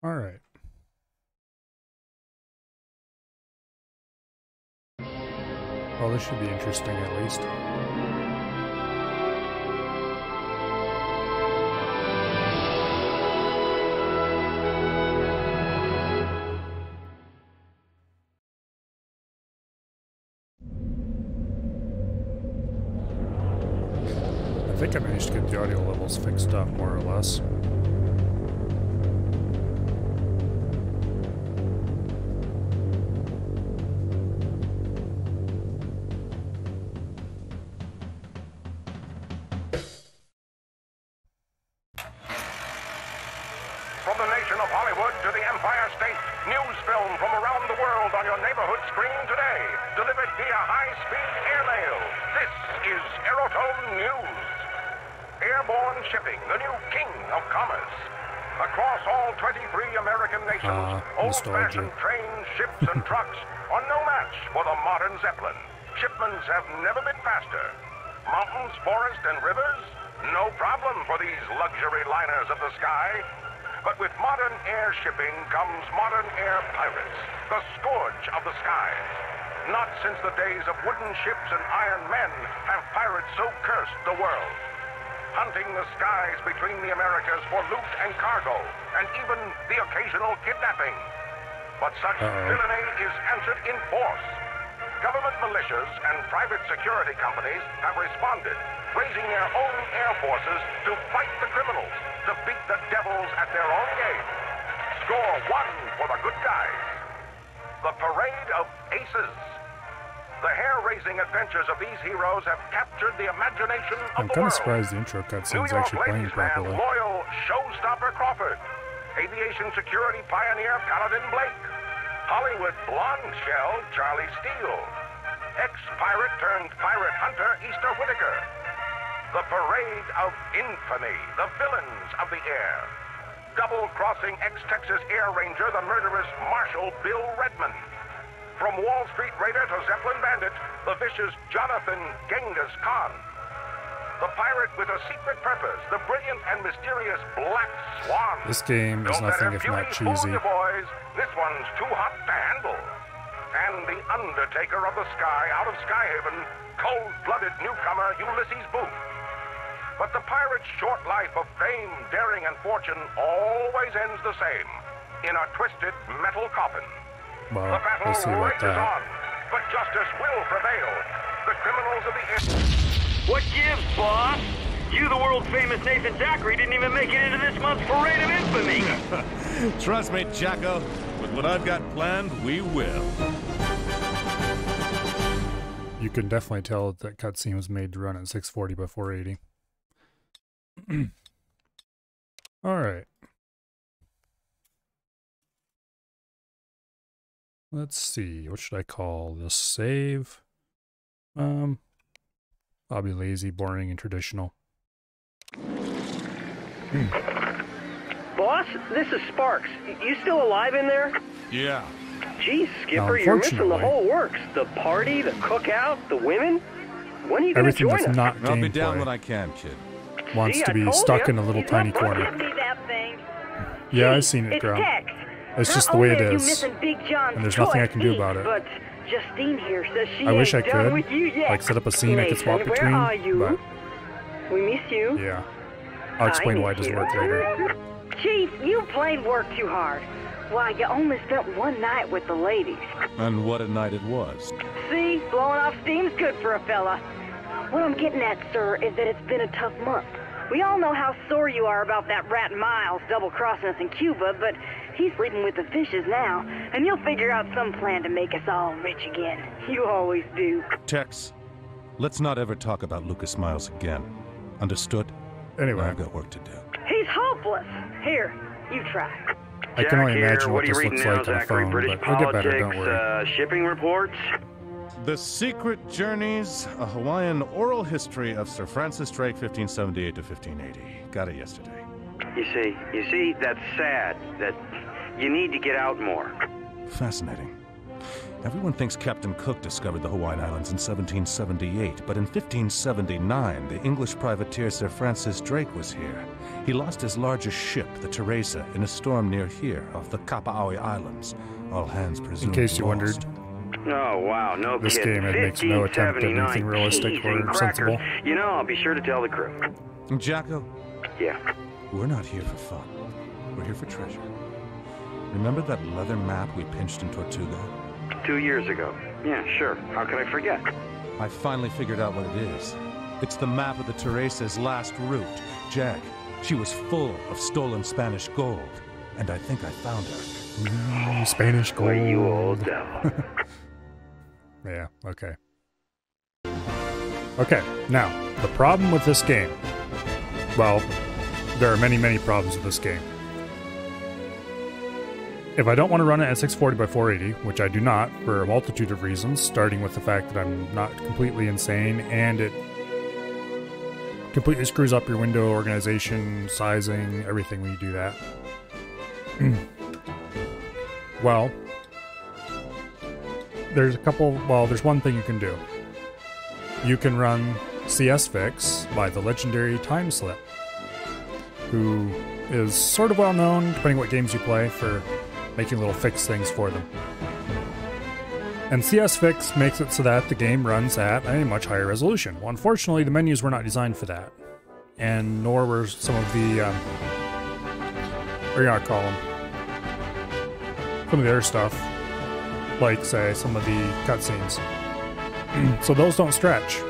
Alright. Well, this should be interesting at least. I think I managed to get the audio levels fixed up more or less. From the nation of Hollywood to the Empire State, news film from around the world on your neighborhood screen today, delivered via high-speed airmail. This is Aerotone News. Airborne shipping, the new king of commerce. Across all 23 American nations, old-fashioned trains, ships, and trucks are no match for the modern Zeppelin. Shipments have never been faster. Mountains, forests, and rivers, no problem for these luxury liners of the sky. But with modern air shipping comes modern air pirates, the scourge of the skies. Not since the days of wooden ships and iron men have pirates so cursed the world. Hunting the skies between the Americas for loot and cargo, and even the occasional kidnapping. But such villainy is answered in force. Government militias and private security companies have responded, raising their own air forces to fight the criminals, to beat the devils at their own game. Score one for the good guys. The Parade of Aces. The hair-raising adventures of these heroes have captured the imagination of the world. I'm kind of surprised the intro cutscene's actually playing properly. Loyal showstopper Crawford. Aviation security pioneer Paladin Blake. Hollywood blonde shell Charlie Steele. Ex-pirate turned pirate hunter Easter Whitaker. The Parade of Infamy, the villains of the air. Double-crossing ex-Texas Air Ranger, the murderous Marshal Bill Redmond. From Wall Street Raider to Zeppelin Bandit, the vicious Jonathan Genghis Khan. The pirate with a secret purpose, the brilliant and mysterious Black Swan. This game is nothing if not cheesy. Boys, this one's too hot to handle. And the Undertaker of the Sky out of Skyhaven, cold-blooded newcomer Ulysses Booth. But the pirate's short life of fame, daring, and fortune always ends the same, in a twisted metal coffin. Well, the battle we'll see about rages that. on, but justice will prevail. The criminals of the air... What gives, boss? You, the world-famous Nathan Zachary, didn't even make it into this month's Parade of Infamy. Trust me, Jacko. With what I've got planned, we will. You can definitely tell that cutscene was made to run at 640 by 480. Alright. Let's see, what should I call this? Save? I'll be lazy, boring, and traditional. Boss, this is Sparks. You still alive in there? Yeah. Geez, Skipper, you're missing the whole works. The party, the cookout, the women. When are you going to join us? Everything that's not I'll be down gameplay when I can, kid. wants to be stuck in a little tiny corner. Yeah, I've seen it, Grump. It's just the way it is, and there's nothing I can do about it. But Justine here says she I wish I ain't done could, with you yet. like set up a scene I could swap Nathan, between, where are you? but We miss you. yeah. I'll explain why it doesn't work later. Chief, you plain work too hard. Why, you only spent one night with the ladies. And what a night it was. See, blowing off steam's good for a fella. What I'm getting at, sir, is that it's been a tough month. We all know how sore you are about that rat Miles double-crossing us in Cuba, but he's sleeping with the fishes now, and you'll figure out some plan to make us all rich again. You always do. Tex, let's not ever talk about Lucas Miles again. Understood? Anyway. I've got work to do. He's hopeless. Here, you try. I can only imagine what are you this reading looks now, like on a Zachary? phone, British but it'll get better, don't worry. politics, shipping reports? The Secret Journeys, a Hawaiian oral history of Sir Francis Drake, 1578 to 1580. Got it yesterday. You see, that's sad. That you need to get out more. Fascinating. Everyone thinks Captain Cook discovered the Hawaiian Islands in 1778, but in 1579, the English privateer Sir Francis Drake was here. He lost his largest ship, the Teresa, in a storm near here, off the Kapa'awi Islands. All hands presumed In case you lost. wondered, Oh, wow, no this kidding. game makes no attempt at anything 1579 realistic cheese or and crackers. sensible. You know, I'll be sure to tell the crew. Jacko, Yeah. we're not here for fun. We're here for treasure. Remember that leather map we pinched in Tortuga? 2 years ago. Yeah, sure. How could I forget? I finally figured out what it is. It's the map of the Teresa's last route. Jack, she was full of stolen Spanish gold. And I think I found her. Spanish gold. Why, you old devil. Yeah, okay. Okay, now, the problem with this game. Well, there are many, many problems with this game. If I don't want to run it at 640 by 480, which I do not for a multitude of reasons, starting with the fact that I'm not completely insane and it completely screws up your window organization, sizing, everything when you do that. Well, there's one thing you can do. You can run CSFix by the legendary Timeslip, who is sort of well known, depending what games you play, for making little fix things for them. And CSFix makes it so that the game runs at a much higher resolution. Well, unfortunately, the menus were not designed for that, and nor were some of the, what do you call them? Some of the other stuff, like, say, some of the cutscenes. So those don't stretch.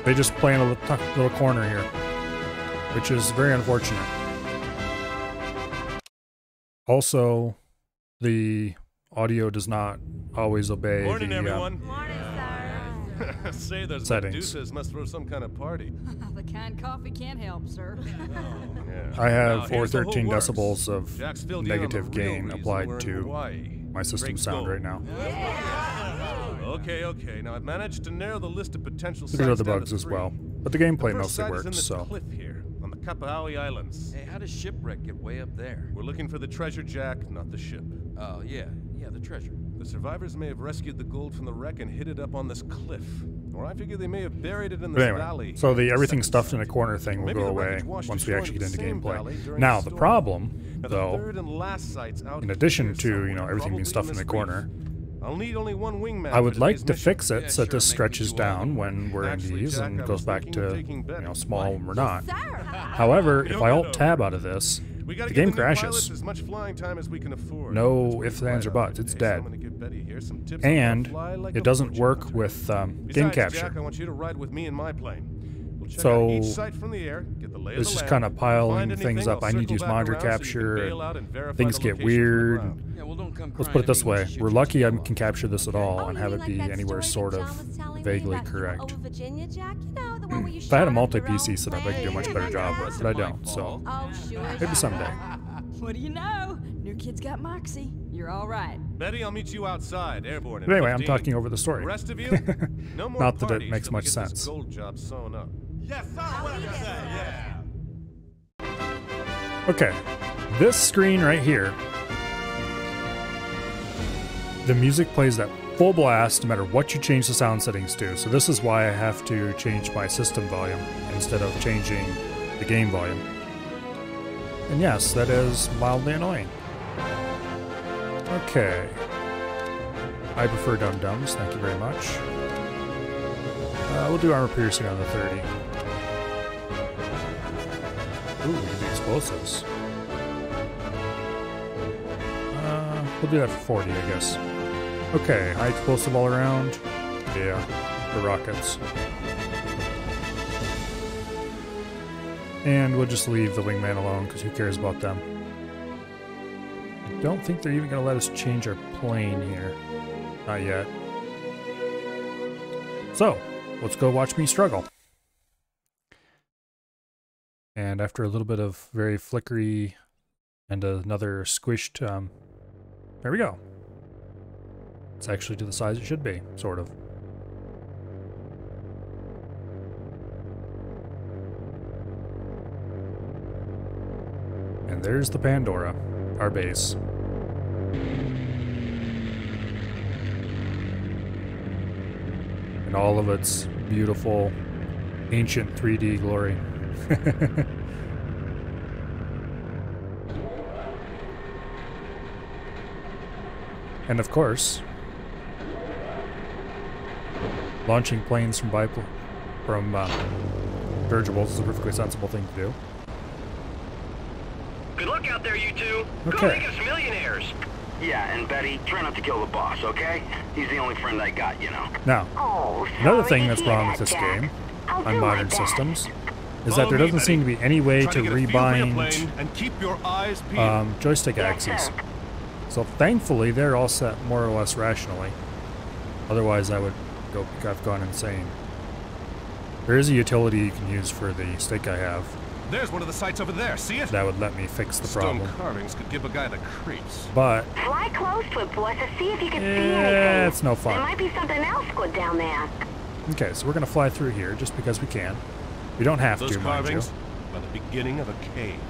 They just play in a little corner here, which is very unfortunate. Also, the audio does not always obey Morning, the everyone. Morning, sir. Say, those settings. Medusa's must throw some kind of party. The canned coffee can't help, sir. Yeah. I have Now, here's the whole 13 works. decibels of Jack's filled you in on the negative real gain reason applied we're in to Hawaii. my system Drake's sound gold. right now. Okay. Now I've managed to narrow the list of potential There's other sites down bugs to as 3. well, but the gameplay The first mostly site is in works, this so... cliff here, on the Kapa'awi Islands. Hey, how does shipwreck get way up there? We're looking for the treasure, Jack, not the ship. Oh, yeah, the treasure. The survivors may have rescued the gold from the wreck and hid it up on this cliff. Or I figure they may have buried it in But this anyway, valley. so the everything Second stuffed in a site. corner thing will Maybe go the away wreckage washed once we ashore actually in get the into same gameplay. valley during Now, the the storm. problem, Now, the though, third and last site's out in here addition to, somewhere, you know, everything being probably stuffed in this the corner, reef. I'll need only one wingman I would for like today's to mission. fix it Yeah, so that sure, this make stretches you all. down when we're in Actually, these Jack, and I goes was back thinking of to, taking you Betty. know, small or not. Sir! However, if I Alt-Tab out of this, We gotta the give game new pilots crashes. as much flying time as we can afford. No That's what ifs, we ands, or plan on buts. It's today, so dead. I'm gonna give Betty here some tips on how to And fly like it a doesn't fortune work hunter. with game Besides, capture. Jack, I want you to ride with me in my plane. We'll check So, out each site from the air, get the lay of it's the just land. kind of piling Find anything, things up. I'll I need to circle use back monitor around so you can capture. bail out and verify Things the get location from the weird. ground. Yeah, well, don't come Let's crying put it to this me when way. she We're shoots lucky you I off. can capture this at all Oh, and you have mean it like be that anywhere story sort that of John was telling me vaguely about, correct. Over Virginia, Jack? You know, the one where you If I had a shot up your multi-PC own setup, I could do a much plane. better job with, but I don't, so Oh, sure. maybe someday. What do you know? New kid's got moxie. You're all right. Betty, I'll meet you outside, airborne. in But anyway, I'm 15. talking over the story. The rest of you, no more Not that it parties makes till we much get this sense. gold job sewn up. Yes, sir. What you say? Yeah. Okay, this screen right here, the music plays at full blast no matter what you change the sound settings to. So this is why I have to change my system volume instead of changing the game volume. And yes, that is mildly annoying. Okay. I prefer Dum Dums, thank you very much. We'll do armor piercing on the 30. Ooh, we can do explosives. We'll do that for 40, I guess. Okay, high explosive all around. Yeah, the rockets. And we'll just leave the wingman alone, because who cares about them? I don't think they're even going to let us change our plane here. Not yet. So, let's go watch me struggle. And after a little bit of very flickery and another squished, there we go. It's actually to the size it should be, sort of. And there's the Pandora, our base. in all of its beautiful, ancient 3D glory. And of course, launching planes from dirigibles is a perfectly sensible thing to do. Good luck out there, you two. Okay. Go make us millionaires. Yeah, and Betty, try not to kill the boss, okay? He's the only friend I got, you know. Now, another thing that's wrong with this game on modern systems is that there doesn't seem to be any way to rebind and keep your eyes peeled. joystick axes. So thankfully, they're all set more or less rationally. Otherwise, I would have gone insane. There is a utility you can use for the stick I have. There's one of the sites over there. See it? That would let me fix the problem. Stone carvings could give a guy the creeps. But Fly close to it, boys, to see if you can see anything. it's no fun. There might be something else good down there. Okay, so we're gonna fly through here just because we can. We don't have Those to, mind you. carvings are the beginning of a cave.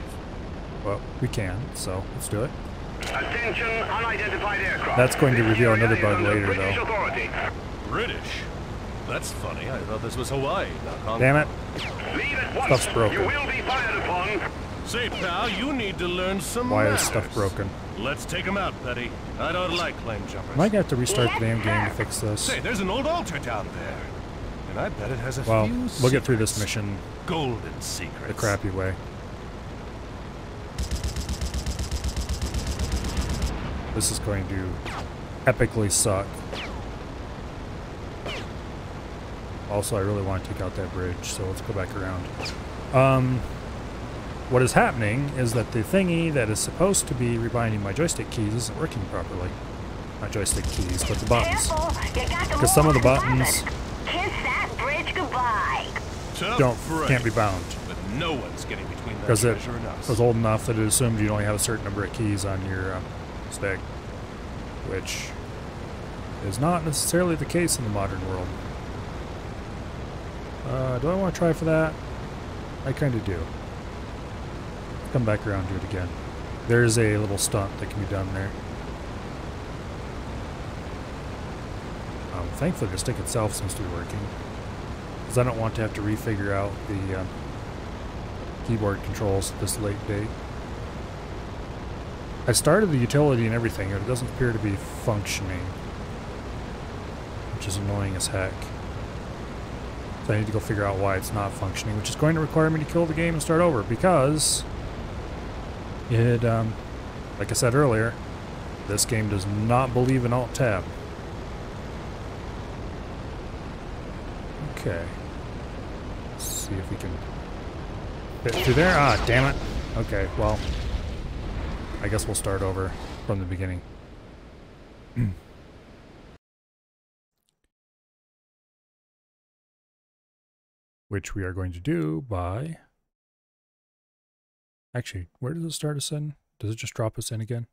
Well, we can, so let's do it. Attention, unidentified aircraft. That's going to reveal another bug later, British though. Authority. British? That's funny. I thought this was Hawaii, not Hong Kong. Damn it. Leave at once. Stuff's broken. You will be fired upon. Say, pal, you need to learn some Why manners. is stuff broken? Let's take him out, Betty. I don't like flame jumpers. I might have to restart the damn game to fix this. Say, there's an old altar down there. And I bet it has a Well, few we'll get through this secrets. mission Golden secrets. the crappy way. This is going to epically suck. Also, I really want to take out that bridge, so let's go back around. What is happening is that the thingy that is supposed to be rebinding my joystick keys isn't working properly. Not joystick keys, but the buttons. Because some of the buttons Kiss that bridge goodbye. can't be bound. But no one's getting between that Because it treasure and us. was old enough that it assumed you'd only have a certain number of keys on your stick, which is not necessarily the case in the modern world. Do I want to try for that? I kind of do. Come back around to it again. There's a little stunt that can be done there. Thankfully the stick itself seems to be working, because I don't want to have to refigure out the keyboard controls at this late date. I started the utility and everything, and it doesn't appear to be functioning, which is annoying as heck. So I need to go figure out why it's not functioning, which is going to require me to kill the game and start over, because it, like I said earlier, this game does not believe in Alt-Tab. Okay. Let's see if we can fit through there. Ah, damn it. Okay, well, I guess we'll start over from the beginning. Which we are going to do by... Actually, where does it start us in? Does it just drop us in again?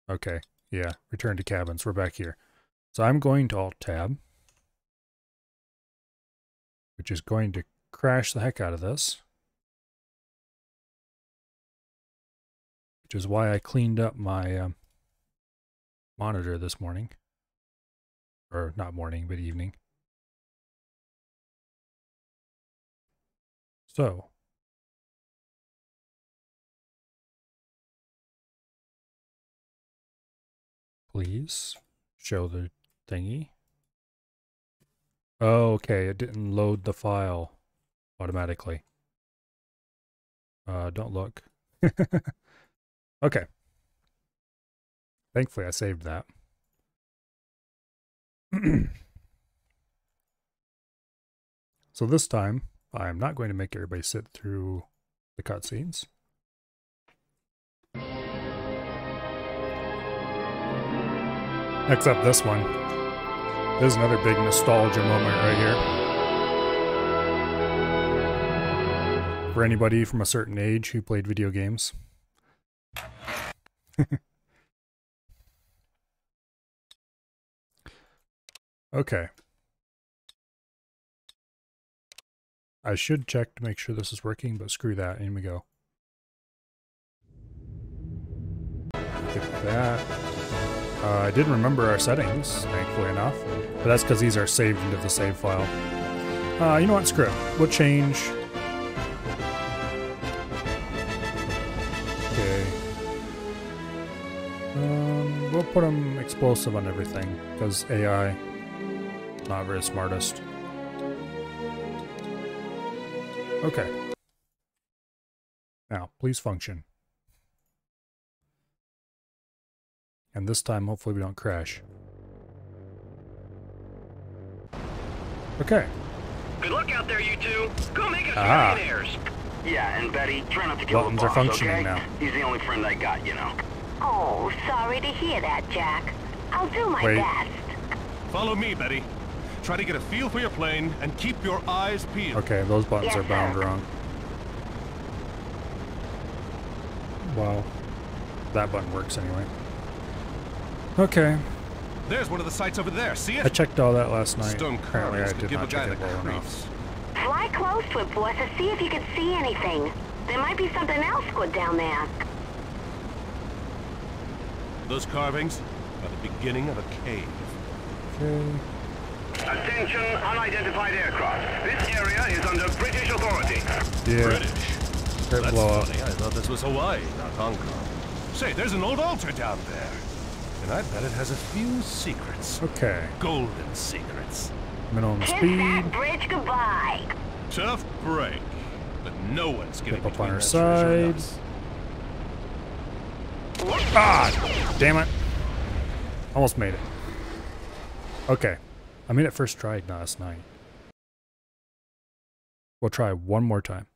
Okay, yeah, return to cabins. We're back here. So I'm going to Alt-Tab, which is going to crash the heck out of this. Which is why I cleaned up my monitor this morning. Or not morning, but evening. So, please show the thingy. Oh, okay, it didn't load the file automatically. Don't look. Okay. Thankfully I saved that. So this time, I'm not going to make everybody sit through the cutscenes. Except this one. This is another big nostalgia moment right here. For anybody from a certain age who played video games. Okay. I should check to make sure this is working, but screw that. In we go. Get that. I didn't remember our settings, thankfully enough, but that's because these are saved into the save file. You know what? Screw it. We'll change. Okay. We'll put them explosive on everything because AI, not very smartest. Okay. Now, please function. And this time, hopefully we don't crash. Okay. Good luck out there, you two. Go make us Ah. millionaires. Yeah, and Betty, try not to kill Buttons the are boss, functioning okay? now. He's the only friend I got, you know. Oh, sorry to hear that, Jack. I'll do my Wait. best. Follow me, Betty. Try to get a feel for your plane and keep your eyes peeled. Okay, those buttons Yes, are bound sir. wrong. Wow. That button works anyway. Okay. There's one of the sites over there. See I it? checked all that last night. Stone Apparently I carvings could did give a not guy check the it well enough. creeps. Fly close to it, boss, to see if you can see anything. There might be something else good down there. Those carvings are the beginning of a cave. Okay. Attention, unidentified aircraft. This area is under British authority. Yeah. British. Great That's blow up. funny. I thought this was Hawaii, not Hong Kong. Say, there's an old altar down there. And I bet it has a few secrets. Okay. Golden secrets. Minimum Kiss speed. that bridge goodbye. Tough break. But no one's getting Up on between our that treasure and side. us. Ah! Damn it. Almost made it. Okay. I made it first try last night. We'll try one more time.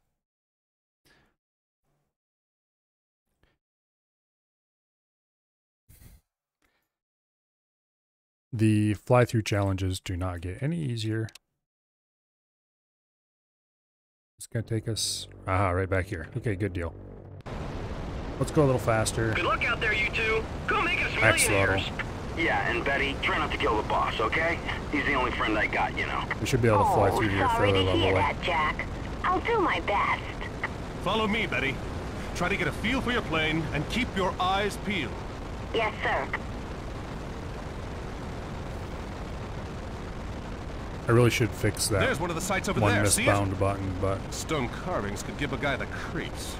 The fly-through challenges do not get any easier. It's gonna take us right back here. Okay, good deal. Let's go a little faster. Good luck out there, you two. Go make us Max throttle. millionaires. Yeah, and Betty, try not to kill the boss, okay? He's the only friend I got, you know. We should be able to fly Oh, through here sorry further to hear level. that, Jack. I'll do my best. Follow me, Betty. Try to get a feel for your plane and keep your eyes peeled. Yes, sir. I really should fix that There's one of the sites over one there. See it? misbound button, but Stone carvings could give a guy the creeps.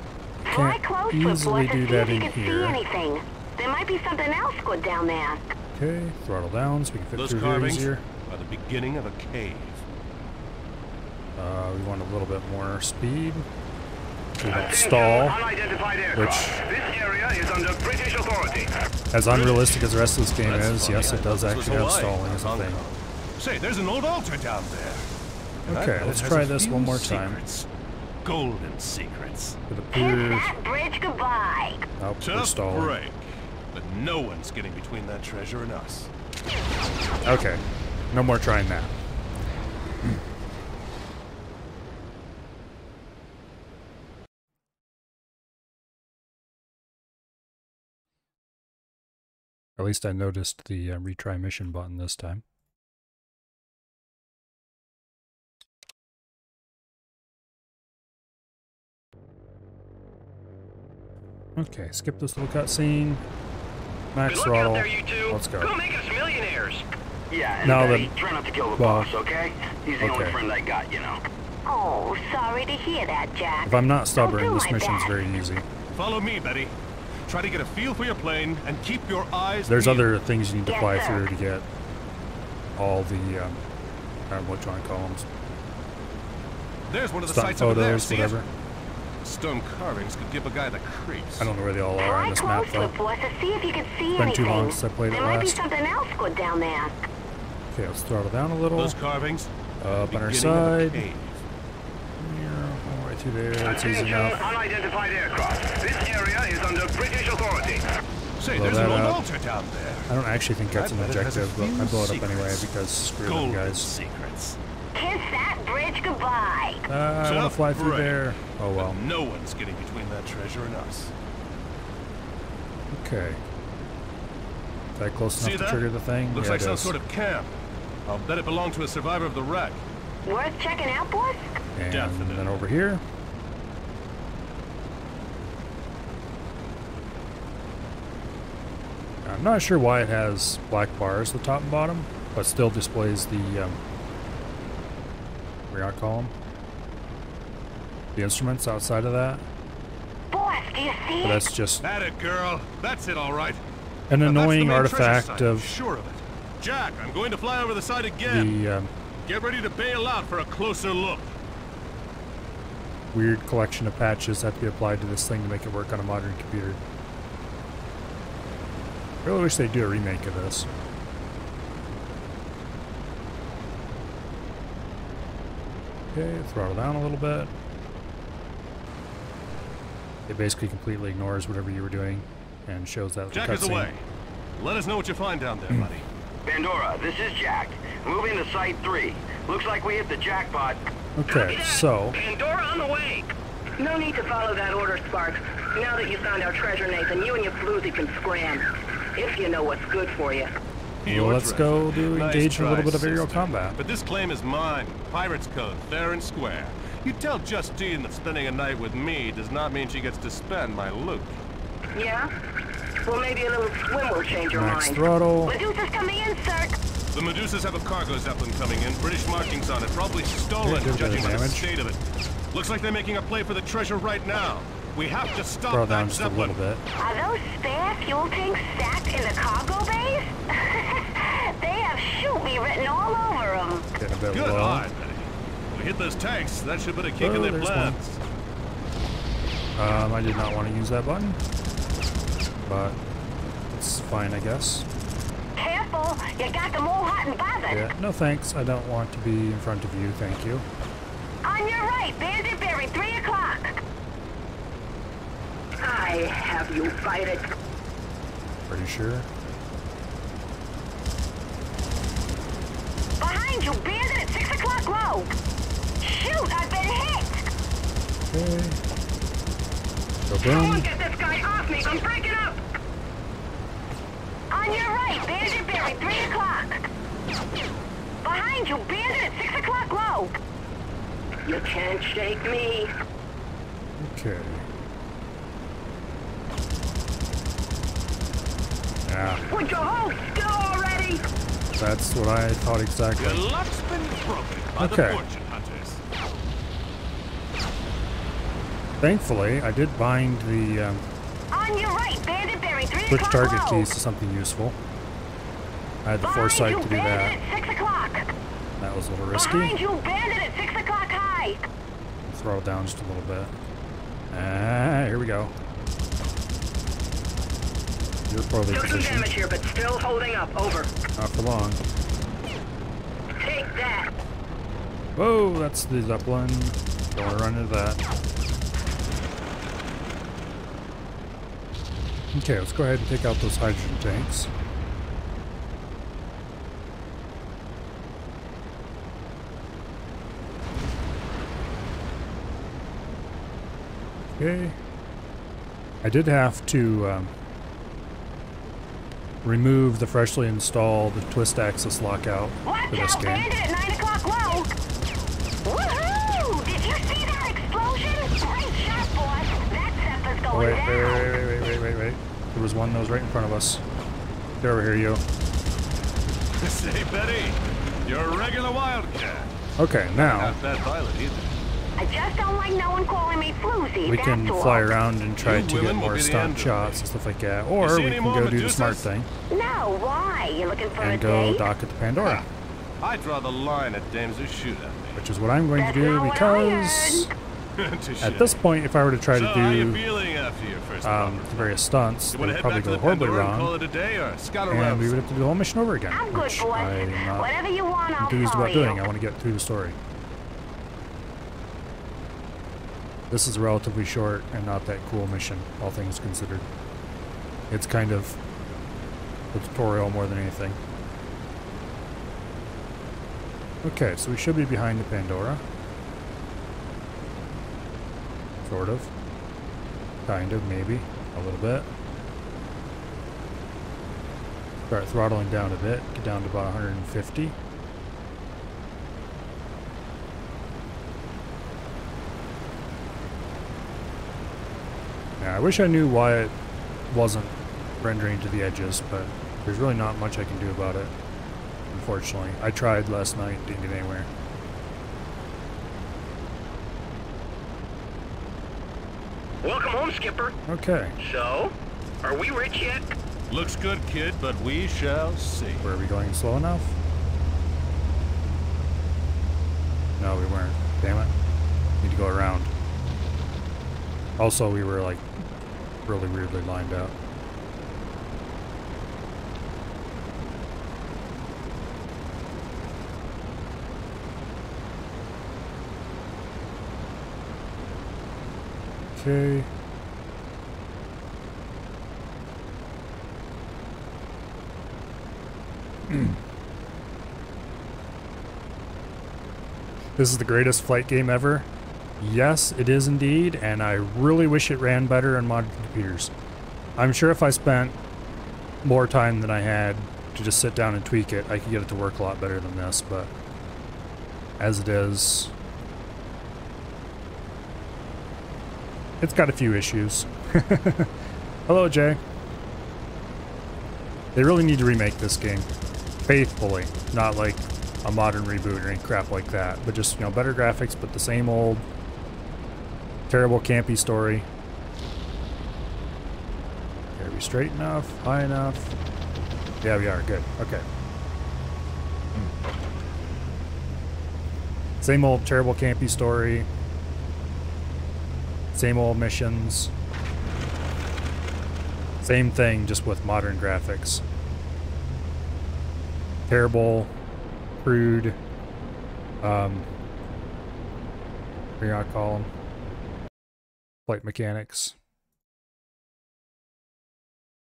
Fly can't close to it, easily boss, do to see that if you in can see here. anything. There might be something else good down there. Okay, throttle down so we can fit Those through here carvings easier. are the beginning of a cave. We want a little bit more speed. We don't Attention, stall. unidentified aircraft. This area is under British authority. As unrealistic as the rest of this game That's is, funny. yes, I it does thought this was actually have Hawaii, stalling not as a Hong thing. Kong. Say, there's an old altar down there. And I Okay, bet it let's has try a this few one more time. secrets. Golden secrets. It Kiss appears. that bridge goodbye. Nope, we're Tough stalling. break. But no one's getting between that treasure and us. Okay, no more trying that. At least I noticed the retry mission button this time. Okay, skip this little cutscene. Max Good luck out throttle. there, you two. Let's go. Go make us millionaires. Yeah, and Now Betty, then- try not to kill the well, boss, okay? He's the only okay. friend I got, you know. Oh, sorry to hear that, Jack. If I'm not I'll stubborn, do this my mission's best. very easy. Follow me, Betty. Try to get a feel for your plane and keep your eyes There's peeled. other things you need to Yes, fly sir. through to get all the, I don't know what you want to call them, There's one of the stunt sites over there. photos, See it? whatever. Stone carvings could give a guy the creeps. I don't know where they all are on Fly this map, close to though. it, boss, to see if you can see Been anything. too long since I played it there might be last. something else good down there. Okay, let's throttle down a little. Those carvings Up on our beginning of a side. cave. Yeah, right through there. That's easy Attention, enough. unidentified aircraft. This area is under British authority. Say, Blow there's an that old up. altar down there. I don't actually think that's an I bet it has a objective, but I few blow it up anyway secrets. because screw them Golden guys. secrets. Kiss that bridge goodbye. I want to Tough fly through break. there. Oh well. But no one's getting between that treasure and us. Okay. Is that close See enough to that? trigger the thing? Looks Yeah, like it some is. sort of camp. I'll bet it belonged to a survivor of the wreck. Worth checking out, boss? And Definitely. then over here. I'm not sure why it has black bars at the top and bottom, but still displays the, what do you call them? The instruments outside of that. Boss, do you see But it? that's just At it, girl. That's it, all right. an Now, that's the annoying main treasure artifact site. of Sure of it. Jack, I'm going to fly over the site again. the Get ready to bail out for a closer look. weird collection of patches that have to be applied to this thing to make it work on a modern computer. I really wish they'd do a remake of this. Okay, throttle down a little bit. It basically completely ignores whatever you were doing and shows that Jack is away. Let us know what you find down there, buddy. Pandora, this is Jack. Moving to Site 3. Looks like we hit the jackpot. Okay, so Pandora on the way! No need to follow that order, Spark. Now that you found our treasure, Nathan, you and your floozy can scram. If you know what's good for you. Your let's treasure. go do Nice engage in a little try, bit of aerial sister. combat. But this claim is mine. Pirate's code, fair and square. You tell Justine that spending a night with me does not mean she gets to spend my loot. Yeah? Well, maybe a little swim will change your Max mind. throttle. Medusa's coming in, sir. The Medusas have a cargo zeppelin coming in. British markings on it. Probably stolen, Did a bit judging of by the damage. state of it. Looks like they're making a play for the treasure right now. We have to stop Throttle down that just a zeppelin. little bit. Are those spare fuel tanks stacked in the cargo bays? They have shoot me written all over them. Getting a bit Good low. eye, Betty. We hit those tanks. That should put a kick Oh, in their there's plans. I did not want to use that button, but it's fine, I guess. Careful, you got them all hot and bothered. Yeah, no thanks. I don't want to be in front of you, thank you. On your right, Bandit Berry, 3 o'clock. I have you fight it. Pretty sure. Behind you, Bandit at 6 o'clock low. Shoot, I've been hit. Okay. Go Someone boom. get this guy off me. I'm breaking up. On your right, Bandit Berry, 3 o'clock. Behind you, Bandit at 6 o'clock low. You can't shake me. Okay. Yeah, Would you hold still already? that's what I thought exactly. Your luck's been broken by the Okay. fortune hunters. Thankfully, I did bind the On your right, Bandit Berry, 3 quick o'clock target low. keys to something useful. I had the Behind foresight you, to do Bandit that. at 6 o'clock. That was a little Behind risky. you, Bandit at 6 o'clock high. Throw it down just a little bit. Ah, here we go. You're poorly Took some positioned. damage here, but still holding up. Over. Not for long. Take that. Whoa, that's the Zeppelin. Don't want to run into that. Okay, let's go ahead and take out those hydrogen tanks. Okay. I did have to remove the freshly installed twist axis lockout Watch for this out, game. Bandit at 9 o'clock low. Woohoo! Did you see that explosion? Great shot, boss. That Zepplin's Oh, going wait, down. wait. There was one that was right in front of us. Get over here, you. Say, Betty, you're a regular wildcat. Okay, now Not that violent either. I just don't like no one calling me floozy. we that's can all. fly around and try You to women get will more be the stunt end of shots me. and stuff like that. You Or see we any can more go do the smart Medusas? thing No, why? You looking for a and go date? dock at the Pandora, I draw the line at dames who shoot at me. which is what I'm going to That's do not what I because Touche. at this point, if I were to try So to how you do feeling after your first the various stunts, You they want to would head probably back to go the horribly Pandora and call wrong, it a day or scout and around? we would have to do the whole mission over again, I'm good, which boy. I'm not Whatever you want, I'll enthused follow about doing. you. I want to get through the story. This is a relatively short and not that cool mission, all things considered. It's kind of a tutorial more than anything. Okay, so we should be behind the Pandora. Sort of. Kind of, maybe. A little bit. Start throttling down a bit. Get down to about 150. Yeah, I wish I knew why it wasn't rendering to the edges, but there's really not much I can do about it, unfortunately. I tried last night, didn't get anywhere. Welcome home, Skipper. Okay, So, are we rich yet? Looks good, kid, but we shall see. were we going slow enough? No, we weren't. Damn it. Need to go around. Also, we were like really weirdly lined up. Okay. This is the greatest flight game ever. Yes, it is indeed, and I really wish it ran better on modern computers. I'm sure if I spent more time than I had to just sit down and tweak it, I could get it to work a lot better than this, but as it is, it's got a few issues. Hello, Jay. They really need to remake this game faithfully, not like a modern reboot or any crap like that, but just, you know, better graphics, but the same old terrible campy story. Are we straight enough? High enough? Yeah, we are. Good. Okay. Same old terrible campy story. Same old missions. Same thing, just with modern graphics. Terrible, crude, what do you not call them? Flight mechanics.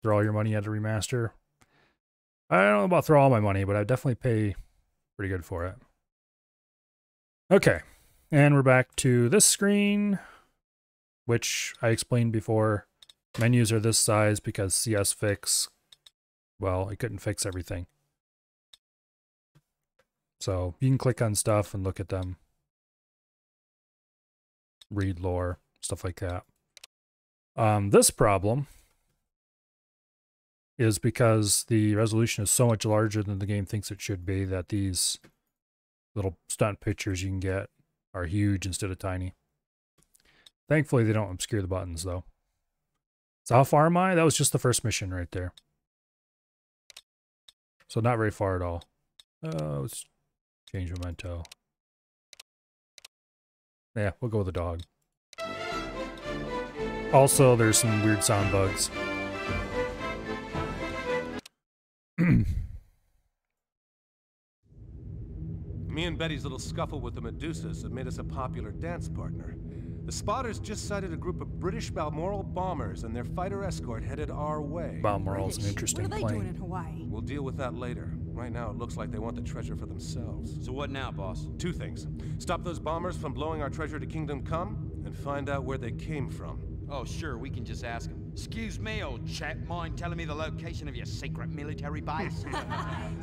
Throw all your money at a remaster. I don't know about throw all my money, but I'd definitely pay pretty good for it. Okay, and we're back to this screen, which I explained before. Menus are this size because CS Fix, well, it couldn't fix everything. So you can click on stuff and look at them. Read lore, stuff like that. This problem is because the resolution is so much larger than the game thinks it should be that these little stunt pictures you can get are huge instead of tiny. Thankfully, they don't obscure the buttons, though. So how far am I? That was just the first mission right there. So not very far at all. Let's change memento. Yeah, we'll go with the dog. Also, there's some weird sound bugs. Me and Betty's little scuffle with the Medusas have made us a popular dance partner. The spotters just sighted a group of British Balmoral bombers and their fighter escort headed our way. Balmoral's an interesting What are they plane. doing in Hawaii? We'll deal with that later. Right now, it looks like they want the treasure for themselves. So what now, boss? Two things. Stop those bombers from blowing our treasure to Kingdom Come, and find out where they came from. Oh, sure, we can just ask him. Excuse me, old chap, mind telling me the location of your secret military base?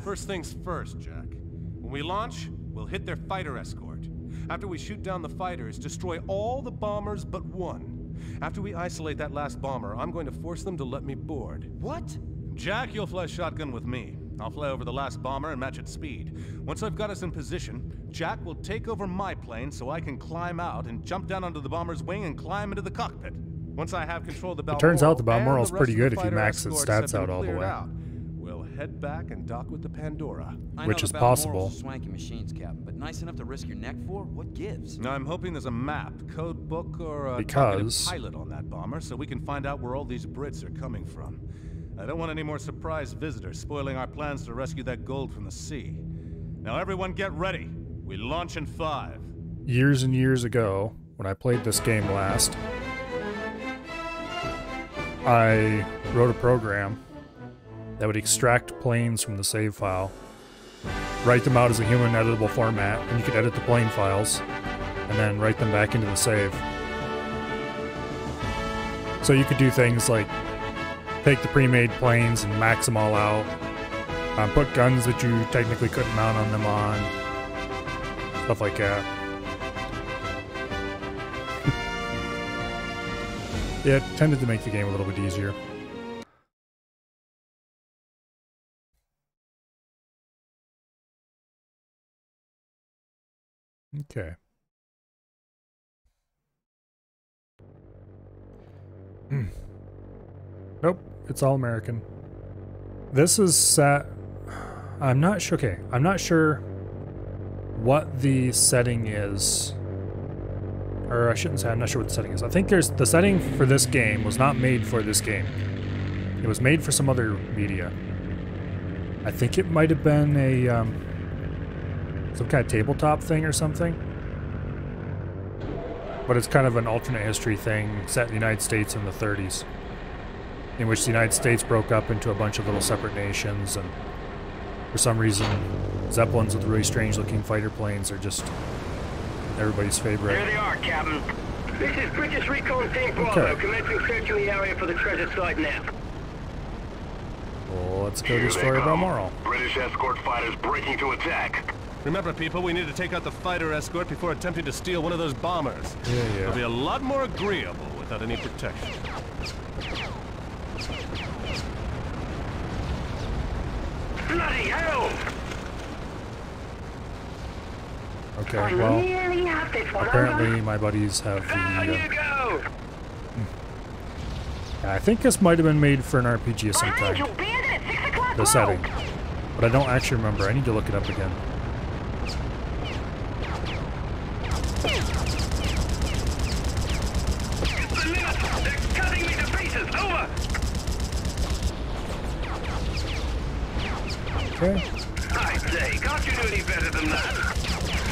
First things first, Jack. When we launch, we'll hit their fighter escort. After we shoot down the fighters, destroy all the bombers but one. After we isolate that last bomber, I'm going to force them to let me board. What? Jack, you'll fly shotgun with me. I'll fly over the last bomber and match its speed. Once I've got us in position, Jack will take over my plane so I can climb out and jump down onto the bomber's wing and climb into the cockpit. Once I have control of the Balmoral, turns out the and Balmoral's rest pretty of the good if you fighter max its escorts stats have out been all the cleared way. out, we'll head back and dock with the Pandora. I Which know is the Balmoral's possible. Swanky machines, Captain, but nice enough to risk your neck for? What gives? Now, I'm hoping there's a map, code book, or a Because- targeted pilot on that bomber so we can find out where all these Brits are coming from. I don't want any more surprise visitors spoiling our plans to rescue that gold from the sea. Now, everyone get ready. We launch in 5. Years and years ago, when I played this game last, I wrote a program that would extract planes from the save file, write them out as a human editable format, and you could edit the plane files, and then write them back into the save. So you could do things like take the pre-made planes and max them all out, put guns that you technically couldn't mount on them on, stuff like that. Yeah, it tended to make the game a little bit easier. Okay. Nope, it's all American. This is set. I'm not sure. Okay, I'm not sure what the setting is. Or I shouldn't say I'm not sure what the setting is. I think the setting for this game was not made for this game. It was made for some other media. I think it might have been a some kind of tabletop thing or something. But it's kind of an alternate history thing set in the United States in the 30s, in which the United States broke up into a bunch of little separate nations, and for some reason, Zeppelins with really strange-looking fighter planes are just everybody's favorite. There they are, Captain. This is British Recon Team Bravo, Okay. commencing search in the area for the treasure site now. Well, let's go destroy Balmoral. British escort fighters breaking to attack. Remember, people, we need to take out the fighter escort before attempting to steal one of those bombers. Yeah. It'll be a lot more agreeable without any protection. Bloody hell! Okay, I well, nearly have this one apparently over. my buddies have Down you the... go! I think this might have been made for an RPG of some Behind you, kind, bandit at 6 o'clock the row. setting. But I don't actually remember. I need to look it up again. The limit! They're cutting me to pieces! Over! Okay. I say, can't you do any better than that?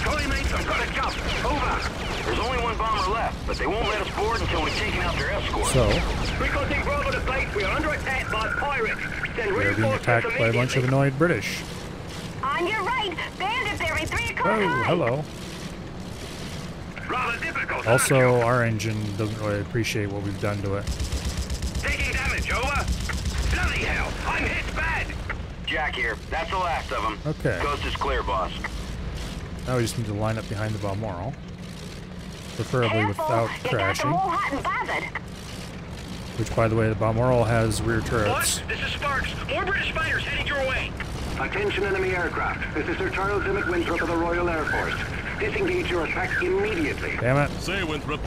Sorry, mates, I've got to jump. Over! There's only one bomber left, but they won't let us board until we've taken out their escort. So, Recon Team Bravo to base. We are under attack by pirates. Send they're being reinforcements attacked by a bunch of immediately. annoyed British. On your right, bandit bearing 3 o'clock Oh, high. hello. Rather difficult. Also, our engine doesn't really appreciate what we've done to it. Taking damage, over. Bloody hell, I'm hit bad. Jack here. That's the last of them. Okay. Coast is clear, boss. Now we just need to line up behind the Balmoral. Preferably Careful, without you crashing. got them all hot and bothered. Which, by the way, the Balmoral has rear turrets. This is Sparks. More British fighters heading your way. Attention enemy aircraft. This is Sir Charles Emmett Winthrop of the Royal Air Force. Disengage your attack immediately. Damn it. Say, Winthrop,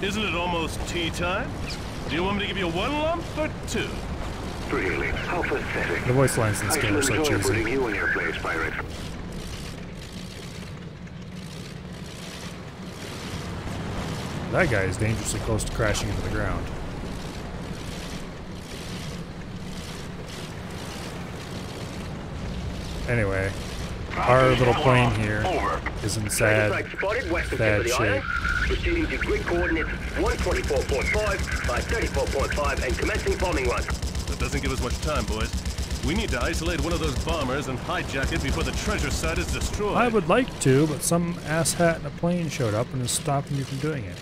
isn't it almost tea time? Do you want me to give you 1 lump or 2? Really? How pathetic. The voice lines in this I game are shall so enjoy cheesy. putting you in your place, pirate. That guy is dangerously close to crashing into the ground. Anyway, our little plane here is in sad shape. Proceeding to grid coordinates 124.5 by 34.5 and commencing bombing run. That doesn't give us much time, boys. We need to isolate one of those bombers and hijack it before the treasure site is destroyed. I would like to, but some asshat in a plane showed up and is stopping you from doing it.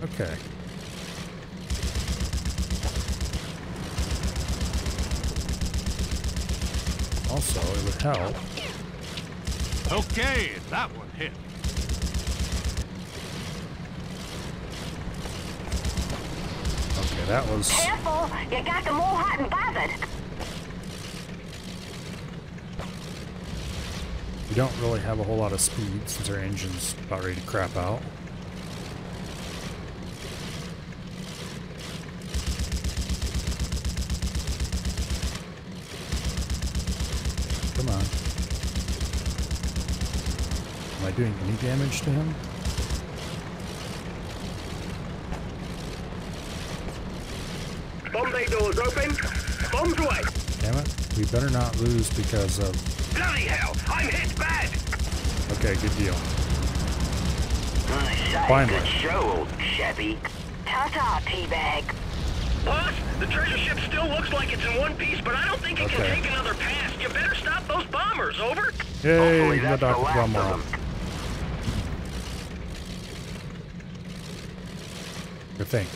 Okay. Also, it would help. Okay, that one hit. Okay, that was... Careful, you got them all hot and bothered. We don't really have a whole lot of speed since our engine's about ready to crap out. Come on. Am I doing any damage to him? Bomb bay doors open. Bombs away. Damn it. We better not lose because of... Bloody hell, I'm hit bad. Okay, good deal. Finally. Good show, old chappy. Ta-ta, teabag. Boss, the treasure ship still looks like it's in one piece, but I don't think it can Okay. take another pass. You better stop those bombers, over. Yay, Hopefully the that's the Dr. last of Balmoral. them. Good thing.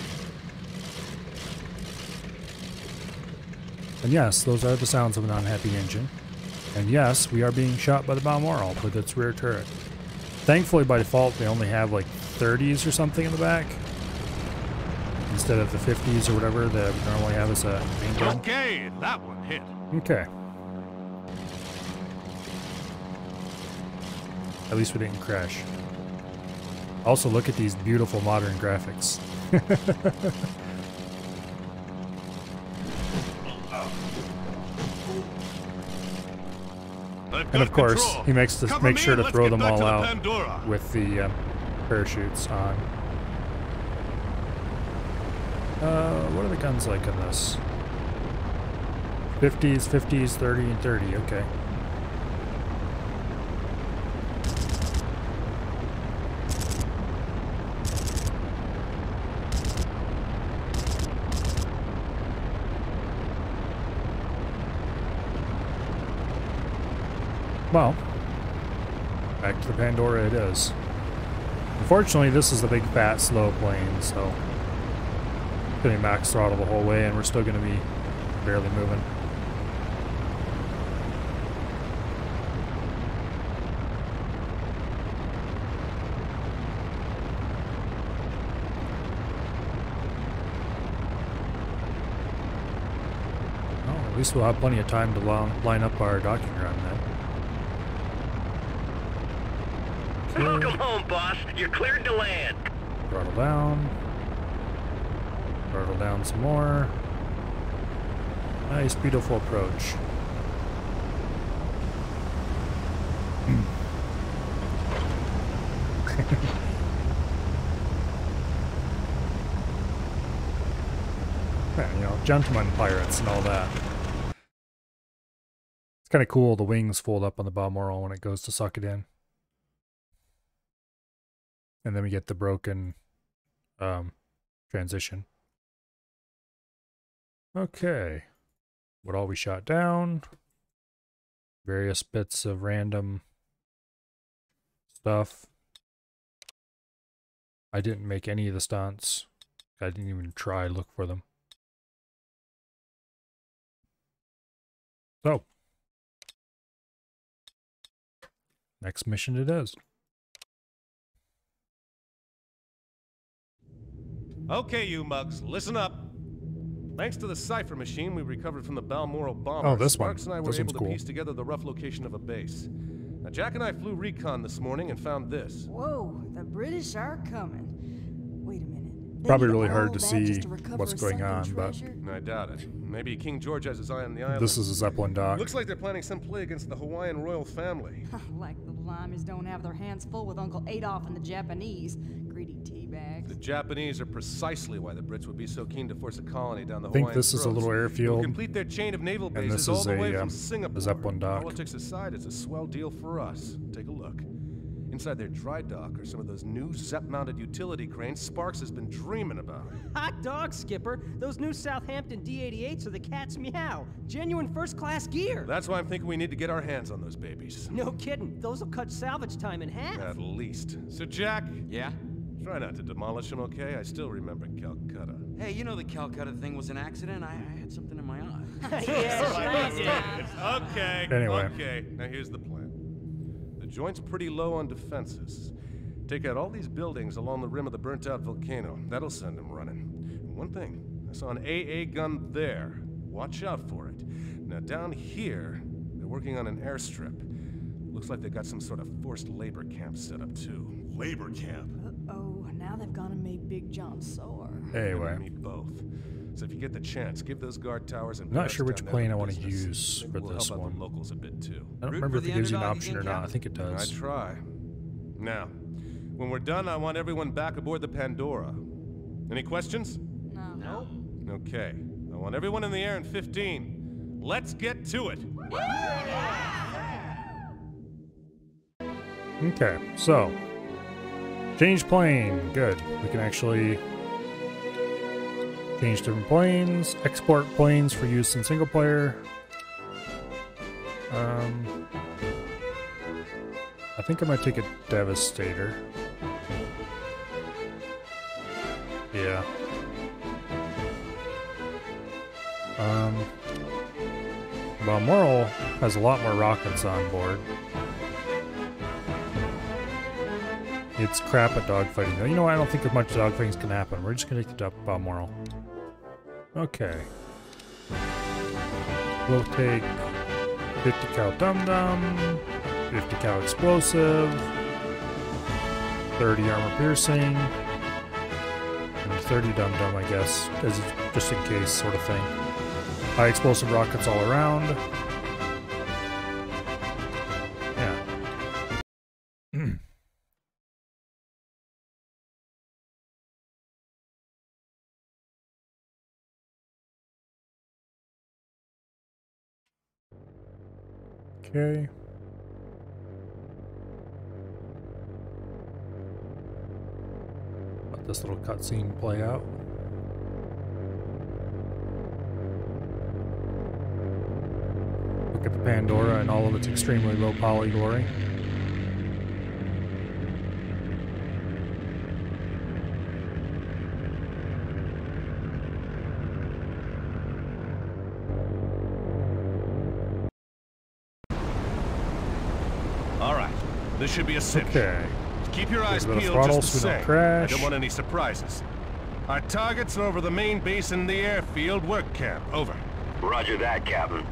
And yes, those are the sounds of an unhappy engine. And yes, we are being shot by the Balmoral with its rear turret. Thankfully, by default, they only have like 30s or something in the back, instead of the 50s or whatever that we normally have as a main gun. Okay, that one hit. Okay. At least we didn't crash. Also, look at these beautiful modern graphics. And of course, he makes sure to throw them all out with the parachutes on. What are the guns like in this? 50s, 50s, 30, and 30. Okay. Well, back to the Pandora it is. Unfortunately, this is the big, fat, slow plane, so it's going to be max throttle the whole way, and we're still going to be barely moving. Well, at least we'll have plenty of time to line up our docking run then. Welcome home, boss. You're cleared to land. Throttle down. Throttle down some more. Nice, beautiful approach. Yeah, you know, gentleman pirates and all that. It's kind of cool. The wings fold up on the Balmoral when it goes to suck it in. And then we get the broken transition. Okay. What all we shot down. Various bits of random stuff. I didn't make any of the stunts. I didn't even try to look for them. So. Next mission it is. Okay, you mugs, listen up. Thanks to the cipher machine we recovered from the Balmoral bomber, oh, this one. Sparks and I were able to piece together the rough location of a base. Now, Jack and I flew recon this morning and found this. Whoa, the British are coming. Wait a minute. Probably really hard to see what's going on, but I doubt it. Maybe King George has his eye on the island. This is a Zeppelin dock. Looks like they're planning some play against the Hawaiian royal family. Like the Limeys don't have their hands full with Uncle Adolf and the Japanese. Greedy teabags. The Japanese are precisely why the Brits would be so keen to force a colony down the I Hawaiian think this is a little airfield. Complete their chain of naval bases and this all is the way a from Singapore. Zeppelin dock. Politics aside, it's a swell deal for us. Take a look. Inside their dry dock are some of those new Zepp-mounted utility cranes Sparks has been dreaming about. Hot dog, Skipper. Those new Southampton D-88s are the cat's meow. Genuine first-class gear. That's why I'm thinking we need to get our hands on those babies. No kidding. Those will cut salvage time in half. At least. So, Jack? Yeah? Try not to demolish them, okay? I still remember Calcutta. Hey, you know the Calcutta thing was an accident? I had something in my eye. Okay. Anyway. Okay. Now here's the plan. The joint's pretty low on defenses. Take out all these buildings along the rim of the burnt-out volcano. That'll send them running. And one thing, I saw an AA gun there. Watch out for it. Now down here, they're working on an airstrip. Looks like they got some sort of forced labor camp set up too. Labor camp? Uh-oh, now they've gone and made Big John sore. Anyway. Meet both. So if you get the chance, give those guard towers and I'm not sure which plane I want to use for this help out one. the locals a bit too. I don't remember if it gives you an option or not. I think it does. I try. Now, when we're done, I want everyone back aboard the Pandora. Any questions? No. Okay. I want everyone in the air in 15. Let's get to it. Okay, so change plane. Good. We can actually change different planes, export planes for use in single player. I think I might take a Devastator. Yeah. Balmoral has a lot more rockets on board. It's crap at dogfighting though. You know what? I don't think much dogfighting's gonna happen. We're just gonna take it up Balmoral. Okay. We'll take 50 Cal Dum Dum, 50 cal explosive, 30 armor piercing, and 30 dum-dum, I guess, as just in case sort of thing. High explosive rockets all around. Yeah. Okay. Let this little cutscene play out. Look at the Pandora and all of its extremely low poly glory. This should be a cinch. Okay. Keep your eyes There's a bit of peeled throttle just the so we don't same. crash. I don't want any surprises. Our targets are over the main base in the airfield work camp. Over. Roger that, Captain.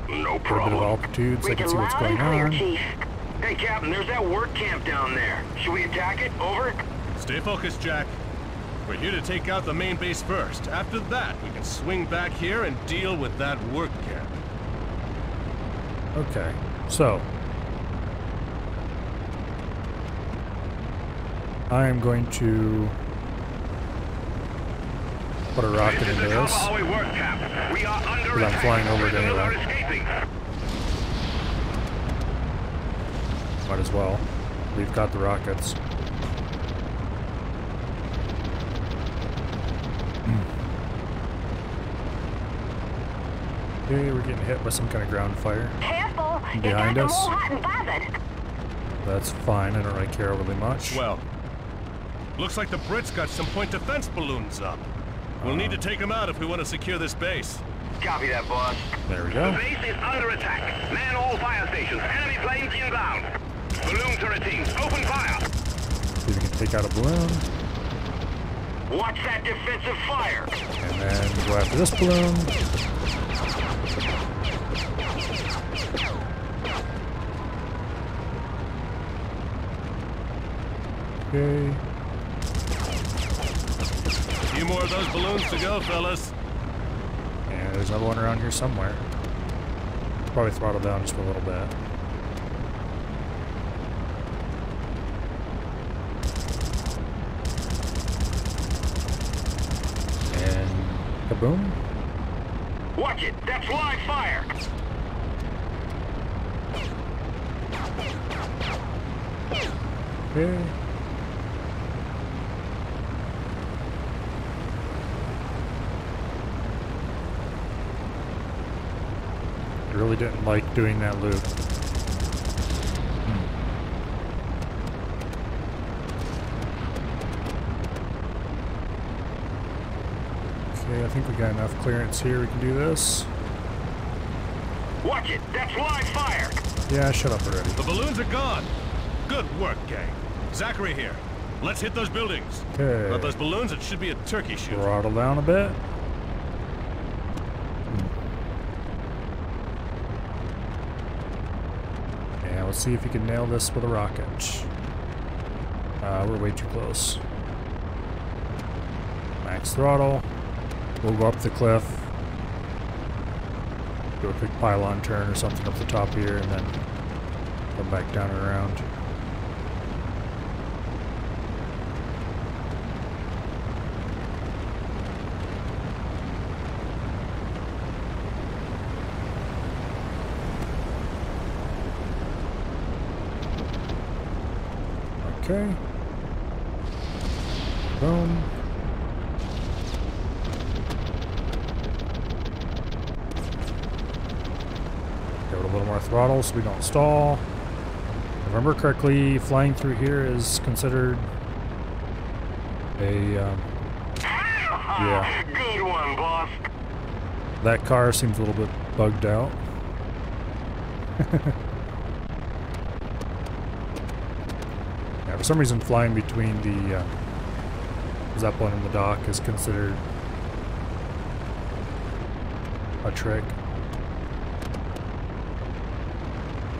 No A bit of problem. altitude so I can see what's going on. Hey, Captain, there's that work camp down there. Should we attack it? Over? Stay focused, Jack. We're here to take out the main base first. After that, we can swing back here and deal with that work camp. Okay, so I am going to put a rocket into this. Because I'm flying over it anyway. Might as well. We've got the rockets. Okay, we're getting hit by some kind of ground fire. Careful! Behind us. Hot and bothered. That's fine, I don't really care overly much. Well, looks like the Brits got some point defense balloons up. We'll need to take them out if we want to secure this base. Copy that, boss. There we go. The base is under attack. Man all fire stations. Enemy planes inbound. Balloon turret teams, open fire. See if we can take out a balloon. Watch that defensive fire. And then go after this balloon. Okay. A few more of those balloons to go, fellas. And there's another one around here somewhere. Probably throttle down just a little bit. And kaboom. Watch it. That's live fire. Okay. I really didn't like doing that loop. Okay, I think we got enough clearance here. We can do this. Watch it. That's live fire. Yeah, shut up already. The balloons are gone. Good work, gang. Zachary here. Let's hit those buildings. Okay. But those balloons, it should be a turkey shoot. Throttle down a bit. And let's see if you can nail this with a rocket. We're way too close. Max throttle. We'll go up the cliff. Do a quick pylon turn or something up the top here and then come back down and around. Okay. Boom. Give it a little more throttle so we don't stall. If I remember correctly, flying through here is considered a, yeah. Good one, boss. That car seems a little bit bugged out. Yeah, for some reason flying between the Zeppelin and the dock is considered a trick.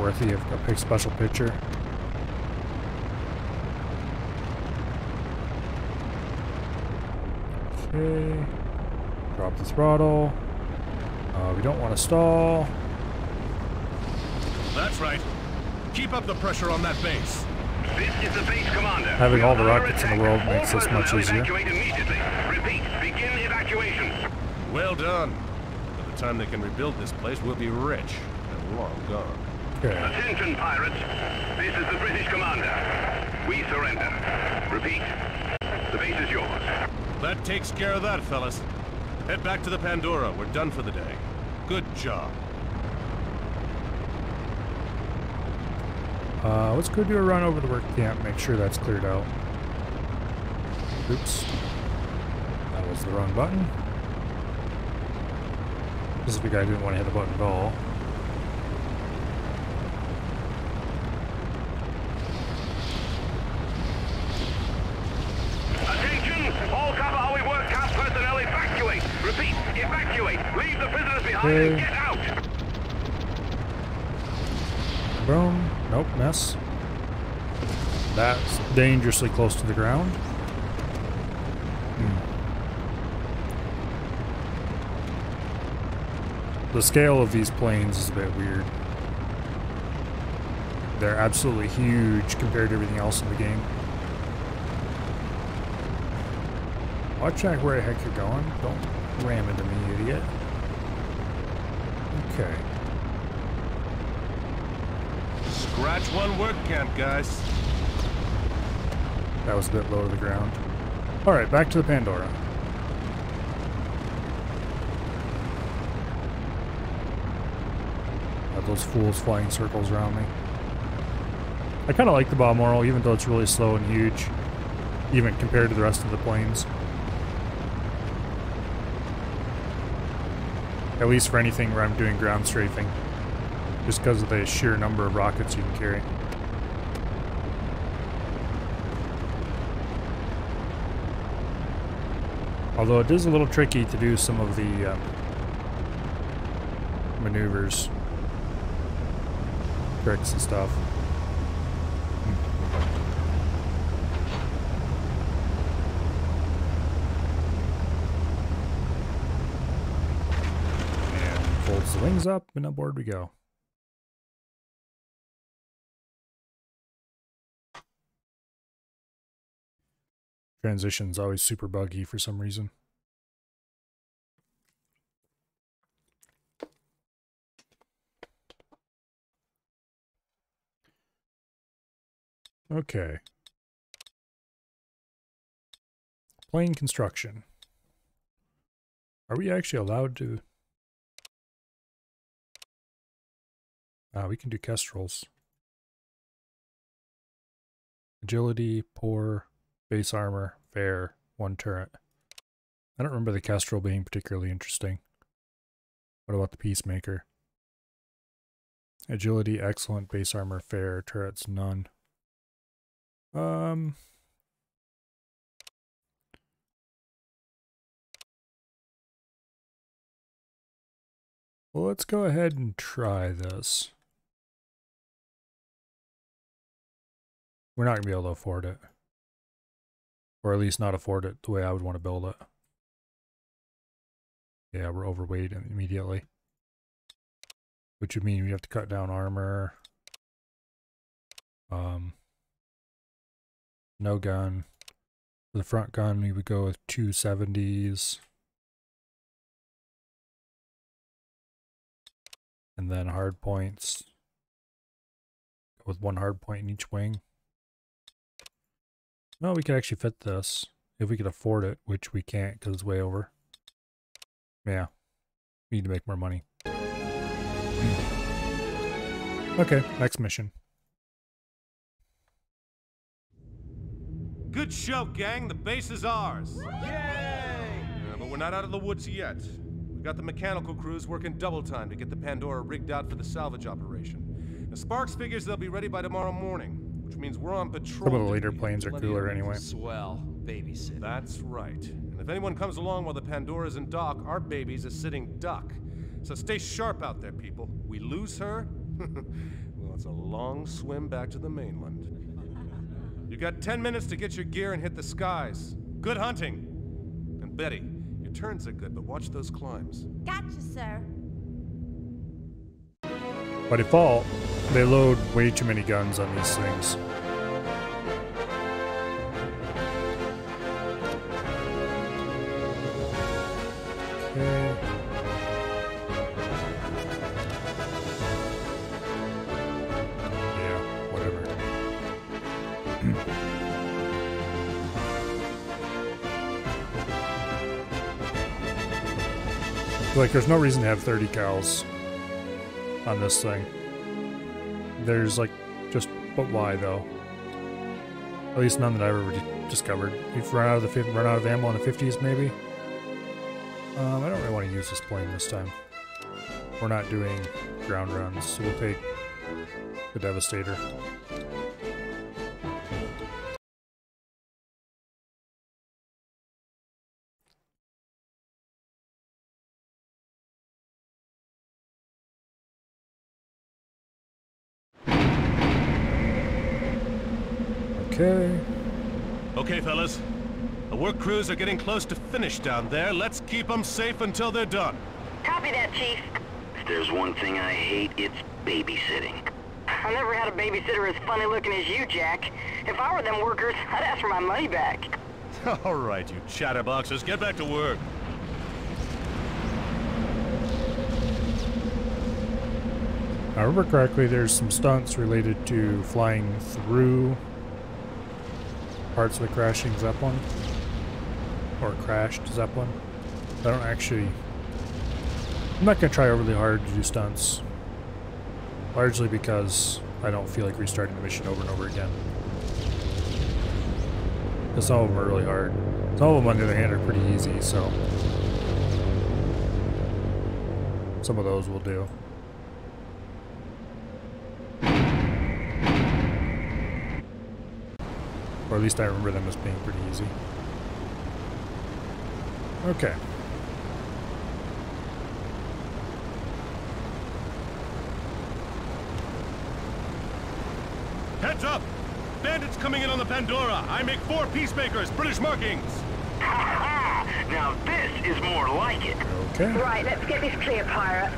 worthy of a special picture. Okay. Drop the throttle. We don't want to stall. That's right. Keep up the pressure on that base. This is the base commander. Having all the rockets in the world makes this much easier. Evacuate immediately. Repeat, begin evacuation. Well done. By the time they can rebuild this place, we'll be rich and long gone. Okay. Attention, pirates. This is the British commander. We surrender. Repeat, the base is yours. That takes care of that, fellas. Head back to the Pandora. We're done for the day. Good job. Let's go do a run over the work camp, make sure that's cleared out. Oops. That was the wrong button. This is the guy who didn't want to hit the button at all. Attention! All Kabahawi work camp personnel evacuate! Repeat, evacuate! Leave the prisoners behind and get out! Boom. Nope, mess. That's dangerously close to the ground. The scale of these planes is a bit weird. They're absolutely huge compared to everything else in the game. Watch out where the heck you're going. Don't ram into me, idiot. Okay. Scratch one work camp, guys. That was a bit low to the ground. Alright, back to the Pandora. Got those fools flying circles around me. I kind of like the Balmoral, even though it's really slow and huge, even compared to the rest of the planes. At least for anything where I'm doing ground strafing. Just because of the sheer number of rockets you can carry. Although it is a little tricky to do some of the maneuvers, tricks and stuff. And folds the wings up and aboard we go. Transition's always super buggy for some reason. Okay. Plane construction. Are we actually allowed to? We can do Kestrels. Agility, poor. Base armor, fair, 1 turret. I don't remember the Kestrel being particularly interesting. What about the Peacemaker? Agility, excellent, base armor, fair, turrets, none. Well, let's go ahead and try this. We're not going to be able to afford it. Or at least not afford it the way I would want to build it. Yeah, we're overweight immediately. Which would mean we have to cut down armor. No gun. For the front gun, we would go with 270s. And then hard points. Go with 1 hard point in each wing. No, we could actually fit this if we could afford it, which we can't because it's way over. Yeah, we need to make more money. Okay, next mission. Good show, gang. The base is ours. Yay! But we're not out of the woods yet. We got the mechanical crews working double time to get the Pandora rigged out for the salvage operation. Now, Sparks figures they'll be ready by tomorrow morning. Which means we're on patrol. Some of the later planes are cooler anyway. Swell. Babysit. That's right. And if anyone comes along while the Pandora's in dock, our baby's a sitting duck. So stay sharp out there, people. We lose her? Well, That's a long swim back to the mainland. You got 10 minutes to get your gear and hit the skies. Good hunting. And Betty, your turns are good, but watch those climbs. Gotcha, sir. By default, they load way too many guns on these things. Okay. Yeah, whatever. Like, there's no reason to have 30 cals on this thing. There's like, just, but why though? At least none that I've ever discovered. We've run out of ammo in the 50s maybe. I don't really want to use this plane this time. We're not doing ground runs, so we'll take the Devastator. Okay. Okay, fellas. The work crews are getting close to finish down there. Let's keep them safe until they're done. Copy that, Chief. If there's one thing I hate, it's babysitting. I never had a babysitter as funny looking as you, Jack. If I were them workers, I'd ask for my money back. All right, you chatterboxes, get back to work. If I remember correctly, there's some stunts related to flying through parts of the crashing Zeppelin. Or crashed Zeppelin. I don't actually... I'm not going to try overly hard to do stunts. Largely because I don't feel like restarting the mission over and over again. Because some of them are really hard. Some of them, on the other hand, are pretty easy, so... some of those will do. Or at least I remember them as being pretty easy. Okay. Heads up! Bandits coming in on the Pandora! I make 4 peacemakers, British markings! Ha ha! Now this is more like it. Okay. Right, let's get this clear, pirate.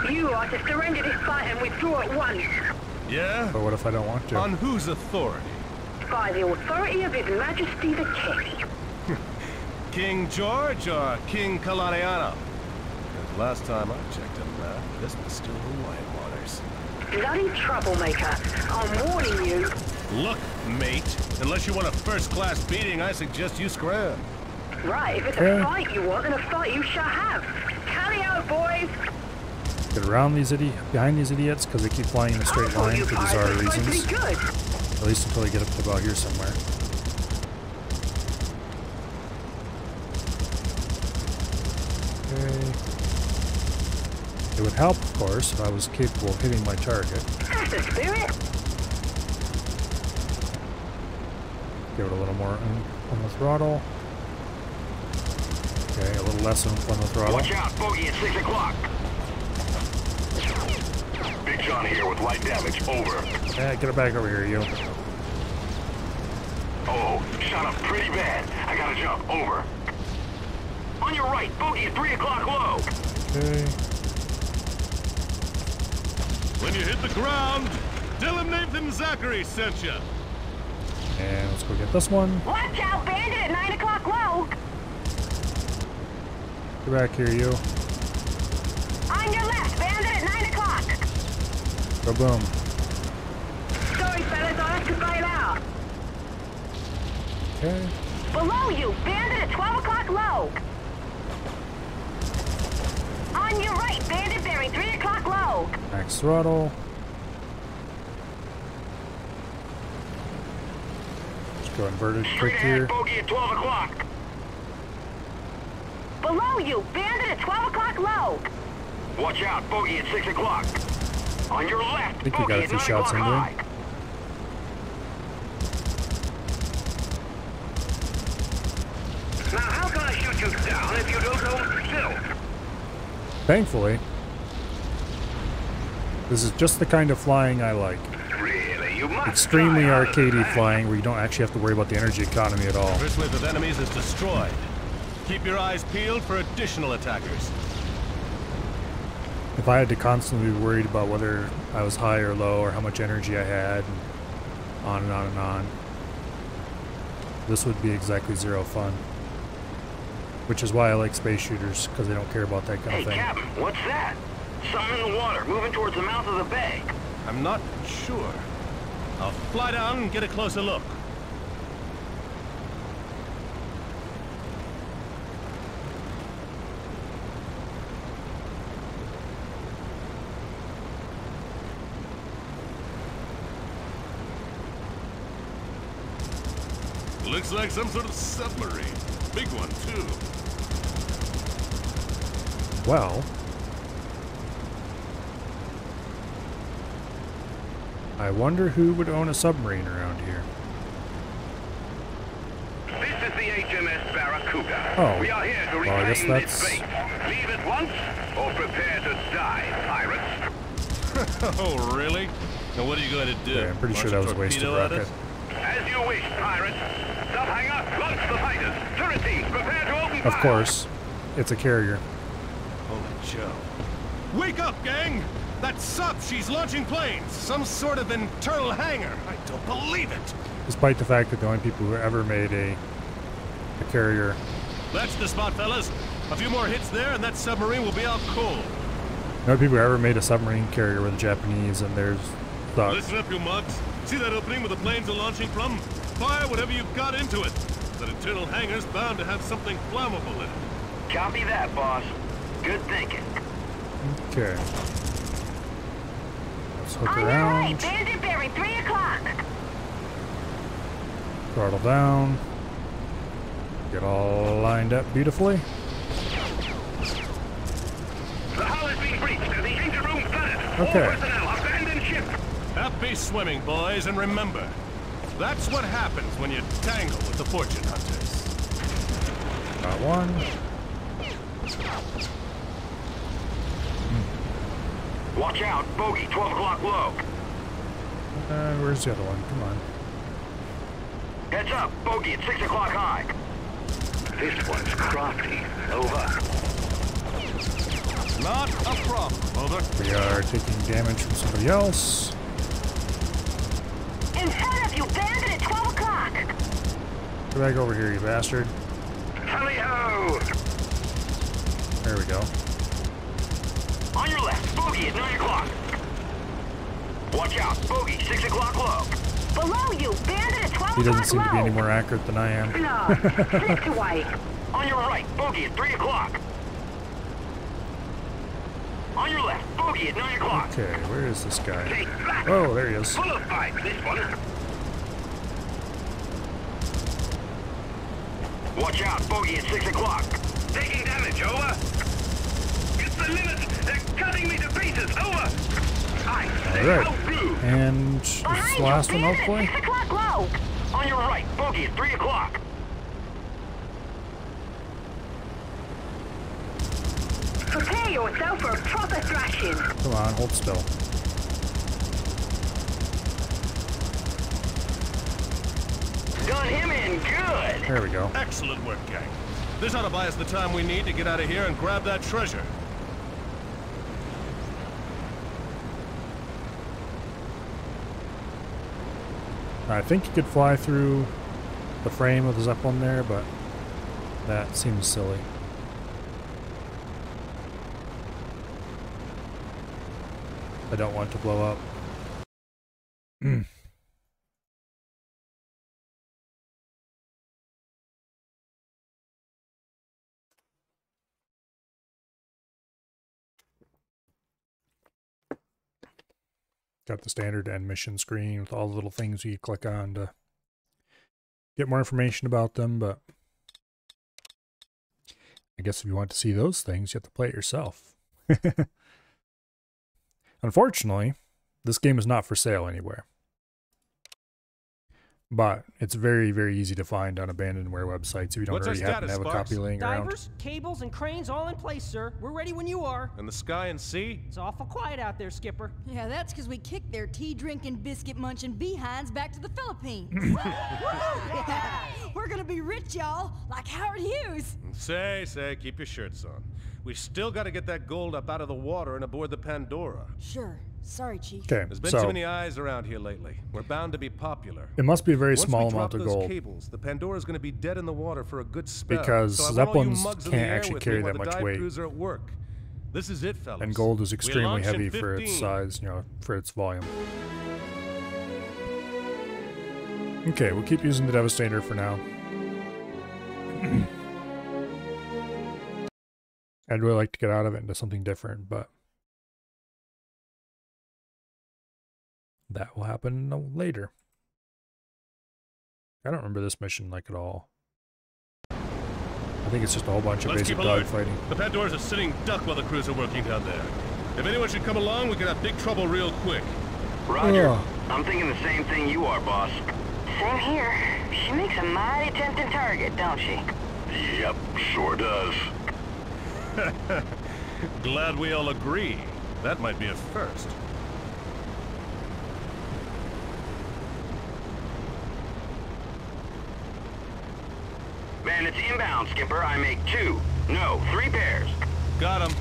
You are to surrender this fight and withdraw at once. Yeah? But what if I don't want to? On whose authority? By the authority of His Majesty the King. King George or King Kalaniano? Because last time I checked him, this was still Hawaiian waters. Bloody troublemaker. I'm warning you. Look, mate, unless you want a first-class beating, I suggest you scram. Right, if it's a fight you want, then a fight you shall have. Tally out, boys! Get around these behind these idiots, because they keep flying in a straight line for bizarre reasons. At least until they get up to about here somewhere. Okay. It would help, of course, if I was capable of hitting my target. That's the spirit! Give it a little more oomph on the throttle. Okay, a little less oomph on the throttle. Watch out, bogey at 6 o'clock. Big John here with light damage. Over. Yeah, get it back over here, you. Oh, shot up pretty bad. I gotta jump. Over. On your right, bogey at 3 o'clock low. Okay. When you hit the ground, Dylan Nathan Zachary sent you. And let's go get this one. Watch out, bandit at 9 o'clock low. Get back here, you. On your left, bandit at 9 o'clock. Go boom. Sorry, fellas, I'll have to bail out. Okay. Below you, bandit at 12 o'clock low. On your right, bandit bearing 3 o'clock low. Max throttle. Just go inverted quick here. Bogey at 12 o'clock. Below you, bandit at 12 o'clock low. Watch out, bogey at 6 o'clock. On your left, I think we got bogey a at few 9 shots o'clock into high. him. Now, how can I shoot you down if you don't hold still? Thankfully, This is just the kind of flying I like. Really? You must Extremely arcadey flying where you don't actually have to worry about the energy economy at all. First wave of enemies is destroyed. Keep your eyes peeled for additional attackers. If I had to constantly be worried about whether I was high or low or how much energy I had, and on and on and on, this would be exactly zero fun. Which is why I like space shooters, because they don't care about that kind of thing. Hey, Captain, what's that? Something in the water, moving towards the mouth of the bay. I'm not sure. I'll fly down and get a closer look. Looks like some sort of submarine. Big one, too. Well, I wonder who would own a submarine around here. This is the HMS Barracuda. Oh, we are here to well, I guess reclaim that's... this base. Leave at once, or prepare to die, pirates. Oh, really? Now what are you going to do? Okay, I'm pretty sure that was a wasted rocket. As you wish, pirates. Subhangar, launch the fighters. Turret teams, prepare to open fire. Of course, it's a carrier. Holy Joe. Wake up, gang! That sub, she's launching planes! Some sort of internal hangar! I don't believe it! Despite the fact that the only people who ever made a carrier... That's the spot, fellas. A few more hits there and that submarine will be out cold. The only people who ever made a submarine carrier were the Japanese, and there's... Listen up, you mugs. See that opening where the planes are launching from? Fire whatever you've got into it. That internal hangar's bound to have something flammable in it. Copy that, boss. Good thinking. Okay. Let's hook On your around. right, Bandit Berry, 3 o'clock. Throttle down. Get all lined up beautifully. The hull has been breached and the engine room flooded. Okay. All personnel, abandon ship. Happy swimming, boys, and remember, that's what happens when you tangle with the fortune hunters. Got one. Watch out, bogey, 12 o'clock low. Where's the other one? Come on. Heads up, bogey at 6 o'clock high. This one's crafty. Over. Not a problem. Over. We are taking damage from somebody else. In front of you, Bandit at 12 o'clock. Get back over here, you bastard. Tally-ho! There we go. On your left, bogey at 9 o'clock. Watch out, bogey, 6 o'clock low. Below you, Bandit at 12 He doesn't o'clock seem to be low. any more accurate than I am. No, slipped away. On your right, bogey at 3 o'clock. On your left, bogey at 9 o'clock. Okay, where is this guy? Oh, there he is. Full of fight, this one. Watch out, bogey at 6 o'clock. Taking damage, over. It's the limit. They're cutting me to pieces, over. Alright. And this last one, hopefully. 6 o'clock low. On your right, bogey at 3 o'clock. Prepare yourself for a proper thrashing. Come on, hold still. Done him in good. There we go. Excellent work, gang. This ought to buy us the time we need to get out of here and grab that treasure. I think you could fly through the frame of the Zeppelin there, but that seems silly. I don't want to blow up. Got the standard end mission screen with all the little things you click on to get more information about them, but I guess if you want to see those things, you have to play it yourself. Unfortunately, this game is not for sale anywhere. But it's very, very easy to find on abandonware websites if you don't What's our already happen to have status, a copy Sparks? laying around. Divers, cables, and cranes all in place, sir. We're ready when you are. And the sky and sea? It's awful quiet out there, Skipper. Yeah, that's because we kicked their tea-drinking, biscuit-munching behinds back to the Philippines. Yeah. We're gonna be rich, y'all, like Howard Hughes. Say, keep your shirts on. We still got to get that gold up out of the water and aboard the Pandora. Sure. Sorry, Chief. Okay, There's been so too many eyes around here lately. We're bound to be popular. it must be a very Once small we drop amount of those gold cables, the Pandora's going to be dead in the water for a good spell. because so I want all you Zeppelins mugs in the can't air actually with carry me while that the much dive weight. crews are at work. This is it, fellas. And gold is We extremely launch in heavy for its 15. size, you know, for its volume. Okay, we'll keep using the Devastator for now. I'd really like to get out of it into something different, but that will happen later. I don't remember this mission like at all. I think it's just a whole bunch of Let's basic keep alert. dogfighting. The Pandora's a sitting duck while the crews are working down there. If anyone should come along, we could have big trouble real quick. Roger. Ugh. I'm thinking the same thing you are, boss. Same here. She makes a mighty tempting target, don't she? Yep, sure does. Glad we all agree. That might be a first. Bandits inbound, Skipper. I make 2, no, 3 pairs. Got him.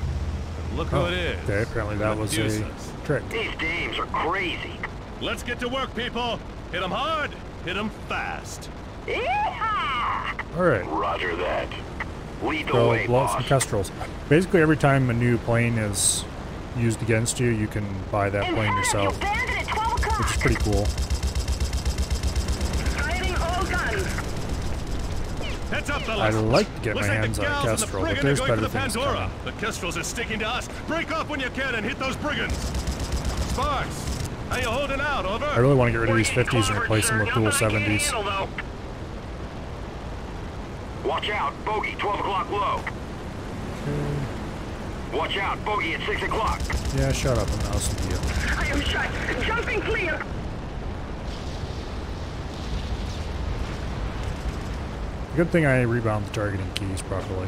Look who it is. Okay, apparently that was a Medusa's. trick. These dames are crazy. Let's get to work, people. Hit them hard, hit them fast. Yeehaw! Alright, Roger that. Lead the so way, blow up boss. some Kestrels. Basically, every time a new plane is used against you, you can buy that plane yourself, Bandit at 12 o'clock. which is pretty cool. Firing all guns. Heads up, I'd fellas. like to get my Looks like hands the on a gals and the Kestrel, but brigand there's are going better for the things Pandora. coming. The Kestrels are sticking to us. Break off when you can and hit those brigands. Sparks, how you holding out, over? I really want to get rid of these 50s and replace them with dual 70s. Watch out, bogey, 12 o'clock low. Watch out, bogey at 6 o'clock. Yeah, shut up, I'm not listening to you. I am shot. Jumping clear. Good thing I rebound the targeting keys properly.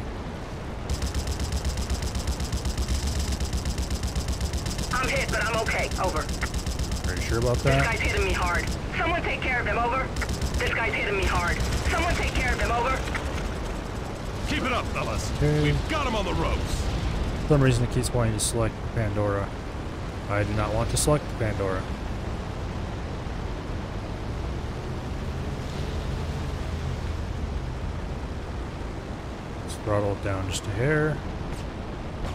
I'm hit, but I'm okay. Over. Are you sure about This that? guy's hitting me hard. Someone take care of him. Over. This guy's hitting me hard. Someone take care of him. Over. Keep it up, fellas. Okay. We've got him on the ropes. For some reason it keeps wanting to select Pandora. I do not want to select Pandora. Let's throttle it down just a hair.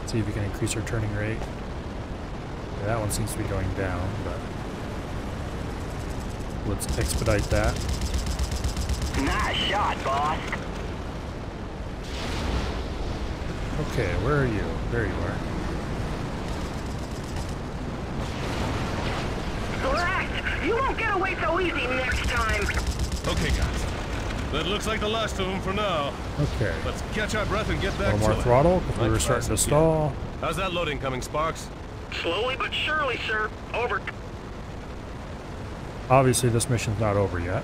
See if we can increase our turning rate. Yeah, that one seems to be going down, but let's expedite that. Nice shot, boss. Okay, where are you? There you are. Blast! You won't get away so easy next time. Okay, guys. That looks like the last of them for now. Okay. Let's catch our breath and get back A to little more it. throttle, because we Like were starting to classic, stall. yeah. How's that loading coming, Sparks? Slowly but surely, sir. Over. Obviously, this mission's not over yet.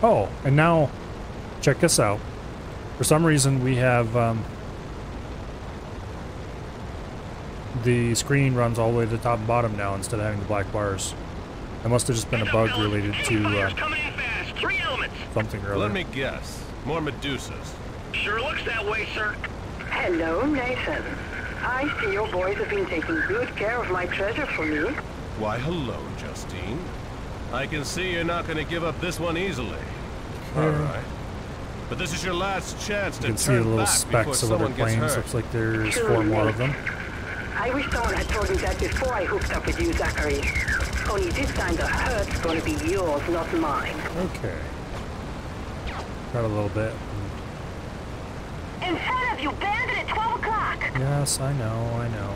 Oh, and now, check this out. For some reason, we have the screen runs all the way to the top and bottom now instead of having the black bars. That must have just been a bug related to Coming in fast. 3 elements. something or Let other. me guess. More Medusas. Sure looks that way, sir. Hello, Nathan. I see your boys have been taking good care of my treasure for me. Why, hello, Justine. I can see you're not going to give up this one easily. All right. But this is your last chance You to can see the turn little back before specks of other someone gets planes. hurt. Looks like there's 4 more of them. I wish someone had told me that before I hooked up with you, Zachary. Only this time the hurt's gonna be yours, not mine. Okay. Got a little bit. In front of you, bandit at 12 o'clock. Yes, I know, I know.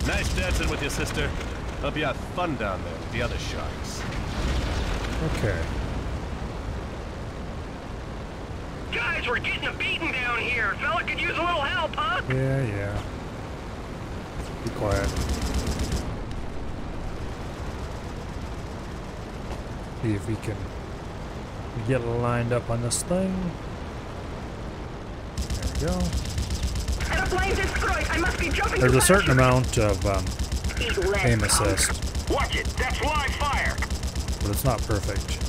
Nice dancing with your sister. Hope you had fun down there with the other sharks. Okay. Guys, we're getting a beating down here. Fella could use a little help, huh? Yeah, yeah. be quiet. See if we can get lined up on this thing. There we go. Airplane destroyed. I must be jumping. There's a certain amount of aim assist, Watch it. That's live fire. but it's not perfect.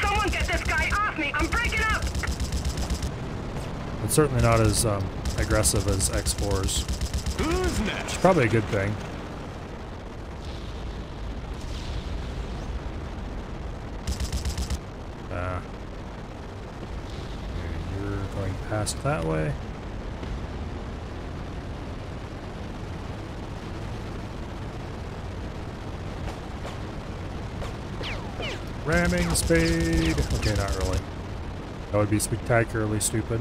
Someone get this guy off me. I'm breaking up. It's certainly not as aggressive as X4's. Who's next? Which is probably a good thing. You're going past that way. Ramming speed! Okay, not really. That would be spectacularly stupid.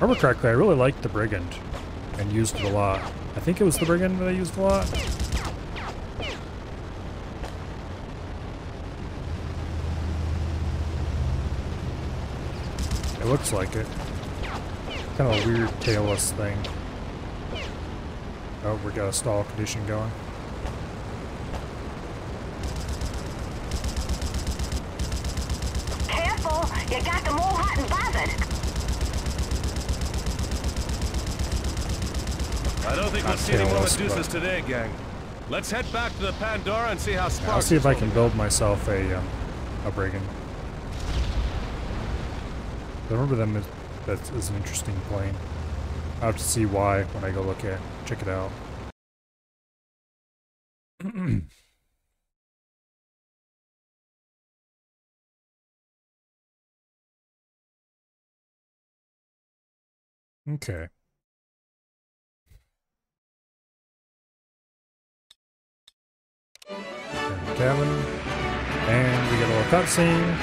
Remember correctly, I really liked the Brigand and used it a lot. I think it was the Brigand that I used a lot. It looks like it. Kind of a weird tailless thing. Oh, we got a stall condition going. Careful, you got them all hot and bothered. I don't think we'll see any more Medusas today, gang. Let's head back to the Pandora and see how Sparks. I'll see if I can build myself a Brigand. I remember them. That is an interesting plane. I'll have to see why when I go check it out. Okay. And the cabin. And we get a little cutscene.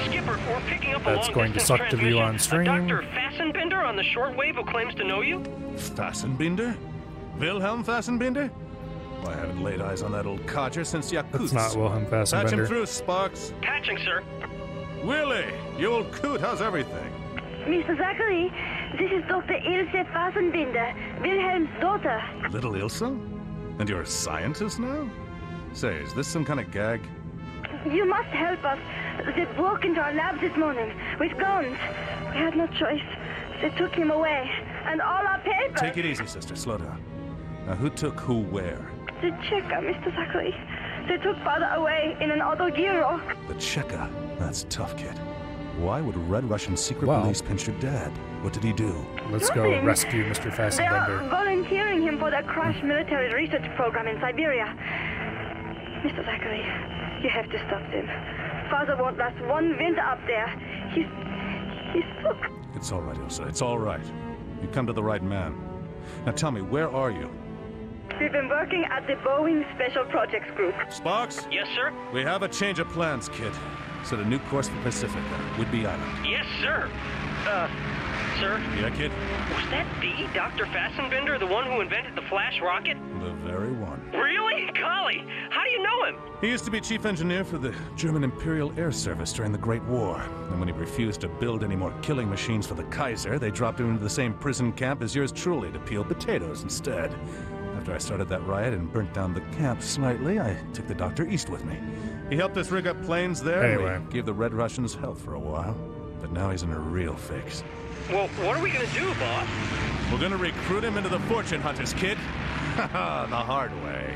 Skipper, we're picking up That's a going to suck to view on stream. Dr. Fassenbinder on the shortwave who claims to know you? Fassenbinder? Wilhelm Fassenbinder? Well, I haven't laid eyes on that old codger since Yakutsk. That's not Wilhelm Patch him Fassenbinder. through, Sparks. Patching, sir. Willie, you old coot, how's everything? Mr. Zachary, this is Dr. Ilse Fassenbinder, Wilhelm's daughter. Little Ilsa? And you're a scientist now? Say, is this some kind of gag? You must help us. They broke into our lab this morning with guns. We had no choice. They took him away. And all our papers. Take it easy, sister. Slow down. Now, who took who where? The Cheka, Mr. Zachary. They took father away in an autogyro. The Cheka? That's tough, kid. Why would Red Russian secret Wow. police pinch your dad? What did he do? Let's go Nothing. rescue Mr. They are Fassenbinder. volunteering him for their crash military research program in Siberia. Mr. Zachary, you have to stop them. Father won't last one winter up there. He's sick. It's all right, Ilsa. It's all right. You come to the right man. Now tell me, where are you? We've been working at the Boeing Special Projects Group. Sparks? Yes, sir? We have a change of plans, kid. Set a new course for Pacifica, Whidbey Island. Yes, sir. Sir? Yeah, kid? Was that the Dr. Fassenbinder, the one who invented the flash rocket? The very one. Really? Golly, how do you know him? He used to be chief engineer for the German Imperial Air Service during the Great War. And when he refused to build any more killing machines for the Kaiser, they dropped him into the same prison camp as yours truly to peel potatoes instead. After I started that riot and burnt down the camp slightly, I took the doctor east with me. He helped us rig up planes there. and Anyway. We gave the Red Russians hell for a while, but now he's in a real fix. Well, what are we gonna do, boss? We're gonna recruit him into the Fortune Hunters, kid. Haha, the hard way.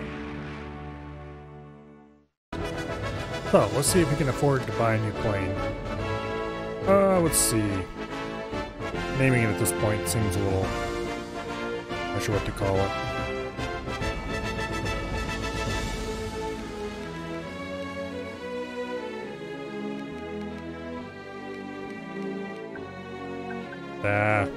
So, let's see if we can afford to buy a new plane. Let's see. Naming it at this point seems a little... not sure what to call it. Ah.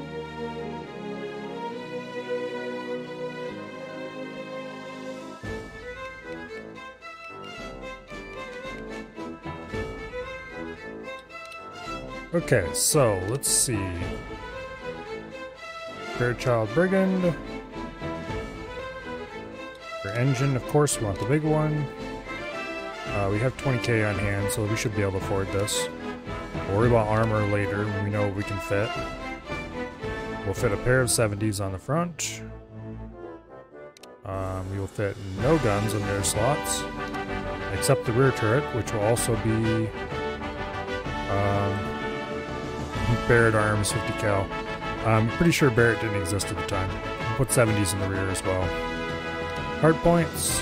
Okay, so let's see. Fairchild Brigand. For engine, of course, we want the big one. We have 20k on hand, so we should be able to afford this. We'll worry about armor later when we know we can fit. We'll fit a pair of 70s on the front. We will fit no guns in their slots, except the rear turret, which will also be Barrett Arms 50 cal. I'm pretty sure Barrett didn't exist at the time. We'll put 70s in the rear as well. Hard points.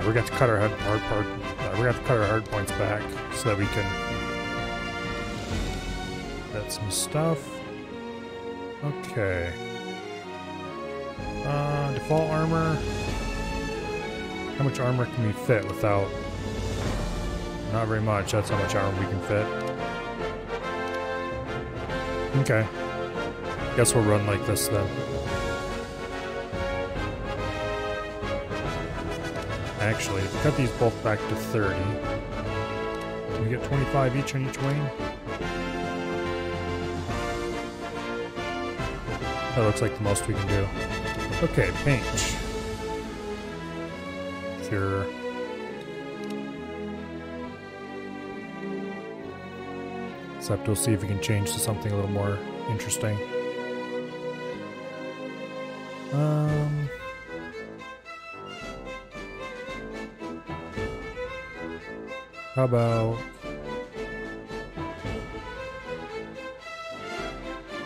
We're going to cut our hard points back so that we can get some stuff. Okay. Default armor. How much armor can we fit without? Not very much. That's how much armor we can fit. Okay. Guess we'll run like this then. Actually, if we cut these both back to 30, can we get 25 each on each wing? That looks like the most we can do. Okay, paint. Sure. Except we'll see if we can change to something a little more interesting. How about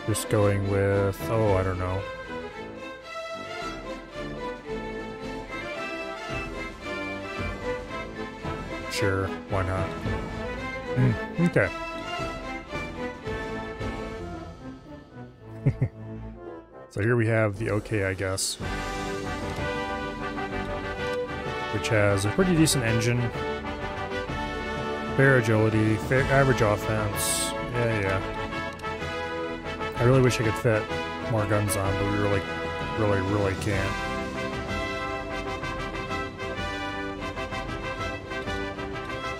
just going with, oh, I don't know. Sure, why not? Okay. So here we have the OK, I guess, which has a pretty decent engine, fair agility, average offense. Yeah. I really wish I could fit more guns on, but we really can't.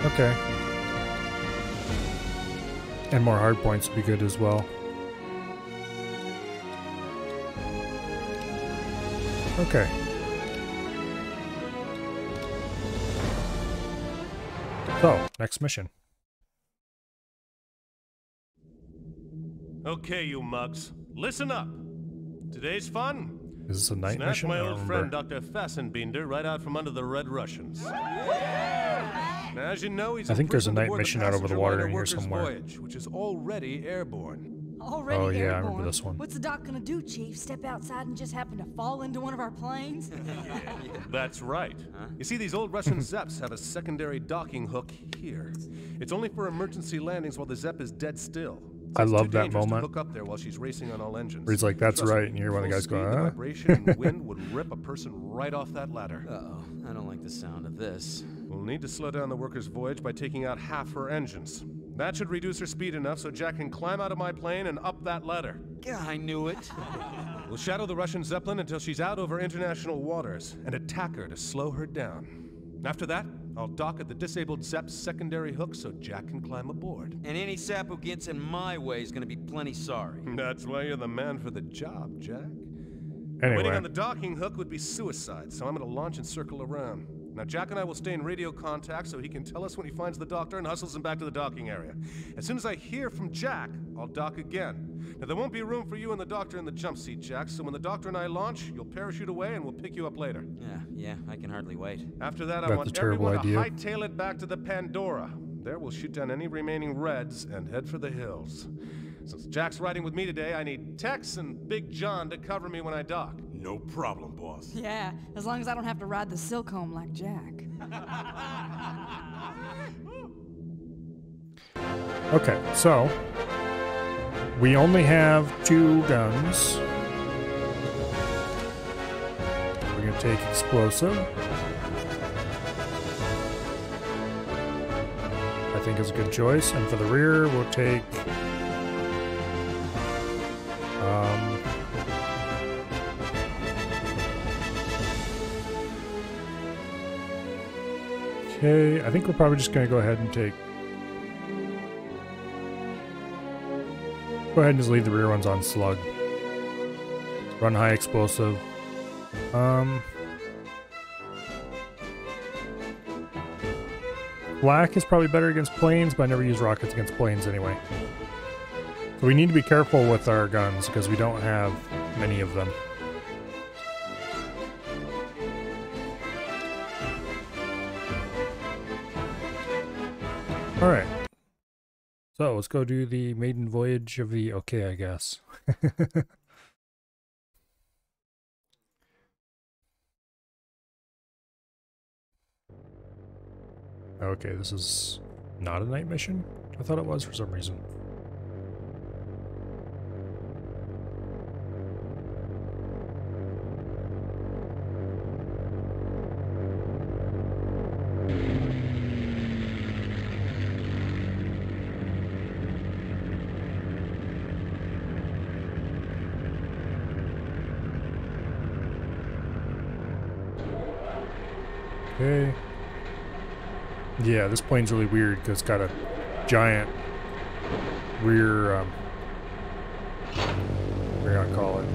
Okay. And more hard points would be good as well. Okay. So, next mission. Okay, you mugs, listen up. Today's fun. Is this a night mission? My old friend Dr. Fassenbinder right out from under the Red Russians. Now, as you know, he's I think there's a night mission out over the water in here somewhere. Voyage, which is already airborne. Already oh yeah, airborne. I remember this one. What's the doc gonna do, Chief? Step outside and just happen to fall into one of our planes? That's right. Huh? You see, these old Russian Zeps have a secondary docking hook here. It's only for emergency landings while the Zep is dead still. I love that moment. To hook up there while she's racing on all engines. Where he's like, "That's right," and you hear one of the guys going, The vibration and wind would rip a person right off that ladder. Uh-oh, I don't like the sound of this. We'll need to slow down the worker's voyage by taking out half her engines. That should reduce her speed enough so Jack can climb out of my plane and up that ladder. Yeah, I knew it. We'll shadow the Russian Zeppelin until she's out over international waters and attack her to slow her down. After that, I'll dock at the disabled Zep's secondary hook so Jack can climb aboard. And any sap who gets in my way is gonna be plenty sorry. That's why you're the man for the job, Jack. Anyway. Waiting on the docking hook would be suicide, so I'm gonna launch and circle around. Now, Jack and I will stay in radio contact so he can tell us when he finds the doctor and hustles him back to the docking area. As soon as I hear from Jack, I'll dock again. Now, there won't be room for you and the doctor in the jump seat, Jack, so when the doctor and I launch, you'll parachute away and we'll pick you up later. Yeah, I can hardly wait. After that, I want everyone to hightail it back to the Pandora. There, we'll shoot down any remaining Reds and head for the hills. Since Jack's riding with me today, I need Tex and Big John to cover me when I dock. No problem, boss. Yeah, as long as I don't have to ride the Silcombe like Jack. Okay, so we only have 2 guns. We're gonna take explosive. I think is a good choice. And for the rear, we'll take okay, I think we're probably just gonna go ahead and take. Go ahead and just leave the rear ones on slug. Run high explosive. Black is probably better against planes, but I never use rockets against planes anyway. We need to be careful with our guns because we don't have many of them. Alright. So let's go do the maiden voyage of the okay, I guess. Okay, this is not a night mission? I thought it was for some reason. Okay. Yeah, this plane's really weird because it's got a giant rear, what do you call it?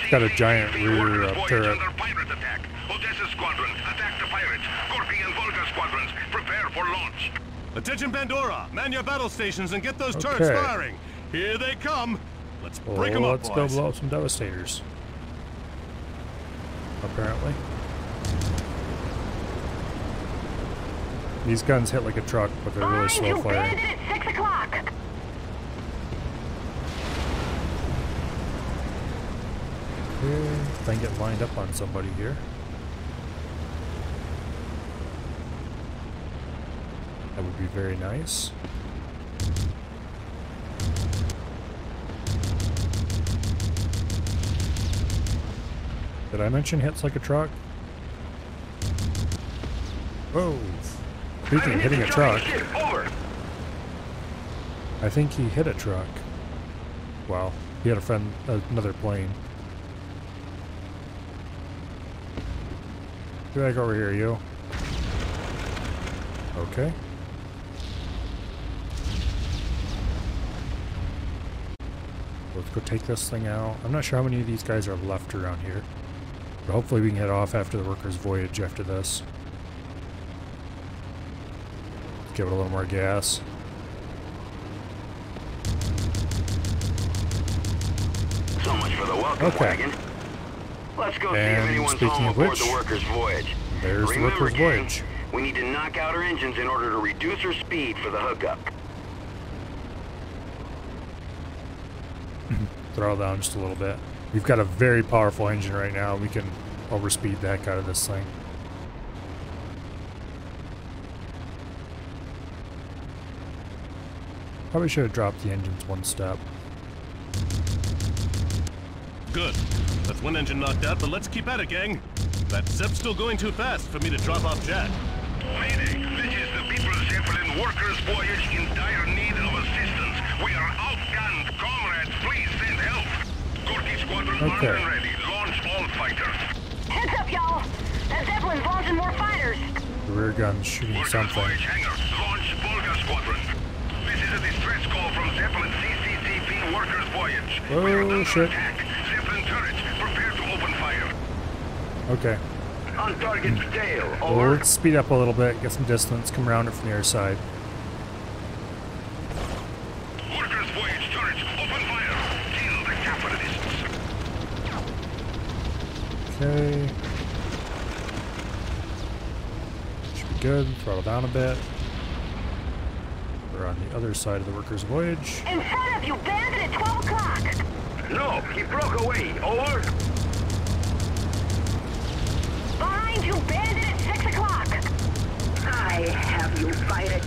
It's got a giant rear turret. Pirate attack. Odessa Squadron, attack the pirates. Gorky and Volga Squadrons, prepare for launch. Attention Pandora! Man your battle stations and get those turrets firing! Here they come! Let's break them up, Let's go blow up some Devastators. Apparently. These guns hit like a truck, but they're really slow firing. At 6 o'clock. Okay, if I can get lined up on somebody here. That would be very nice. Did I mention hits like a truck? Whoa. Speaking of hitting a truck, I think he hit a truck. Wow. He had another plane. Get back over here, you. Okay. Let's go take this thing out. I'm not sure how many of these guys are left around here. But hopefully we can head off after the workers' voyage after this. Give it a little more gas. So much for the welcome wagon. Let's go see if anyone's home aboard the workers' voyage. There's the workers' voyage. We need to knock out our engines in order to reduce our speed for the hookup. Throttle down just a little bit. We've got a very powerful engine right now. We can overspeed the heck out of this thing. Probably should have dropped the engines one step. Good. That's one engine knocked out, but let's keep at it, gang. That Zepp's still going too fast for me to drop off Jack. Mayday, this is the People's Zeppelin workers' voyage in dire need of assistance. We are outgunned. Comrades, please send help. Gorky Squadron armed and ready. Launch all fighters. Heads up, y'all. That Zeppelin's launching more fighters. The rear gun's shooting something. Voyage hangar. Launch Volga Squadron. This is a distress call from Zeppelin CCCP workers' voyage. We are under attack. Zeppelin turrets, prepare to open fire. Okay. On target tail, over. Well, let's speed up a little bit, get some distance, come around it from the other side. Workers' voyage turrets, open fire. Kill the capitalists. Okay. Should be good. Throttle down a bit. We're on the other side of the workers' voyage. In front of you, bandit at 12 o'clock. No, he broke away. Over. Behind you, bandit at 6 o'clock. I have you fighted.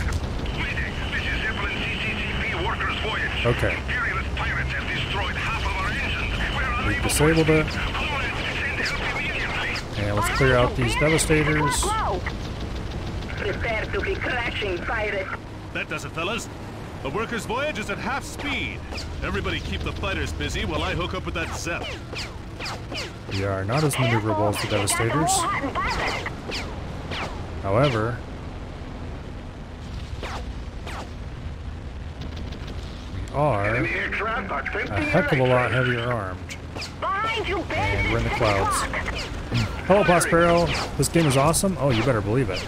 Mayday, this is Zeppelin CCCP workers' voyage. Okay. Imperialist pirates have destroyed half of our engines. We're We've disabled it. And let's clear out these Devastators. Prepare to be crashing, pirate. That does it, fellas. The workers' voyage is at half speed. Everybody keep the fighters busy while I hook up with that Zepp. We are not as maneuverable as the Devastators. However, we are a heck of a lot heavier armed. And we're in the clouds. Hello, Prospero. This game is awesome. Oh, you better believe it.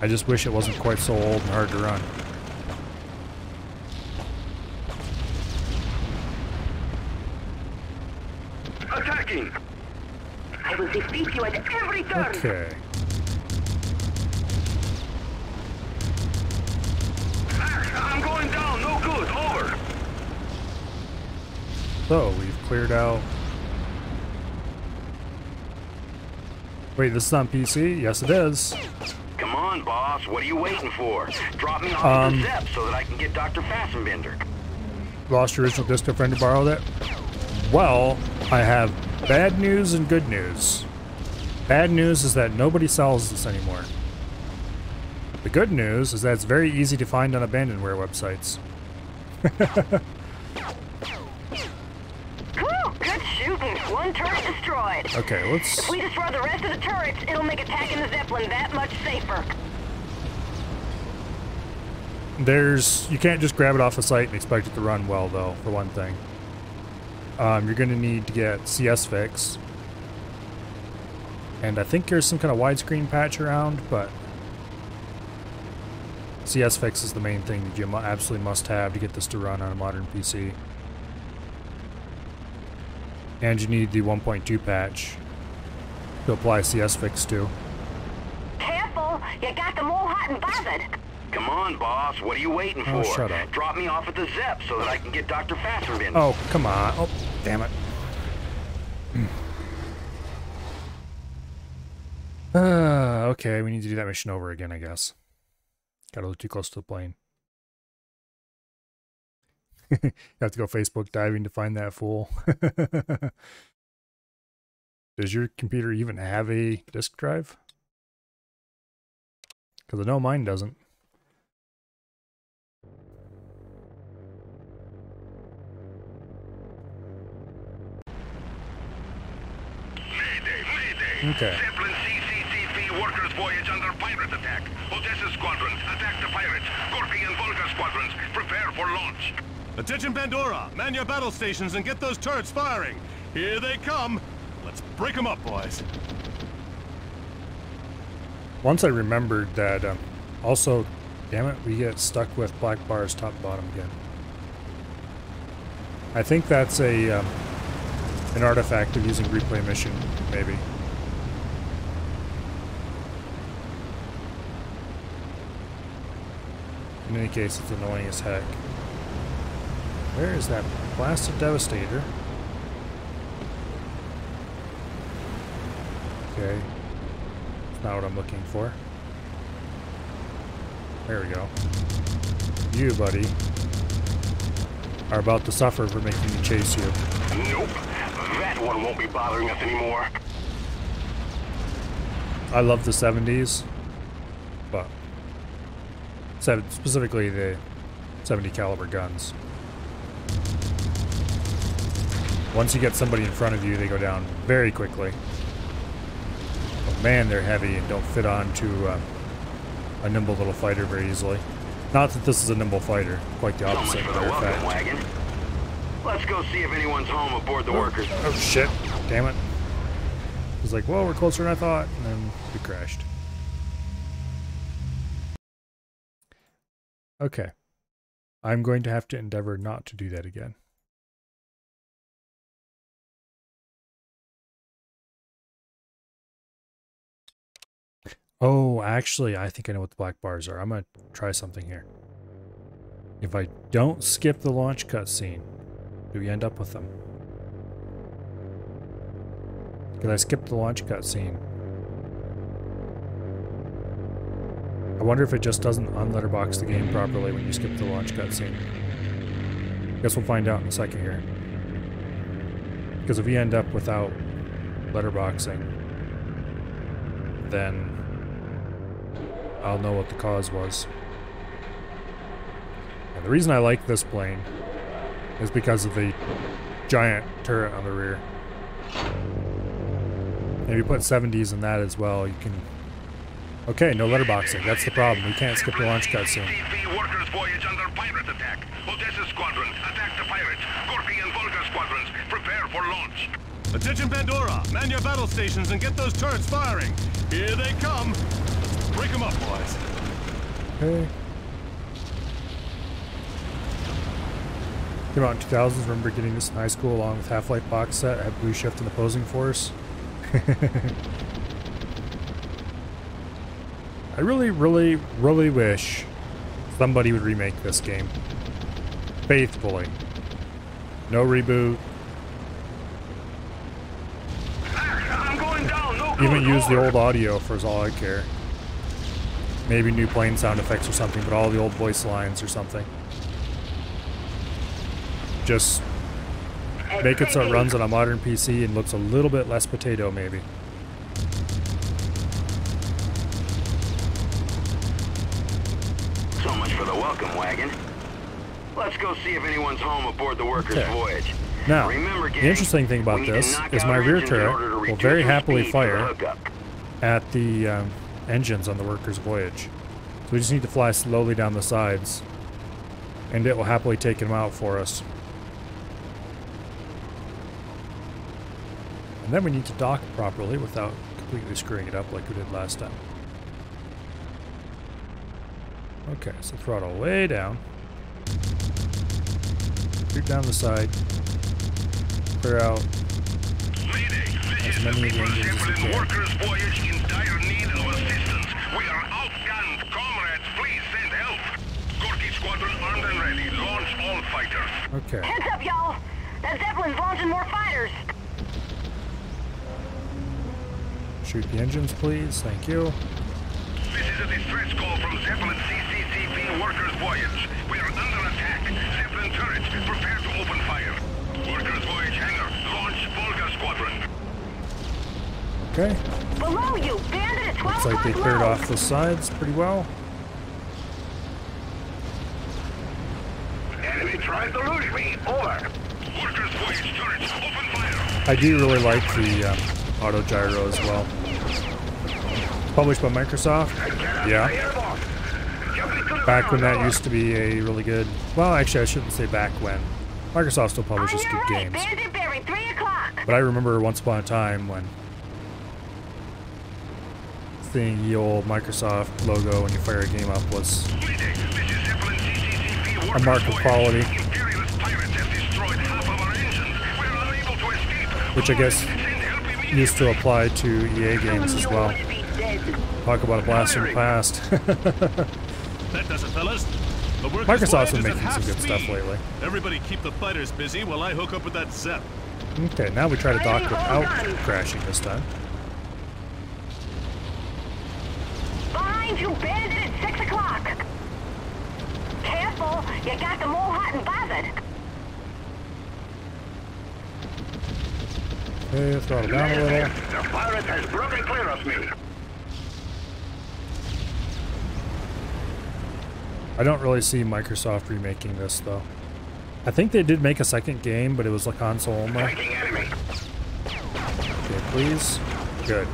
I just wish it wasn't quite so old and hard to run. Attacking! I will defeat you at every turn! Okay. I'm going down, no good, over! So, we've cleared out... Wait, this is on PC? Yes, it is. Come on, boss. What are you waiting for? Drop me off the Zep so that I can get Dr. Fassenbender. Lost your original disc, a friend to borrow it? Well, I have bad news and good news. Bad news is that nobody sells this anymore. The good news is that it's very easy to find on abandonware websites. Good shooting. One turret destroyed. Okay, let's... If we destroy the rest of the turrets, it'll make attacking the Zeppelin that much safer. You can't just grab it off the site and expect it to run well, though, for one thing. You're going to need to get CS Fix. And I think there's some kind of widescreen patch around, but CS Fix is the main thing that you absolutely must have to get this to run on a modern PC. And you need the 1.2 patch to apply CS Fix to. Careful! You got them all hot and bothered. Come on, boss. What are you waiting for? Oh, shut up. Drop me off at the Zep so that I can get Dr. Fassenbender. Oh, come on. Oh, damn it. Okay, we need to do that mission over again, I guess. Got a little too close to the plane. You have to go Facebook diving to find that fool. Does your computer even have a disk drive? Because I know mine doesn't. Okay. Zeppelin CCCV workers voyage under pirate attack. Odessa Squadron, attack the pirates. Gorky and Volga Squadrons, prepare for launch. Attention Pandora! Man your battle stations and get those turrets firing! Here they come! Let's break them up, boys. Once I remembered that, also, damn it, we get stuck with black bars top and bottom again. I think that's a an artifact of using replay mission, maybe. In any case, it's annoying as heck. Where is that blasted Devastator? Okay. That's not what I'm looking for. There we go. You, buddy, are about to suffer for making me chase you. Nope. That one won't be bothering us anymore. I love the 70s, but specifically the 70 caliber guns. Once you get somebody in front of you, they go down very quickly. But man, they're heavy and don't fit onto a nimble little fighter very easily. Not that this is a nimble fighter, quite the opposite. So much for the welcome wagon. Let's go see if anyone's home aboard the workers. Oh shit! Damn it! I was like, well, we're closer than I thought, and then we crashed. Okay. I'm going to have to endeavor not to do that again. Oh, actually, I think I know what the black bars are. I'm going to try something here. If I don't skip the launch cutscene, do we end up with them? Because I skipped the launch cutscene. I wonder if it just doesn't unletterbox the game properly when you skip the launch cutscene. Guess we'll find out in a second here. Because if we end up without letterboxing, then I'll know what the cause was. And the reason I like this plane is because of the giant turret on the rear. And if you put 70s in that as well, you can... Okay, no letterboxing. That's the problem. We can't skip the launch cutscene. CCV workers voyage under pirate attack. Odessa Squadron, attack the pirates. Gorky and Volga Squadrons, prepare for launch. Attention Pandora! Man your battle stations and get those turrets firing! Here they come! Let's break them up, boys. Okay. Came out in 2000s. Remember getting this in high school along with Half-Life box set. Had Blue Shift and Opposing Force. I really, really, really wish somebody would remake this game faithfully. No reboot. I'm going down. No Even use the old audio for all I care. Maybe new plane sound effects or something, but all the old voice lines or something. Just make it so it runs on a modern PC and looks a little bit less potato, maybe. So much for the welcome wagon. Let's go see if anyone's home aboard the Workers' Voyage. Now, remember, the interesting thing about this is my rear turret will very happily fire at the engines on the Workers' Voyage. So we just need to fly slowly down the sides, and it will happily take them out for us. And then we need to dock properly without completely screwing it up like we did last time. Okay, so throttle way down. Shoot down the side. Clear out as many of the engines as you can. Workers' Voyage in dire need of assistance. We are outgunned. Comrades, please send help. Gorky Squadron armed and ready. Launch all fighters. Okay. Heads up, y'all! That Zeppelin's launching more fighters! Shoot the engines, please. Thank you. This is a distress call from Zeppelin CCCP Workers' Voyage. We are under attack. Zeppelin turrets, prepare to open fire. Workers' Voyage hangar, launch Volga Squadron. Okay. Below you! Bandit at 12 Looks like they cleared off the sides pretty well. Enemy tries to lose me. Over. Workers' Voyage turrets, open fire. I do really like the auto gyro as well. Published by Microsoft. Yeah. Back when that used to be a really good... Well, actually, I shouldn't say back when. Microsoft still publishes good games. Bandit buried 3 o'clock! But I remember once upon a time when seeing the old Microsoft logo when you fire a game up was a mark of quality. Which I guess used to apply to EA games as well. Talk about a blast from the past. That does it, fellas. Microsoft's been making some good stuff lately. Everybody keep the fighters busy while I hook up with that Zep. Okay, now we try to dock without crashing this time. Behind you, Bandit at 6 o'clock! Careful, you got them all hot and bothered. Okay, throttle down a little. The pirate has broken clear of me. I don't really see Microsoft remaking this, though. I think they did make a second game, but it was a console only. Okay, please. Good.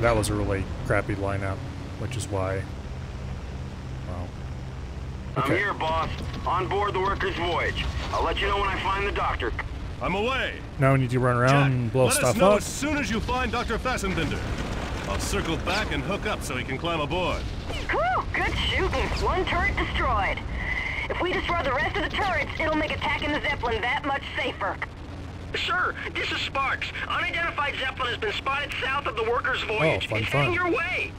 That was a really crappy lineup, which is why... Well... Okay. I'm here, boss. On board the Workers' Voyage. I'll let you know when I find the doctor. I'm away. Now we need to run around Jack, and blow let stuff us know up. as soon as you find Dr. Fassenbinder. I'll circle back and hook up so he can climb aboard. Whew, good shooting. 1 turret destroyed. If we destroy the rest of the turrets, it'll make attacking the Zeppelin that much safer. Sir, this is Sparks. Unidentified Zeppelin has been spotted south of the Workers' Voyage. Oh, it's heading your way.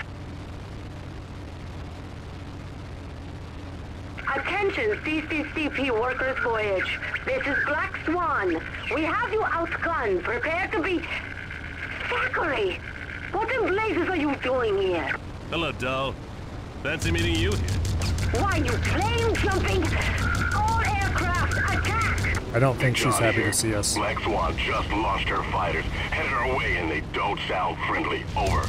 Attention, CCCP Workers' Voyage. This is Black Swan. We have you outgunned. Prepare to be... Zachary! What in blazes are you doing here? Hello, doll. Fancy meeting you here. Why, you flame jumping? All aircraft attack! I don't think she's happy to see us. Black Swan just lost her fighters. Headed our way and they don't sound friendly. Over.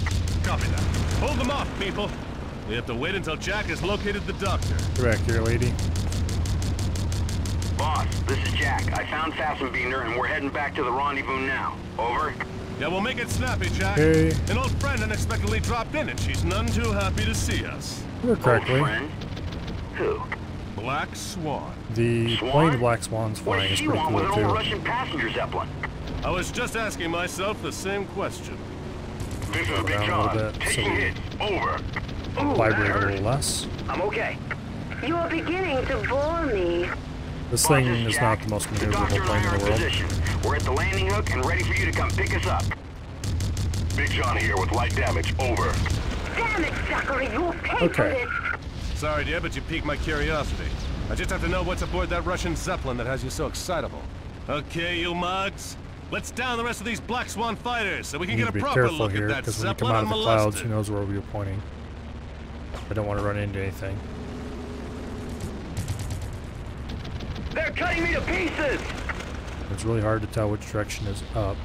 Copy that. Hold them off, people. We have to wait until Jack has located the doctor. Correct, here, lady. Boss, this is Jack. I found Fassenbinder and we're heading back to the rendezvous now. Over. Yeah, we'll make it snappy, Jack. Hey. An old friend unexpectedly dropped in and she's none too happy to see us. You're correctly. Old friend? Who? Black Swan. The plane Black Swan's What flying does is she pretty want cool, with an old too. Russian passenger Zeppelin? I was just asking myself the same question. This Go is Big down a John. little bit so Taking we hits. Over. vibrate a little less. I'm okay. You are beginning to bore me. This thing is not the most maneuverable plane in the world. We're at the landing hook and ready for you to come pick us up. Big John here with light damage. Over. Damn it, Zachary, you'll pay for Okay. this. Sorry, dear, but you piqued my curiosity. I just have to know what's aboard that Russian Zeppelin that has you so excitable. Okay, you mugs. Let's down the rest of these Black Swan fighters so we can You get need a to be proper careful look here, at that because when you come Zeppelin out of the clouds, unmolested. who knows where we're pointing. I don't want to run into anything. They're cutting me to pieces! It's really hard to tell which direction is up.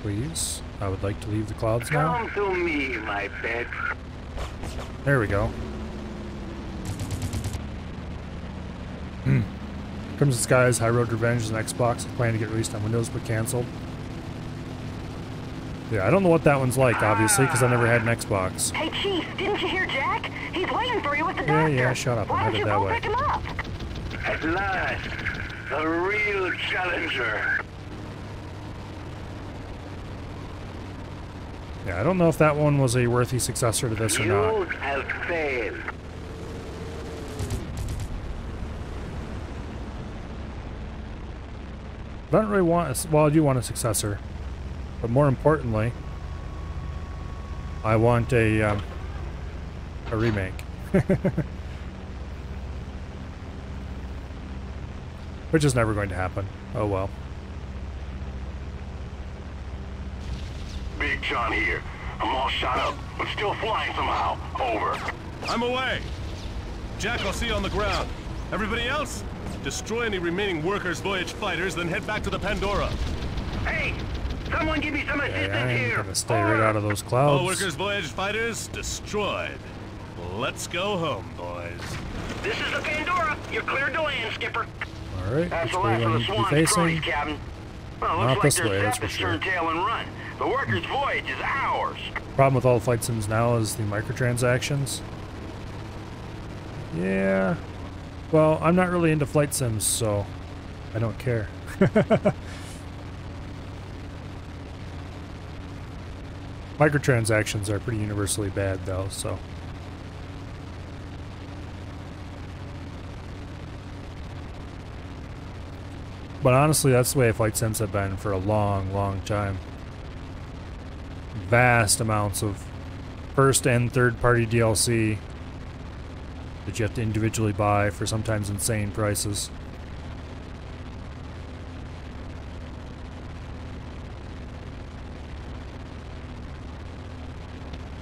Please, I would like to leave the clouds now. Come to me, my pet. There we go. Crimson Skies, High Road Revenge is an Xbox. I plan to get released on Windows but canceled. Yeah, I don't know what that one's like, obviously, because I never had an Xbox. Hey, Chief, didn't you hear Jack? He's waiting for you with the doctor. Yeah, shut up. Why I'm don't you headed that go way. pick him up? At last, the real challenger. Yeah, I don't know if that one was a worthy successor to this or You not. have failed. I don't really want well, I do want a successor. But more importantly, I want a remake. Which is never going to happen. Oh well. Big John here. I'm all shot up, but still flying somehow. Over. I'm away. Jack, I'll see you on the ground. Everybody else? Destroy any remaining Workers' Voyage fighters, then head back to the Pandora. Hey! Someone give me some Okay, assistance I'm here! gonna stay right out of those All clouds. Workers' Voyage fighters destroyed. Let's go home, boys. This is the Pandora! You're cleared to land, Skipper! Alright, That's which the way last do of I the need to be Swan's facing? cronies, Captain. Well, Not looks like this their way, that's for Zepp's sure. turned tail and run. The Workers' Voyage is ours. Problem with all the flight sims now is the microtransactions. Yeah. Well, I'm not really into flight sims, so I don't care. Microtransactions are pretty universally bad, though, so. But honestly, that's the way flight sims have been for a long, long time. Vast amounts of first and third party DLC that you have to individually buy for sometimes insane prices.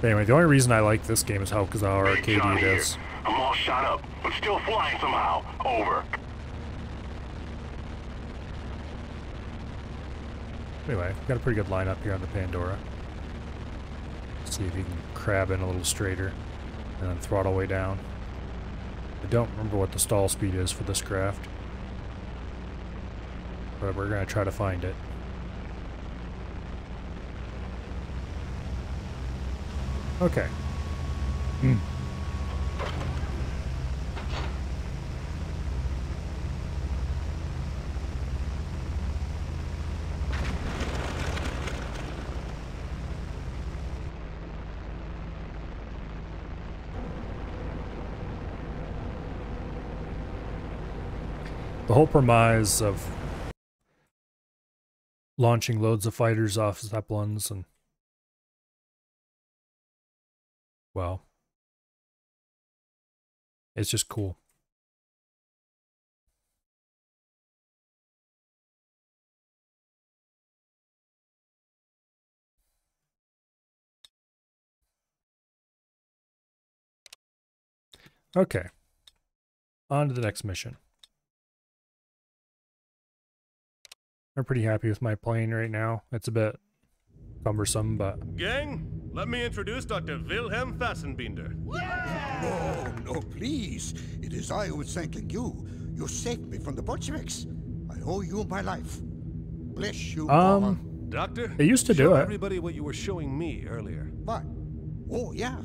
Anyway, the only reason I like this game is how Big arcadey John it here. is. I'm all shot up, but still flying somehow. Over. Anyway, got a pretty good lineup here on the Pandora. See if you can crab in a little straighter and then throttle way down. I don't remember what the stall speed is for this craft, but we're going to try to find it. Okay. The whole premise of launching loads of fighters off Zeppelins and, well, it's just cool. Okay, on to the next mission. I'm pretty happy with my plane right now. It's a bit cumbersome, but... Gang, let me introduce Dr. Wilhelm Fassenbinder. No, please. It is I who is thanking you. You saved me from the Bolsheviks. I owe you my life. Bless you all. Doctor, they used to show do it. everybody what you were showing me earlier. What? Oh, yeah.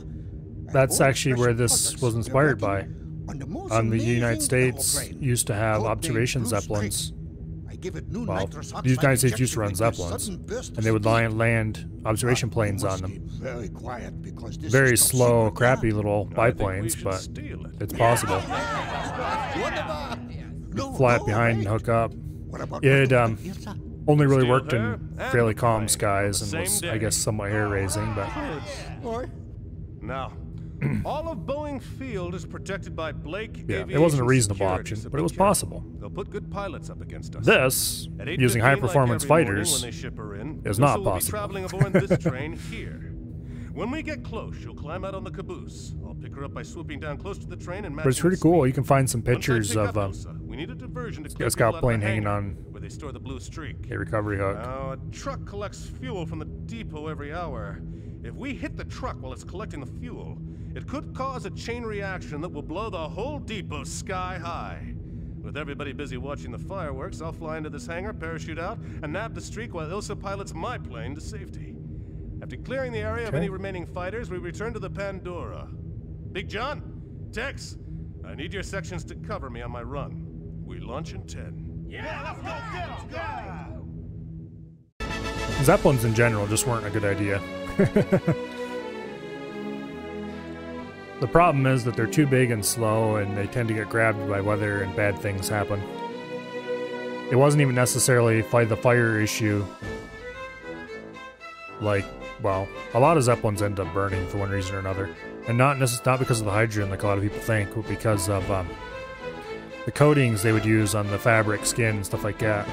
That's actually where this was inspired by. The United States used to have observation Zeppelins give it new well, nitrous the oxide United States used to injection run with a Zeppelins, sudden burst and of they would steam. land observation planes We on must them. keep very quiet because this Very is top slow, secret. crappy little biplanes, but it's possible. You fly it behind and hook up. It only really worked in fairly calm skies and was, I guess, somewhat hair-raising, but... Now, all of Boeing Field is protected by Blake Yeah, Aviation it wasn't a reasonable Security, option, so but be it was careful. possible. They'll put good pilots up against us. This, At 8:15, using high-performance like every morning fighters, when they ship her in, is Caboose not will be possible. traveling aboard this train here. When we get close, she'll climb out on the caboose. I'll pick her up by swooping down close to the train and But it's matching pretty the cool. speed. You can find some Once I pictures pick of up Osa, we need a diversion to clear a scout people out of plane the hanging hangar, on where they store the blue streak. a recovery hook. Now, a truck collects fuel from the depot every hour. If we hit the truck while it's collecting the fuel, it could cause a chain reaction that will blow the whole depot sky high. With everybody busy watching the fireworks, I'll fly into this hangar, parachute out, and nab the streak while Ilsa pilots my plane to safety. After clearing the area of any remaining fighters, we return to the Pandora. Big John, Tex, I need your sections to cover me on my run. We launch in 10. Yeah, let's go. Zeppelins in general just weren't a good idea. The problem is that they're too big and slow, and they tend to get grabbed by weather and bad things happen. It wasn't even necessarily the fire issue. Like, well, a lot of Zeppelins end up burning for one reason or another. And not because of the hydrogen like a lot of people think, but because of the coatings they would use on the fabric, skin, and stuff like that.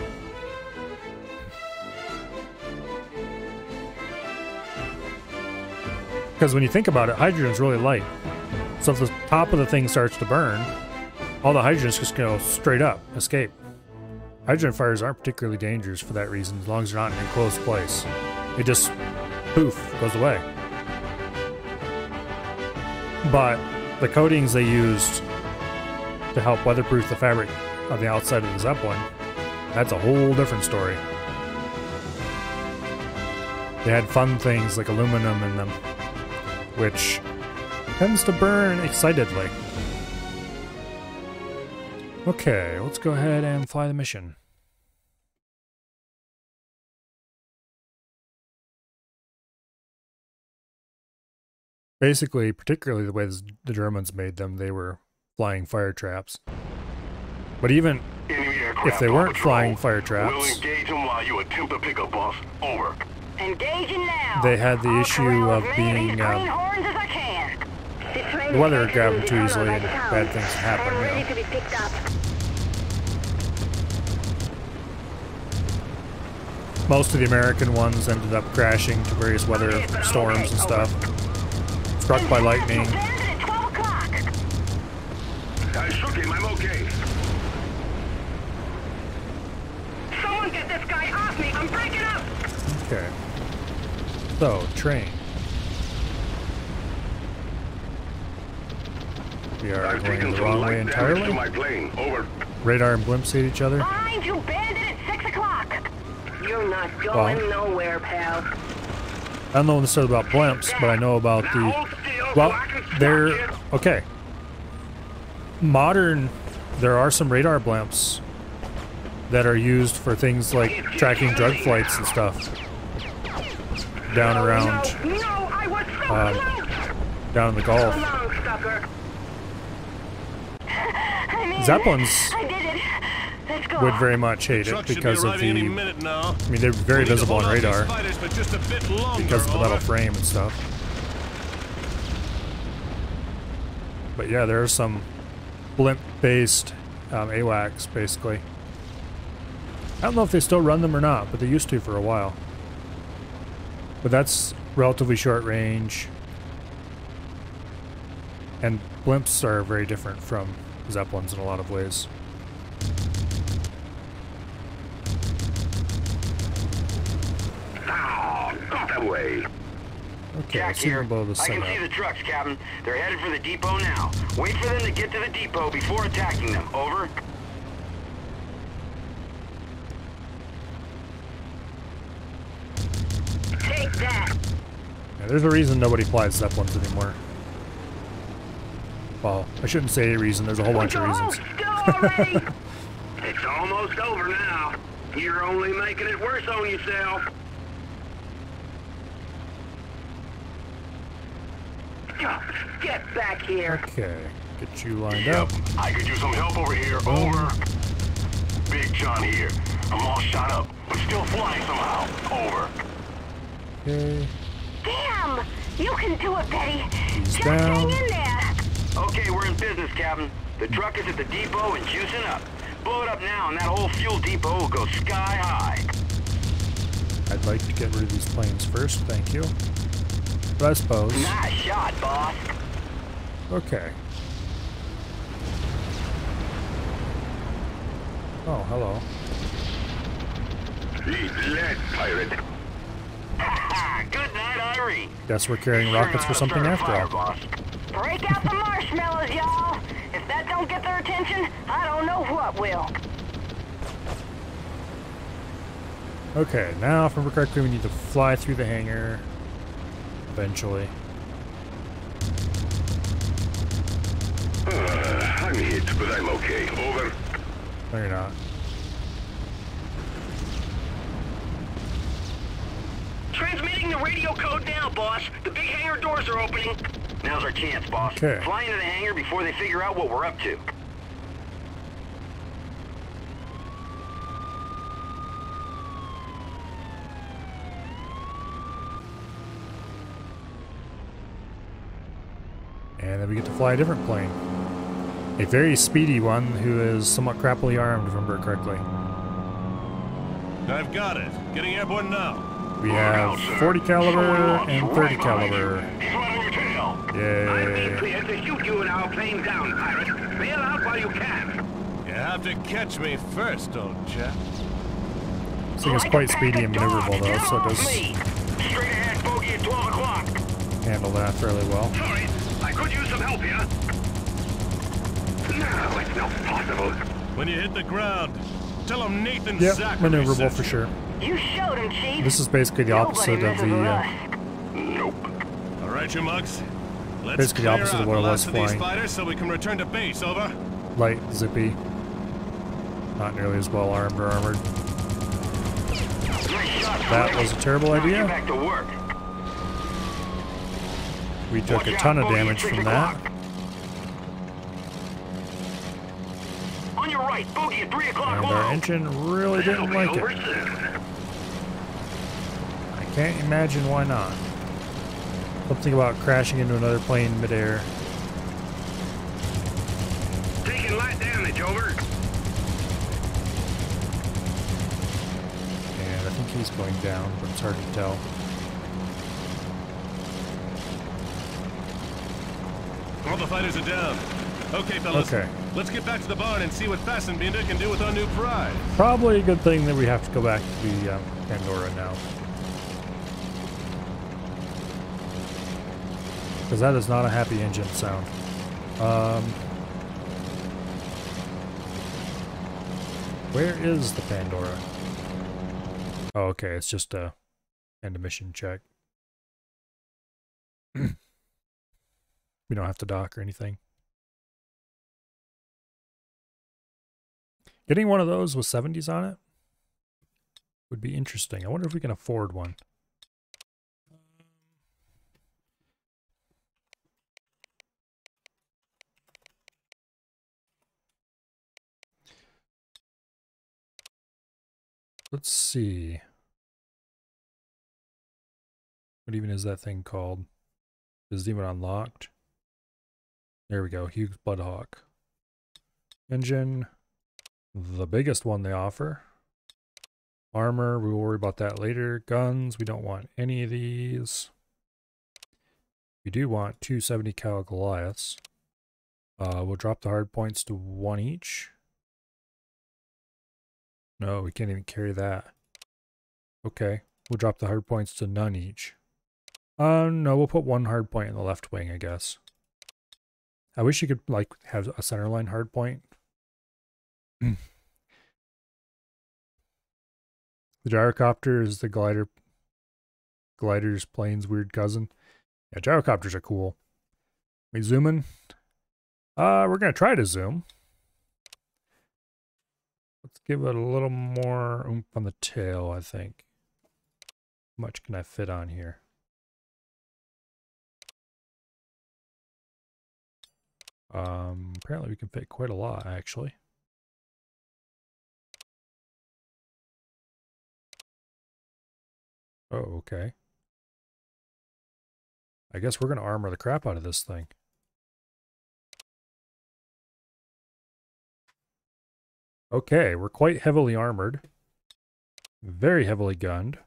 Because when you think about it, hydrogen's really light. So if the top of the thing starts to burn, all the hydrogen's just going to go straight up, escape. Hydrogen fires aren't particularly dangerous for that reason, as long as you're not in an enclosed place. It just, poof, goes away. But the coatings they used to help weatherproof the fabric on the outside of the Zeppelin, that's a whole different story. They had fun things like aluminum in them, which tends to burn excitedly. Okay, let's go ahead and fly the mission. Basically, particularly the way the Germans made them, they were flying fire traps. But even if they weren't flying fire traps, We'll engage them while you attempt to pick up us. Over. Engaging now. they had the issue of being Horns as I can. the weather would grab them too easily and bad things would happen. You know? To be picked up. Most of the American ones ended up crashing to various weather storms and stuff. Struck by lightning. I shook him. I'm okay. Someone get this guy off me. I'm breaking up. Okay. So, train. We are going the wrong way entirely. My plane. Over. Radar and blimps hit each other. Behind you, bandit, at 6 o'clock. You're not going nowhere, pal. I don't know necessarily about blimps, but I know about the... Well, they're... Okay. Modern... There are some radar blimps that are used for things like tracking drug flights and stuff. Down around... down in the Gulf. Zeppelins would very much hate it because of the... I mean, they're very visible on radar because of the metal frame and stuff. But yeah, there are some blimp-based AWACS, basically. I don't know if they still run them or not, but they used to for a while. But that's relatively short range. And blimps are very different from Zeppelins in a lot of ways. Not that way. Okay, Jack let's see here. below the I can see the trucks, Captain. They're headed for the depot now. Wait for them to get to the depot before attacking them. Over. Take that. Yeah, there's a reason nobody flies Zeppelins anymore. Well, I shouldn't say a reason, there's a whole bunch of reasons. It's almost over now. You're only making it worse on yourself. Get back here. Okay, get you lined up. I could use some help over here. Over. Big John here. I'm all shot up, but still flying somehow. Over. Okay. Damn! You can do it, Betty. He's Just down. hang in there. Okay, we're in business, Captain. The truck is at the depot and juicing up. Blow it up now, and that whole fuel depot will go sky high. I'd like to get rid of these planes first, thank you. But I suppose. Nice shot, boss. Okay. Oh, hello. Eat lead, pirate. Good night, Irene. Guess we're carrying rockets for something after all. Boss. Break out the marshmallows, y'all. If that don't get their attention, I don't know what will. Okay, now if I remember correctly, we need to fly through the hangar. Eventually. I'm hit, but I'm okay. Over. No, you're not. Transmitting the radio code now, boss. The big hangar doors are opening. Now's our chance, boss. Okay. Fly into the hangar before they figure out what we're up to. And then we get to fly a different plane. A very speedy one who is somewhat crappily armed, if I remember correctly. I've got it. Getting airborne now. We have 40 caliber and 30 caliber. I'll be Yay. clear to shoot you and our plane down, pirate. Bail out while you can. You have to catch me first, old chap. This thing is quite speedy and maneuverable though, so it does Straight ahead, bogey at 12 o'clock. handle that fairly well. Sorry, I could use some help here. No, it's not possible. When you hit the ground, tell him Nathan Yep, Zachary maneuverable sent for you. sure. You showed him, Chief. This is basically the opposite of the Nope. All right, you mugs. Let's Basically the clear opposite of out what the I was last of these flying. fighters so we can return to base. Over. light, zippy, not nearly as well armed or armored. That was a terrible idea. Back to work. We took a ton of damage from that. On your right, bogey at 3 o'clock. And our engine really didn't like it. I can't imagine why not. Something about crashing into another plane midair. Taking light damage, over. And I think he's going down, but it's hard to tell. All the fighters are down. Okay, fellas. Okay. Let's get back to the barn and see what Fassbinder can do with our new prize. Probably a good thing that we have to go back to the Pandora now. Because that is not a happy engine sound. Where is the Pandora? Oh, okay, it's just a end of mission check. We don't have to dock or anything. Getting one of those with 70s on it would be interesting. I wonder if we can afford one. Let's see. What even is that thing called? Is it even unlocked? There we go. Hughes Bloodhawk. Engine. The biggest one they offer. Armor, we'll worry about that later. Guns, we don't want any of these. We do want 270 cal Goliaths. We'll drop the hard points to 1 each. No, we can't even carry that. Okay, we'll drop the hard points to none each. No, we'll put 1 hard point in the left wing, I guess. I wish you could, like, have a centerline hard point. The gyrocopter is the glider's plane's weird cousin. Yeah, gyrocopters are cool. We zoom in. We're gonna try to zoom. give it a little more oomph on the tail, I think. How much can I fit on here? Apparently we can fit quite a lot, actually. Oh, okay. I guess we're going to armor the crap out of this thing. Okay, we're quite heavily armored. Very heavily gunned.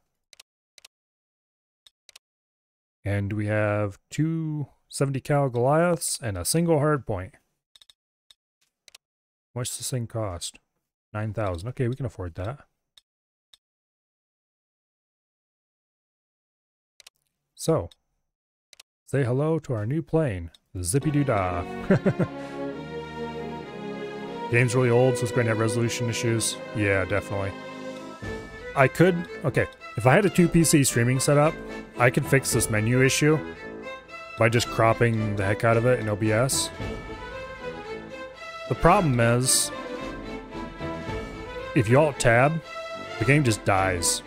And we have 2 70 cal Goliaths and a single hardpoint. How much does this thing cost? 9,000. Okay, we can afford that. So, say hello to our new plane, the Zippy-Doo-Dah. Game's really old, so it's going to have resolution issues. Yeah, definitely. I could... Okay, if I had a 2 PC streaming setup, I could fix this menu issue by just cropping the heck out of it in OBS. The problem is, if you alt-tab, the game just dies.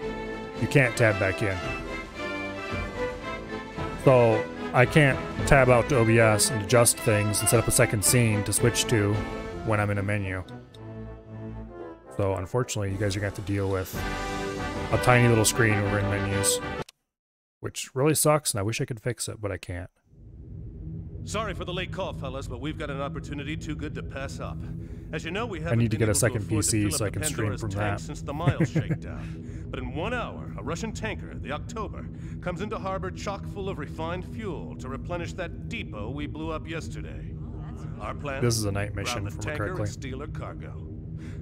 You can't tab back in. So, I can't tab out to OBS and adjust things and set up a second scene to switch to when I'm in a menu. So, unfortunately, you guys are going to have to deal with a tiny little screen when we're in menus. Which really sucks, and I wish I could fix it, but I can't. Sorry for the late call, fellas, but we've got an opportunity too good to pass up. As you know, we I need to get a second PC so I can stream from that. Since the Miles shakedown. But in 1 hour, a Russian tanker, the October, comes into harbor chock full of refined fuel to replenish that depot we blew up yesterday. Our plan? This is a night mission, from from correctly. Steal her cargo.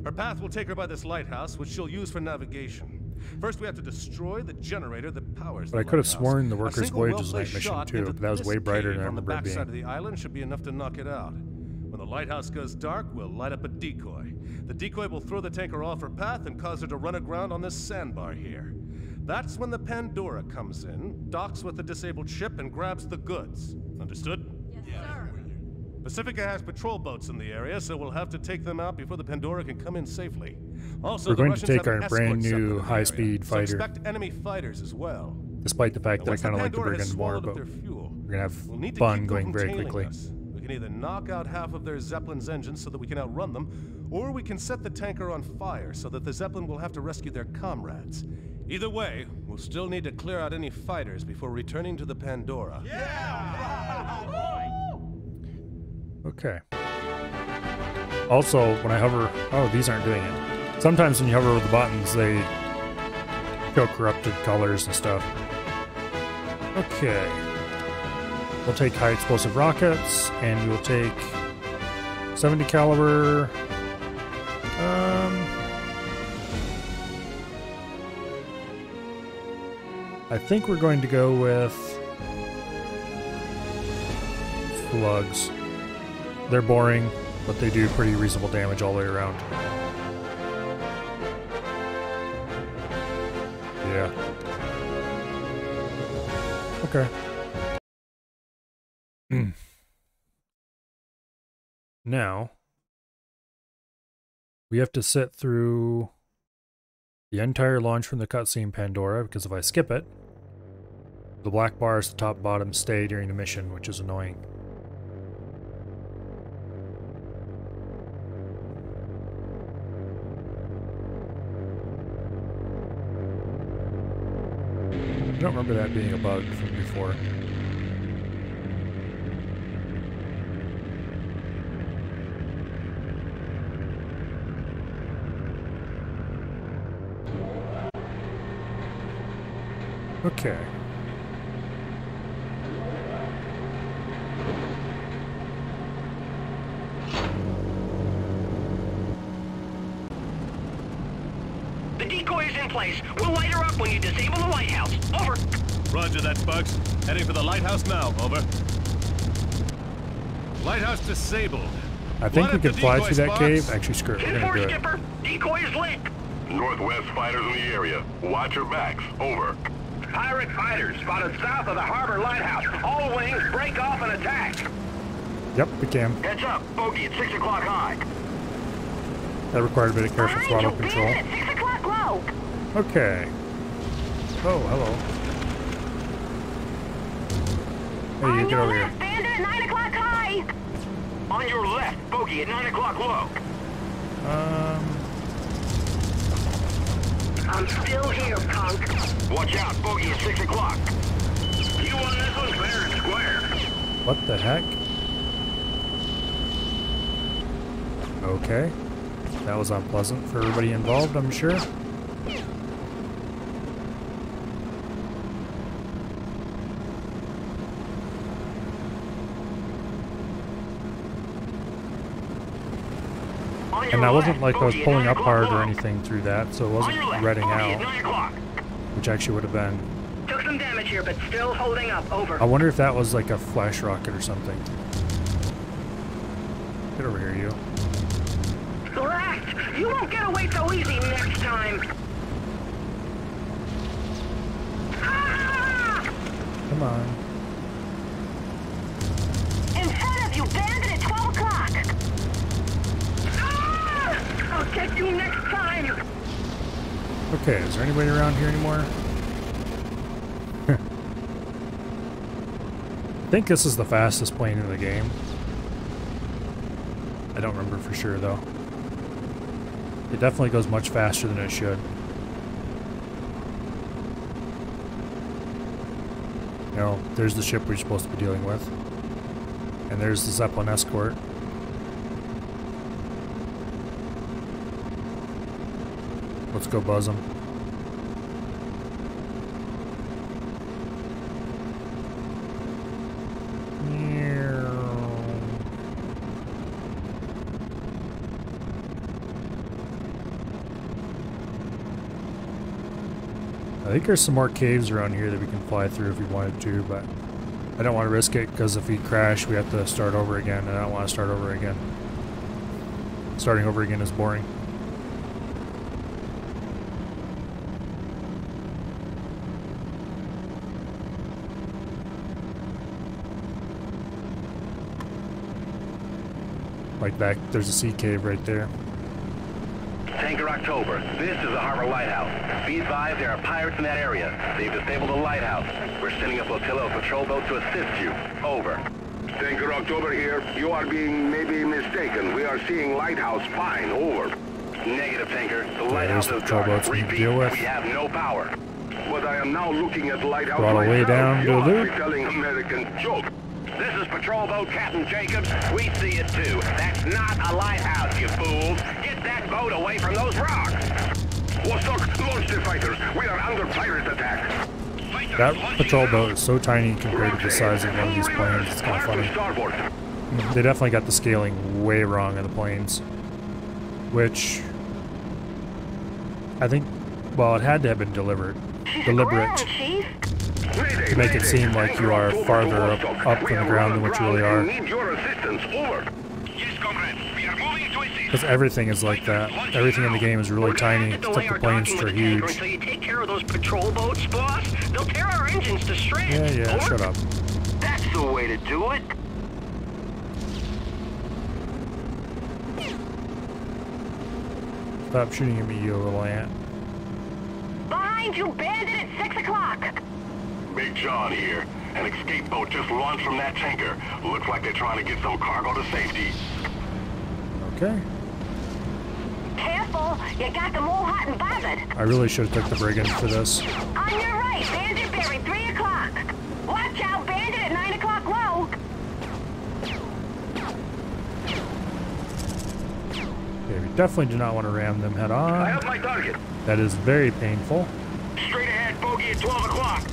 Her path will take her by this lighthouse, which she'll use for navigation. First, we have to destroy the generator that powers the But I could have lighthouse. sworn the Workers' single Voyage was a night well-placed mission shot too, into but that was this way brighter cave than I on the remember it backside being. of the island should be enough to knock it out. When the lighthouse goes dark, we'll light up a decoy. The decoy will throw the tanker off her path and cause her to run aground on this sandbar here. That's when the Pandora comes in, docks with the disabled ship, and grabs the goods. Understood? Yes, sir. Pacifica has patrol boats in the area, so we'll have to take them out before the Pandora can come in safely. Also, We're the going Russians to take have our an brand escort cell in new the high-speed area, so fighter. expect enemy fighters as well. Despite the fact that I Once the kind of like the Pandora has Brigand more, swallowed but up their fuel, we're going to we'll need have to fun keep going them very tailing quickly. us. We can either knock out half of their Zeppelin's engines so that we can outrun them, or we can set the tanker on fire so that the Zeppelin will have to rescue their comrades. Either way, we'll still need to clear out any fighters before returning to the Pandora. Okay. Also, when I hover... Oh, these aren't doing it. Sometimes when you hover over the buttons, they show corrupted colors and stuff. Okay. We'll take high explosive rockets, and we'll take 70 caliber. I think we're going to go with slugs. They're boring, but they do pretty reasonable damage all the way around. Yeah. Okay. Now, we have to sit through the entire launch from the cutscene Pandora, because if I skip it, the black bars, the top and bottom, stay during the mission, which is annoying. I don't remember that being a bug from before. Okay. The decoy is in place. We'll light her up when you disable the lighthouse. Over. Roger that, Bugs. Heading for the lighthouse now, over. Lighthouse disabled. I think we can fly through that cave. Actually, screw it. We're gonna do it. Skipper. Decoy is lit. Northwest fighters in the area. Watch your backs. Over. Pirate fighters spotted south of the harbor lighthouse. All wings break off and attack. Yep, we can. Heads up, bogey at 6 o'clock high. That required a bit of careful throttle control. Okay. Oh, hello. Hey, you get over here. Bandit at 9 o'clock high. On your left, bogey at 9 o'clock low. I'm still here, punk. Watch out, bogey at 6 o'clock. You on this one fair and square. What the heck? Okay. That was unpleasant for everybody involved, I'm sure. And that wasn't like I was pulling up hard or anything through that, so it wasn't redding out. Which actually would have been... Took some damage here, but still holding up. Over. I wonder if that was like a flash rocket or something. Get over here, you. Blast! You won't get away so easy next time. Ah! Come on. In front of you, bandit at 12 o'clock. Ah! I'll get you next time. Okay, is there anybody around here anymore? I think this is the fastest plane in the game. I don't remember for sure though. It definitely goes much faster than it should. You know, there's the ship we're supposed to be dealing with. And there's the Zeppelin escort. Let's go buzz them. I think there's some more caves around here that we can fly through if we wanted to, but I don't want to risk it because if we crash, we have to start over again, and I don't want to start over again. Starting over again is boring. Right back, there's a sea cave right there. Tanker October, this is the Harbor Lighthouse. Be advised there are pirates in that area. They've disabled the lighthouse. We're sending a flotilla of patrol boats to assist you. Over. Tanker October here. You are being maybe mistaken. We are seeing lighthouse fine. Over. Negative, Tanker. The lighthouse is patrol boats we Repeat, deal with. we have no power. But I am now looking at lighthouse Throttle way myself. down, You Lulu. are telling American joke. This is patrol boat Captain Jacobs. We see it too. That's not a lighthouse, you fools. Get that boat away from those rocks. Vostok, launch the fighters. We are under pirate attack. That patrol boat is so tiny compared to the size of one of these planes, it's kind of funny. They definitely got the scaling way wrong of the planes. Which, I think, well, it had to have been deliberate to make it seem like you are farther up from the ground than what you really are. Need your assistance. Over. Yes, comrade. We are moving to assist. Because everything is like that. Everything in the game is really tiny, except the planes are huge. Until you take care of those patrol boats, boss. They'll tear our engines to shreds. Yeah, shut up. That's the way to do it. Stop shooting at me, you little ant. Behind you, bandit at 6 o'clock. Big John here. An escape boat just launched from that tanker. Looks like they're trying to get some cargo to safety. Okay. Careful, you got them all hot and bothered. I really should have took the brigand for this. On your right, bandit buried 3 o'clock. Watch out, bandit at 9 o'clock low. Okay, we definitely do not want to ram them head on. I have my target. That is very painful. Straight ahead, bogey at 12 o'clock.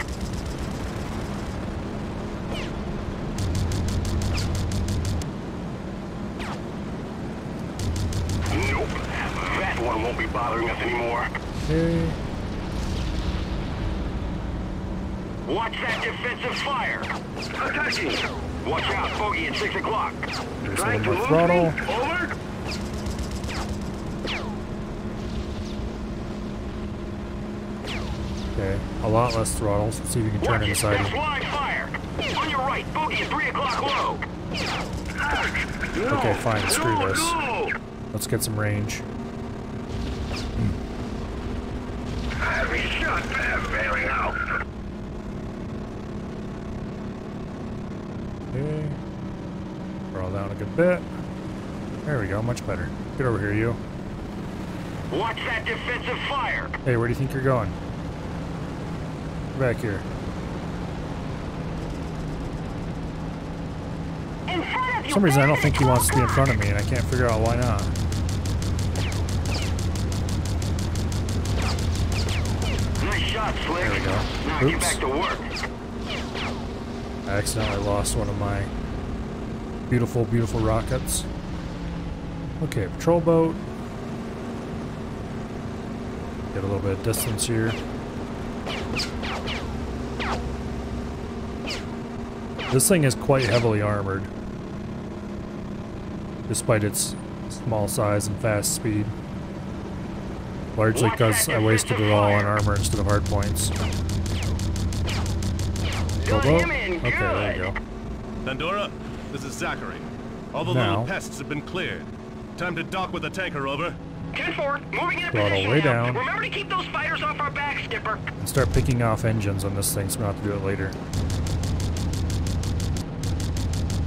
Nope. That one won't be bothering us anymore. Okay. Watch that defensive fire. Attacking. Watch out, bogey at 6 o'clock. There's a little more throttle. Over. Okay, a lot less throttle. So let's see if we can turn inside That's it. line fire. On your right, bogey at 3 o'clock low. Okay, fine. Screw this. Let's get some range. Heavy shot, bailing out. Okay. Roll down a good bit. There we go, much better. Get over here, you. Watch that defensive fire. Hey, where do you think you're going? Get back here. For some reason, I don't think he wants to be in front of me, and I can't figure out why not. Nice shot, Slick. There we go. Now Oops. get back to work. I accidentally lost one of my beautiful, beautiful rockets. Okay, patrol boat. Get a little bit of distance here. This thing is quite heavily armored, despite its small size and fast speed. Largely because I wasted it all on armor instead of hard points. Okay, there you go. Pandora, this is Zachary. All the Now. little pests have been cleared. Time to dock with the tanker, over. 10-4, moving in a Throttle position way now. down. Remember to keep those fighters off our back, Skipper. And start picking off engines on this thing so we don't have to do it later.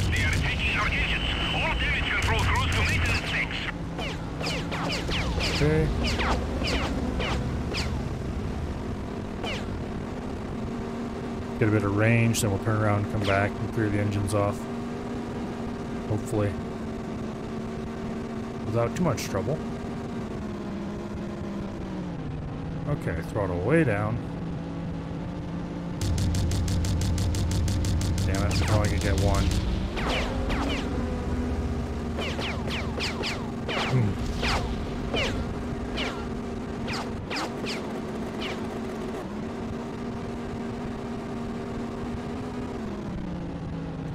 They are taking our engines. All damage control crews to maintenance fix. Okay. Get a bit of range, then we'll turn around and come back and clear the engines off. Hopefully. Without too much trouble. Okay, throttle way down. Damn it, I only can get one.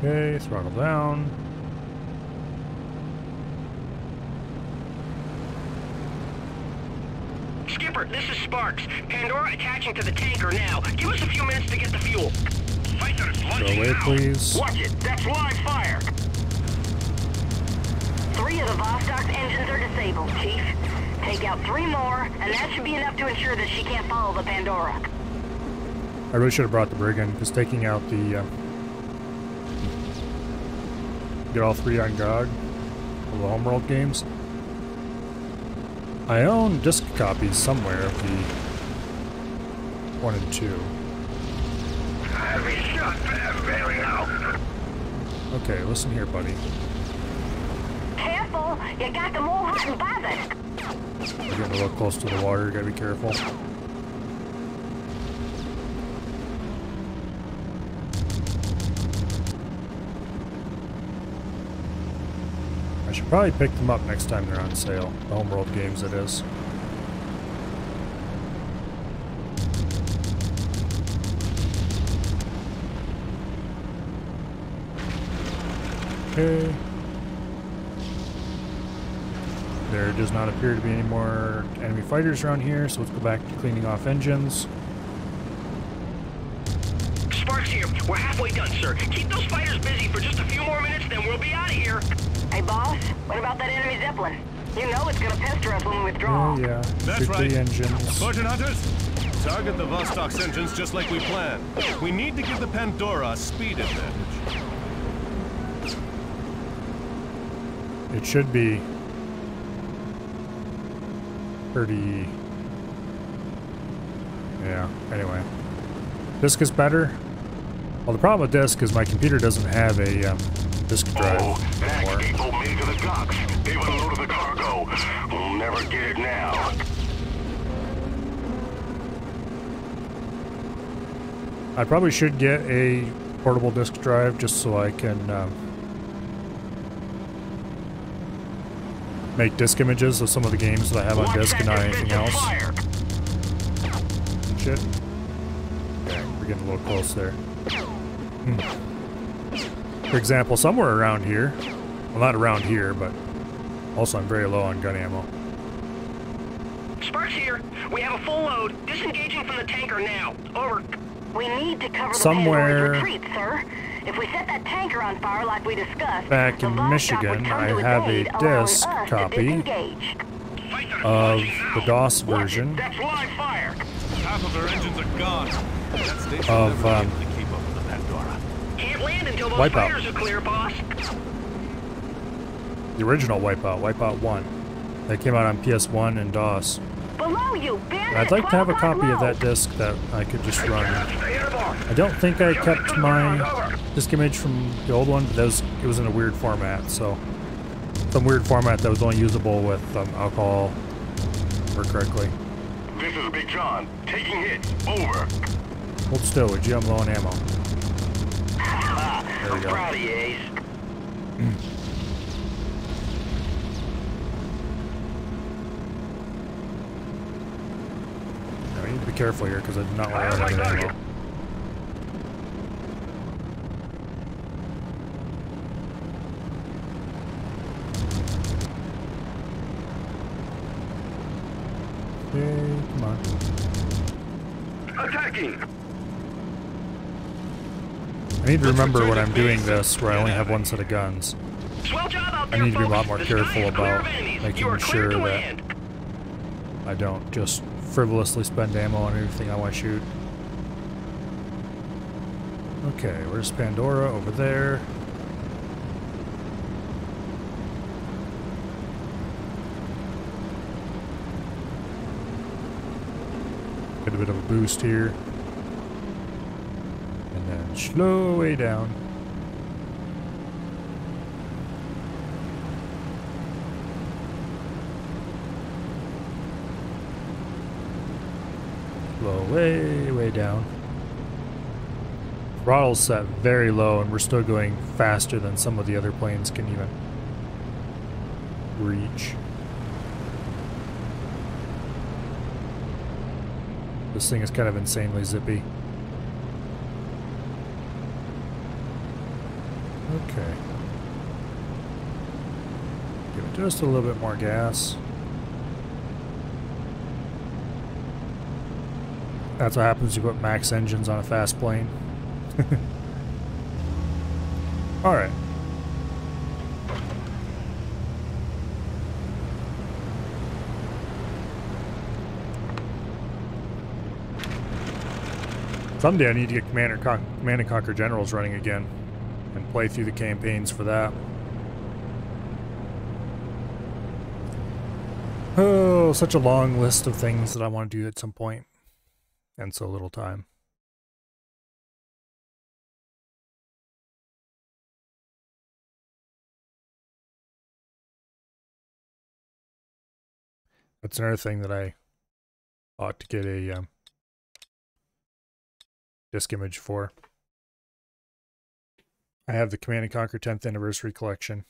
Okay, throttle down. Skipper, this is Sparks. Pandora attaching to the tanker now. Give us a few minutes to get the fuel. Fighters Go launching away, now. please. Watch it. That's live fire. 3 of the Vostok's engines are disabled, Chief. Take out 3 more, and that should be enough to ensure that she can't follow the Pandora. I really should have brought the Brigand, because taking out the... get all 3 on GOG of the Homeworld games. I own disc copies somewhere of the 1 and 2. Heavy shot, bailing out. Okay, listen here, buddy. Careful, you got them all hot and bothered. We're getting a little close to the water, you gotta be careful. I should probably pick them up next time they're on sale. The Homeworld games, it is. Okay. There does not appear to be any more enemy fighters around here, so let's go back to cleaning off engines. Sparks here. We're halfway done, sir. Keep those fighters busy for just a few more minutes, then we'll be out of here. Hey, boss, what about that enemy Zeppelin? You know it's gonna pester us when we withdraw. Oh, yeah. That's Shoot right. the engines. Fortune Hunters, target the Vostok's engines just like we planned. We need to give the Pandora a speed advantage. It should be pretty... yeah, anyway. Disk is better. Well, the problem with disk is my computer doesn't have a disk drive anymore. People made to the docks. They've unloaded the cargo. We'll never get it now. I probably should get a portable disk drive just so I can make disk images of some of the games that I have on disk and not anything else. Shit. Okay, we're getting a little close there. For example, somewhere around here, well, not around here, but also I'm very low on gun ammo. Sparks here. We have a full load. Disengaging from the tanker now. Over. We need to cover Somewhere- the Pandora's retreat, sir. If we set that tanker on fire like we discussed, Back the in Vostok Michigan, would come I to have aid, a allowing disk us to copy disengage. of the DOS version. That's live fire. Half of her engines are gone. That station Of, will never be able to keep up with the Pandora. Can't land until those Wipeout. fighters are clear, boss. The original Wipeout, Wipeout 1. That came out on PS1 and DOS. Below you, And bandit! I'd like to have a 12 copy of low. that disc that I could just run. I don't think I kept my disc image from the old one, but it was in a weird format, so some weird format that was only usable with alcohol, or correctly. This is Big John. Taking hits. Over. Hold still, would you? I'm low on ammo. There we I'm go. proud of you, Ace. I need to be careful here because I do not want to run out of ammo. Okay, come on. Attacking. I need to remember when I'm doing this where I only have one set of guns. Swell job out I there, need to be a lot folks. more The sky careful is clear about of enemies. You making are clear sure to that land. I don't just frivolously spend ammo on everything I want to shoot. Okay, where's Pandora? Over there. Get a bit of a boost here. And then slow way down. Slow way, way down. Throttle's set very low and we're still going faster than some of the other planes can even reach. This thing is kind of insanely zippy. Okay. Give it just a little bit more gas. That's what happens when you put max engines on a fast plane. Alright. Someday I need to get Command and Conquer Generals running again and play through the campaigns for that. Oh, such a long list of things that I want to do at some point, and so little time. That's another thing that I ought to get a disc image for. I have the Command and Conquer 10th Anniversary Collection,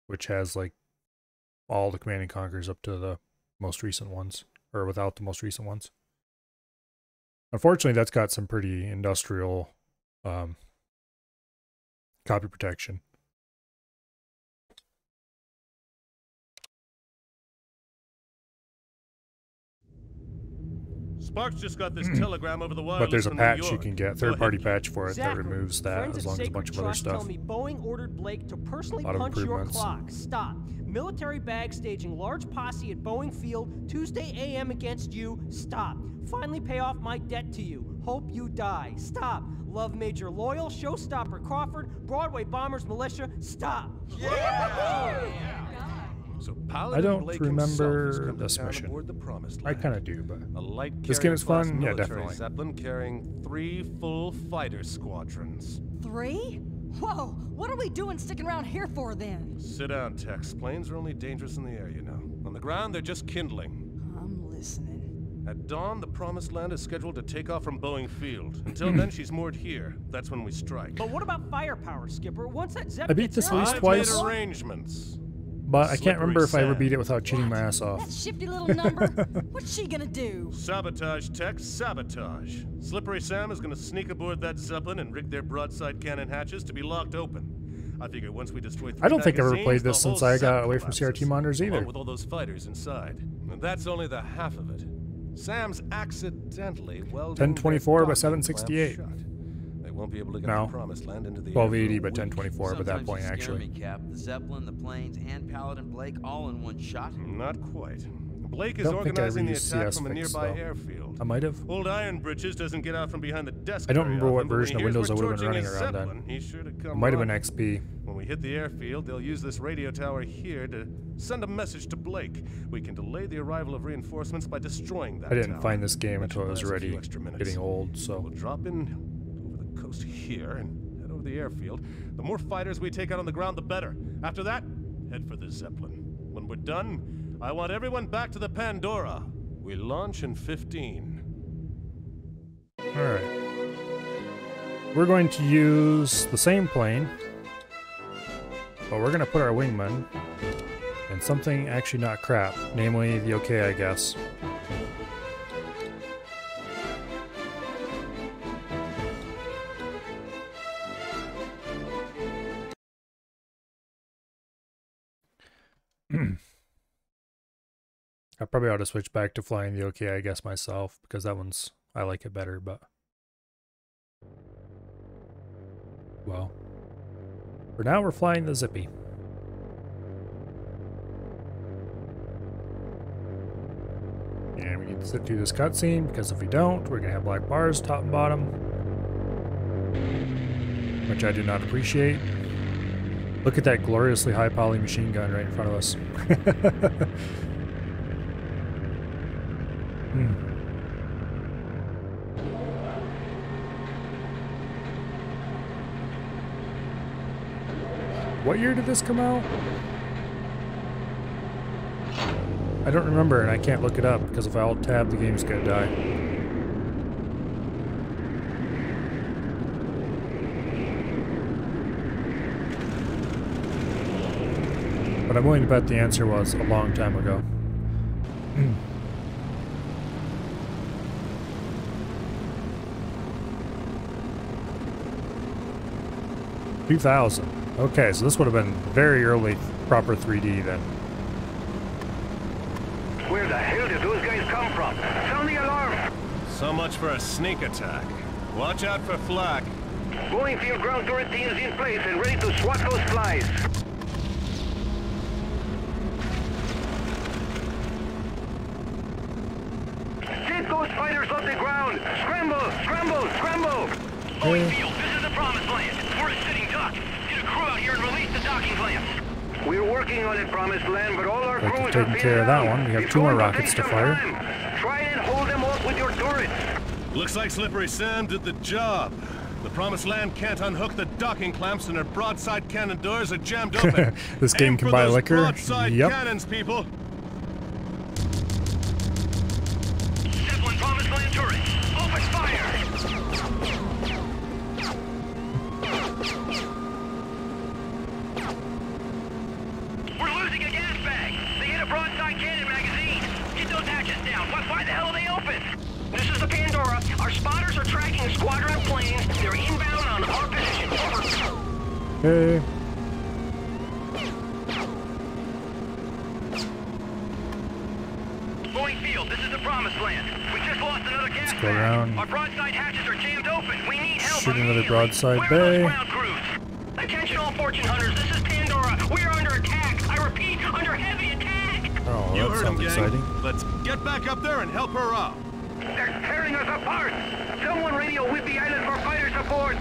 which has like all the Command and Conquers up to the most recent ones, or without the most recent ones. Unfortunately, that's got some pretty industrial copy protection. Sparks just got this telegram over the wireless. But there's a from patch New you York. can get, third-party patch for it that removes that, Friends as at long as a Sacred bunch of other Trust stuff. Tell me Boeing ordered Blake to personally Lot of punch your improvements. clock. Stop. Military bag staging large posse at Boeing Field Tuesday a.m. against you. Stop. Finally pay off my debt to you. Hope you die. Stop. Love Major Loyal, Showstopper Crawford, Broadway Bombers Militia. Stop. So I Paladin don't Blake himself has remember come to this town mission. aboard the Promised I Land. kind of do, but A light this game is carrier-class fun. Yeah, military definitely. Zeppelin carrying 3 full fighter squadrons. 3? Whoa, what are we doing sticking around here for then? Sit down, Tex. Planes are only dangerous in the air, you know. On the ground, they're just kindling. I'm listening. At dawn, the Promised Land is scheduled to take off from Boeing Field. Until then, she's moored here. That's when we strike. But what about firepower, Skipper? Once that Zepp I beat gets this here, at least I've twice. made arrangements. But I can't remember if I ever Slippery beat it without cheating my ass off. That shifty little number. What's she gonna do? Sabotage, Tex, sabotage. Slippery Sam is gonna sneak aboard that Zeppelin and rig their broadside cannon hatches to be locked open. I figure once we destroy 3 I don't think I've ever magazines, played the this since whole I got set away from collapses, CRT monitors either. along with all those fighters inside. And that's only the half of it. Sam's accidentally welding 1024 by their 768. docking clamp shut. They won't be able to get No. the Promised Land into the 1280 air by for a week. 1024 by that Sometimes point, you scare actually. me, Cap. The Zeppelin, the planes, and Paladin Blake all in one shot. Not quite. Blake is I don't think I organizing the reused attack CS from a Fix, nearby though. airfield. I might have. Old Iron Britches doesn't get out from behind the desk. I don't very remember what often, but when version of he hears Windows I we're would have been torching running his around Zeppelin, then. he's sure to It come might have been running. XP. When we hit the airfield, they'll use this radio tower here to send a message to Blake. We can delay the arrival of reinforcements by destroying that I didn't tower. find this game That until should it was buy us a few already extra minutes. getting old, so. We'll drop in over the coast here and head over the airfield. The more fighters we take out on the ground, the better. After that, head for the Zeppelin. When we're done, I want everyone back to the Pandora. We launch in 15. Alright. We're going to use the same plane, but we're going to put our wingman in something actually not crap, namely the OK, I guess. I probably ought to switch back to flying the OK, I guess, myself, because that one's, I like it better, but... Well, for now we're flying the Zippy. And we need to sit through this cutscene, because if we don't, we're going to have black bars top and bottom. Which I do not appreciate. Look at that gloriously high poly machine gun right in front of us. What year did this come out? I don't remember, and I can't look it up, because if I alt-tab, the game's gonna die. But I'm willing to bet the answer was a long time ago. 2000. Okay, so this would have been very early proper 3D then. Where the hell did those guys come from? Sound the alarm! So much for a sneak attack. Watch out for flak. Boeing field ground turret team is in place and ready to swat those flies. Get those fighters off the ground! Scramble! Scramble! Scramble! Boeing field, this is the promised land. We're a sitting duck. Get a crew out here and release the docking clamps. We're working on it, promised land, but all our Like crews taking are care of that one. We have It's 2 more going to rockets take to some fire. time. Try and hold them off with your turrets. Looks like Slippery Sam did the job. The Promised Land can't unhook the docking clamps and her broadside cannon doors are jammed open. This game Aim can for buy those liquor. broadside Yep. cannons, people. Zeppelin Promised Land turret. Open fire! We're losing a gas bag. They hit a broadside cannon magazine. Get those hatches down. Why the hell are they open? This is the Pandora. Our spotters are tracking squadron of planes. They're inbound on our position. Over. Hey. Boeing field, this is the Promised Land. We just lost another gas go bag. around. Our broadside hatches are jammed open. We need help Shoot another immediately. broadside Where are bay. those ground crews? Attention all fortune hunters, this is Pandora. We are under attack. I repeat, under heavy attack. Oh, You that heard him, sounds gang. exciting. Let's get back up there and help her out. They're tearing us apart. Someone radio Whidbey Island for fighter support.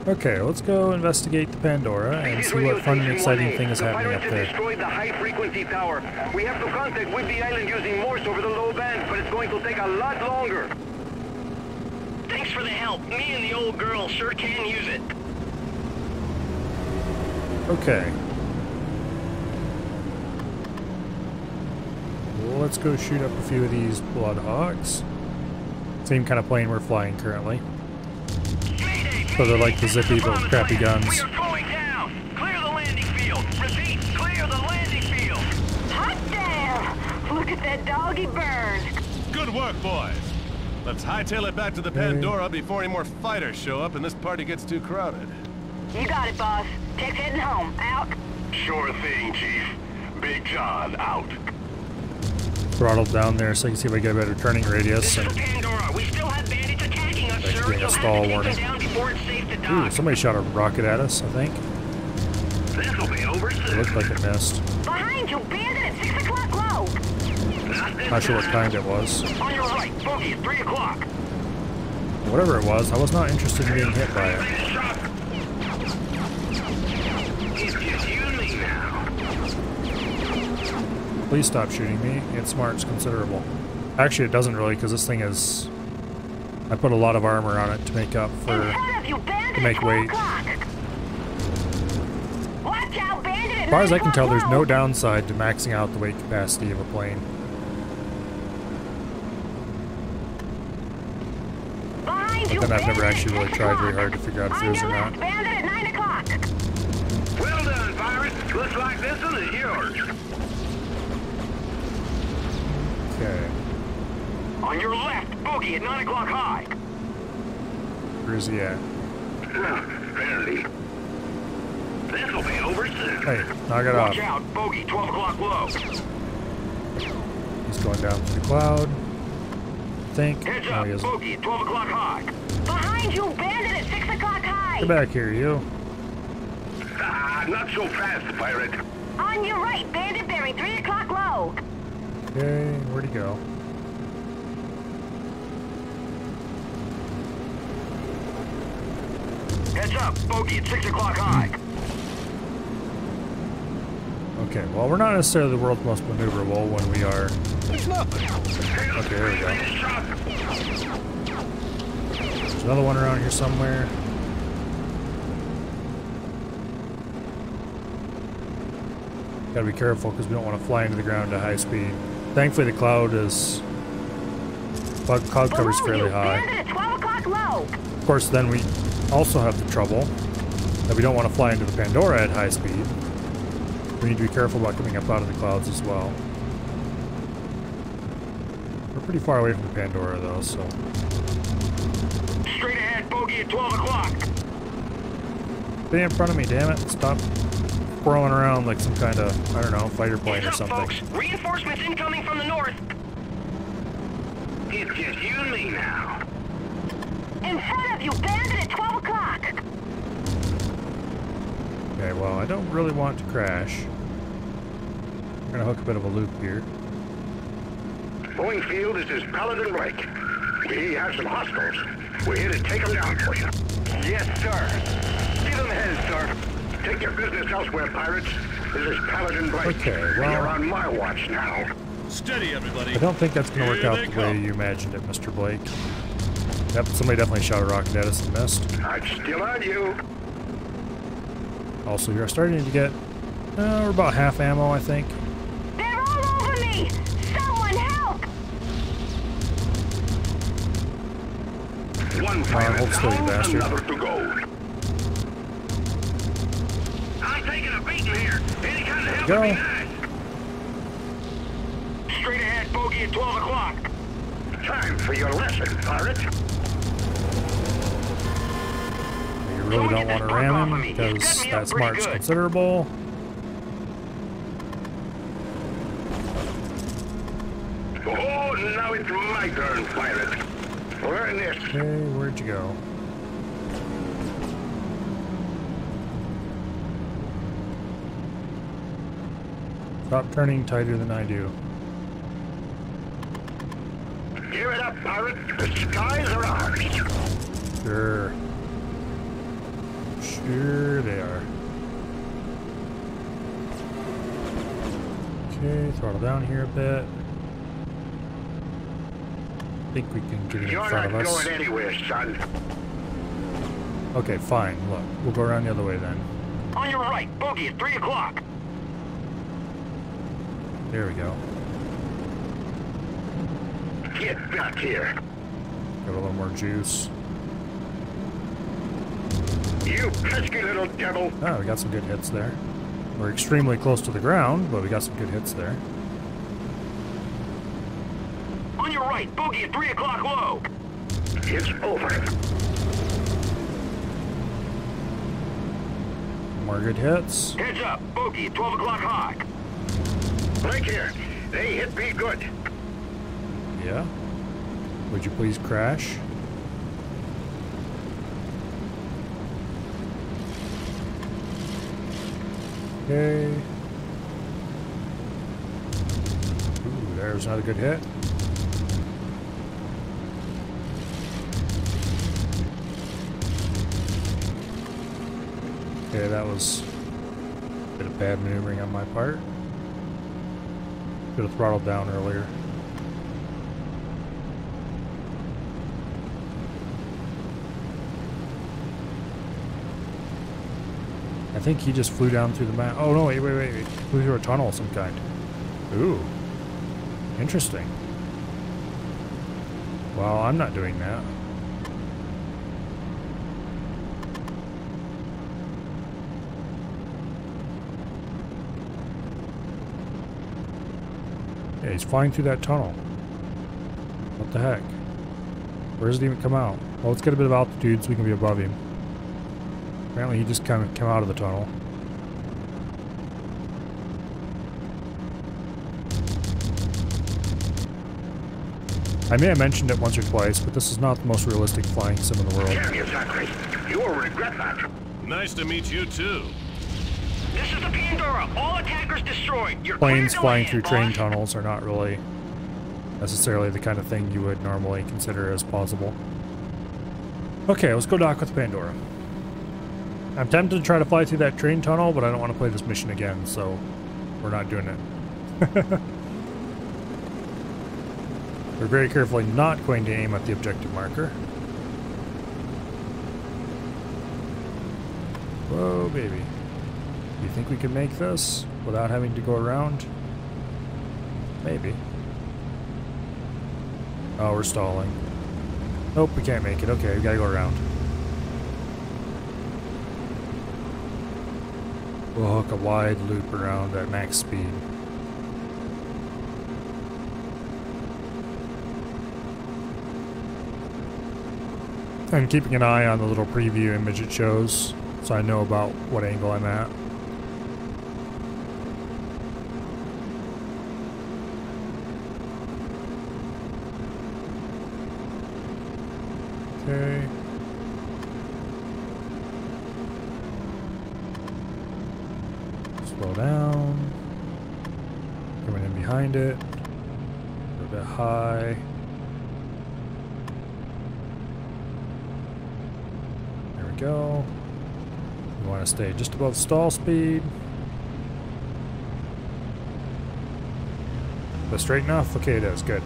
Okay, let's go investigate the Pandora and This is see Radio what fun and Station exciting 1A. thing is the happening up pirates have there. destroyed the high-frequency tower. We have to contact Whidbey Island using Morse over the low band, but it's going to take a lot longer. Thanks for the help. Me and the old girl sure can use it. Okay. Well, let's go shoot up a few of these Bloodhawks. Same kind of plane we're flying currently. So they're like the Zippy but with crappy guns. We are going down. Clear the landing field. Repeat, clear the landing field. Hot damn! Look at that doggy burn. Good work, boys. Let's hightail it back to the Pandora before any more fighters show up and this party gets too crowded. You got it, boss. Tech's heading home. Out. Sure thing, Chief. Big John, out. Throttled down there so I can see if I get a better turning radius. And Pandora, we still have bandits attacking us, sir. getting a You'll stall have to take them warning. down before it's safe to Ooh, dock. somebody shot a rocket at us, I think. This'll be over It soon. looked like it missed. Behind you, bandit at 6 o'clock low. Not sure what kind it was. On your right, bogey at 3 o'clock. Whatever it was, I was not interested in being hit by it. It's just you and me now. Please stop shooting me. Its mark's considerable. Actually, it doesn't really, because this thing is... I put a lot of armor on it to make up for... to make weight. As far as I can tell, there's no downside to maxing out the weight capacity of a plane. But then I've never actually really tried very hard to figure out if it is or not. Well done, pirate. Looks like this one is yours. Okay. On your left, bogey at 9 o'clock high. Where's he at? Barely. This'll be over soon. Hey, knock it off. Watch out, bogey 12 o'clock low. He's going down through the cloud. I think. Heads No, up, he isn't. bogey at 12 o'clock high. Behind you, bandit at 6 o'clock high. Get back here, you. Not so fast, pirate. On your right, bandit bearing 3 o'clock low. Okay, where'd he go? Heads up, bogey at 6 o'clock high. Okay, well, we're not necessarily the world's most maneuverable when we are... Okay, there we go. There's another one around here somewhere. Gotta be careful because we don't want to fly into the ground at high speed. Thankfully, the cloud is... Cloud cover's fairly high. Of course, then we also have the trouble that we don't want to fly into the Pandora at high speed. We need to be careful about coming up out of the clouds as well. We're pretty far away from the Pandora though, so... Straight ahead, bogey at 12 o'clock. Stay in front of me, damn it. Stop whirling around like some kind of, I don't know, fighter plane or something. Folks, reinforcements incoming from the north. It's just you and me now. In front of you, bandit at 12 o'clock. Okay, well, I don't really want to crash. I'm gonna hook a bit of a loop here. Boeing Field, this is Paladin Reich. We have some hostiles. We're here to take them down for you. Yes, sir. Give them hell, sir. Take your business elsewhere, pirates. This is Paladin Reich. Okay, well... You're on my watch now. Steady, everybody. I don't think that's gonna work out the way you imagined it, Mr. Blake. Yep, somebody definitely shot a rocket at us and missed. I'm still on you. Also, you're starting to get... we're about half ammo, I think. They're all over me! Someone help! One Hold pilot still, you down, bastard. another to go. I'm taking a beating here. Any kind of help Go. would be nice. Straight ahead, bogey at 12 o'clock. Time for your lesson, pirate. You really don't want to ram him because that smart's considerable. Oh, now it's my turn, pirate. Learn this. Okay, where'd you go? Stop turning tighter than I do. Give it up, pirate. The skies are ours. Sure. Sure they are. Okay, throttle down here a bit. I think we can get it in You're front not of us. going anywhere, son. Okay, fine. Look, we'll go around the other way then. On your right, bogey at 3 o'clock. There we go. Get back here. Got a little more juice. You pesky little devil. Oh, we got some good hits there. We're extremely close to the ground, but we got some good hits there. On your right, bogey at 3 o'clock low. It's over. More good hits. Heads up, bogey at 12 o'clock high. Break here. They hit me good. Yeah. Would you please crash? Okay. Ooh, there's another good hit. Okay, that was a bit of bad maneuvering on my part. Could have throttled down earlier. I think he just flew down through the map. Oh no, wait. Flew through a tunnel of some kind. Ooh. Interesting. Well, I'm not doing that. Yeah, he's flying through that tunnel. What the heck? Where does it even come out? Well, let's get a bit of altitude so we can be above him. Apparently he just kind of came out of the tunnel. I may have mentioned it once or twice, but this is not the most realistic flying sim in the world. Damn you, Zachary. You will regret that. Nice to meet you, too. This is the Pandora. All attackers destroyed. You're Planes clear to flying land, through boss. train tunnels are not really necessarily the kind of thing you would normally consider as possible. Okay, let's go dock with Pandora. I'm tempted to try to fly through that train tunnel, but I don't want to play this mission again, so we're not doing it. We're very carefully not going to aim at the objective marker. Whoa, baby. Do you think we can make this without having to go around? Maybe. Oh, we're stalling. Nope, we can't make it. Okay, we gotta go around. We'll hook a wide loop around at max speed. I'm keeping an eye on the little preview image it shows, so I know about what angle I'm at. Okay. Slow down. Coming in behind it. A little bit high. There we go. We want to stay just above stall speed. Is that straight enough? Okay, it is. Good.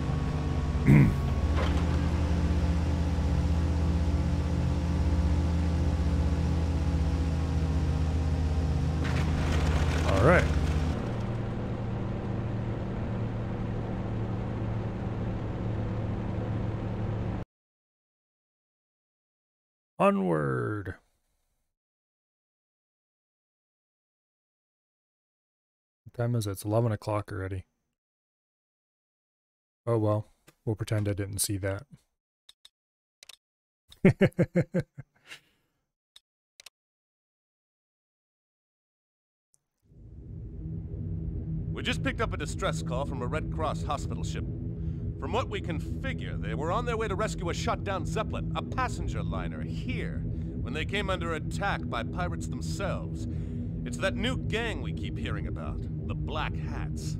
All right. Onward. What time is it? It's 11 o'clock already. Oh well, we'll pretend I didn't see that. We just picked up a distress call from a Red Cross hospital ship. From what we can figure, they were on their way to rescue a shot-down Zeppelin, a passenger liner, here, when they came under attack by pirates themselves. It's that new gang we keep hearing about, the Black Hats.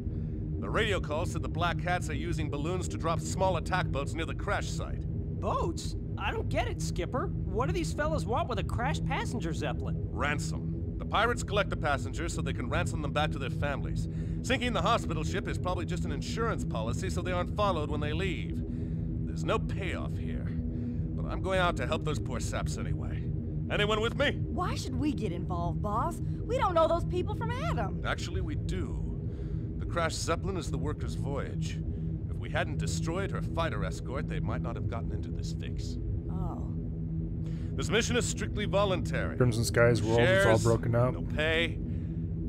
The radio call said the Black Hats are using balloons to drop small attack boats near the crash site. Boats? I don't get it, Skipper. What do these fellas want with a crashed passenger Zeppelin? Ransom. The pirates collect the passengers so they can ransom them back to their families. Sinking the hospital ship is probably just an insurance policy so they aren't followed when they leave. There's no payoff here. But I'm going out to help those poor saps anyway. Anyone with me? Why should we get involved, boss? We don't know those people from Adam. Actually, we do. The crashed Zeppelin is the workers' voyage. If we hadn't destroyed her fighter escort, they might not have gotten into this fix. Oh. This mission is strictly voluntary. Crimson Sky's world is all broken up. No pay.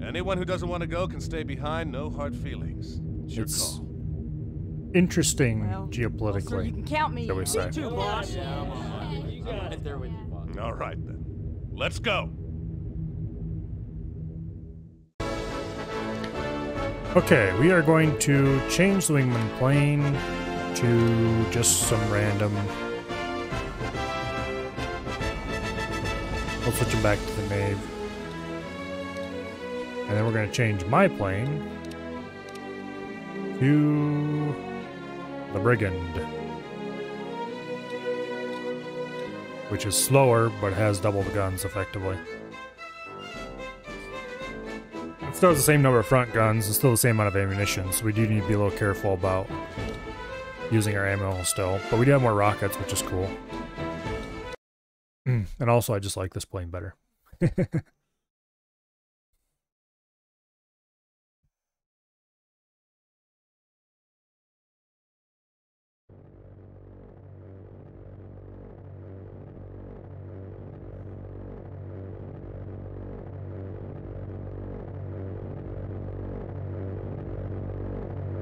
Anyone who doesn't want to go can stay behind, no hard feelings. It's your call. Interesting Well, geopolitically, sir, you can count me shall we in. say. Me too, boss. You got it there with you, boss. All right, then. Let's go. Okay, we are going to change the wingman plane to just some random. We'll switch him back to the nave. And then we're going to change my plane to the Brigand, which is slower but has double the guns effectively. It still has the same number of front guns and still the same amount of ammunition, so we do need to be a little careful about using our ammo still. But we do have more rockets, which is cool. And also, I just like this plane better.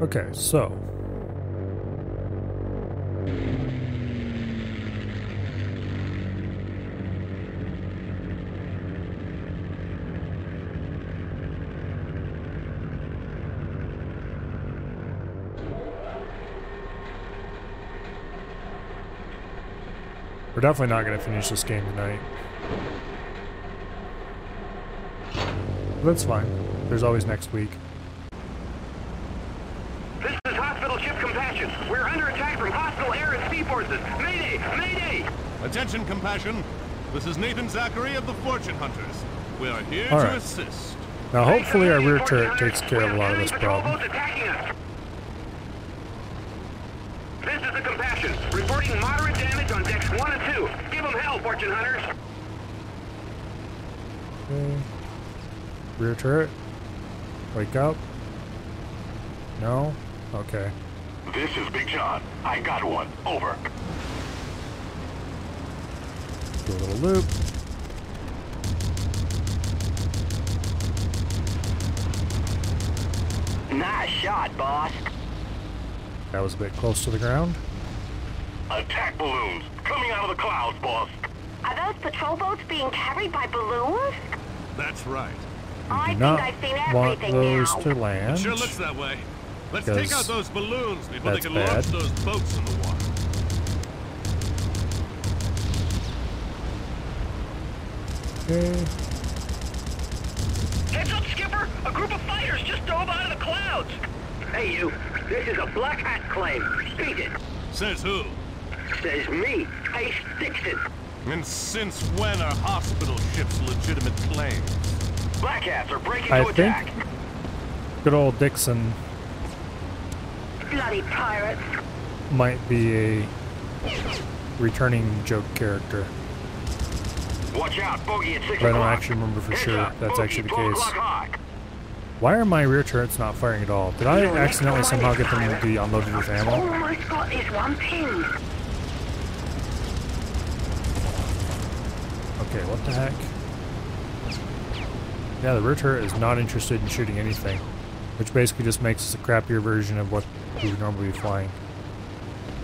Okay, so we're definitely not going to finish this game tonight. That's fine. There's always next week. This is Hospital Ship Compassion. We're under attack from hostile air and sea forces. Mayday! Mayday! Attention, Compassion. This is Nathan Zachary of the Fortune Hunters. We are here All to right. assist. Now hopefully our rear turret takes care of a lot of this problem. This is the Compassion. Reporting moderate damage on decks 1 and 2. Give them hell, Fortune Hunters. Okay. Rear turret. Wake up. No? Okay. This is Big John. I got one. Over. Do a little loop. Nice shot, boss. That was a bit close to the ground. Attack balloons. Coming out of the clouds, boss. Are those patrol boats being carried by balloons? That's right. I Do think not I've seen want everything those now. to land. Sure looks that way. Let's take out those balloons before they that's can bad. launch those boats in the water. Okay. Heads up, Skipper! A group of fighters just dove out of the clouds! Hey, you. This is a Black Hat claim. Speak it. Says who? Says me, Ace Dixon. And since when are hospital ships legitimate claims? Black Hats are breaking I to think attack. good old Dixon Bloody pirates. might be a returning joke character. Watch out, bogey at 6 But I don't o'clock. actually remember for sure if that's Bogey, actually the 12 case. o'clock high. Why are my rear turrets not firing at all? Did I accidentally somehow get them to be unloaded with ammo? Almost got this one pinned. Okay, what the heck? Yeah, the rear turret is not interested in shooting anything, which basically just makes us a crappier version of what we would normally be flying.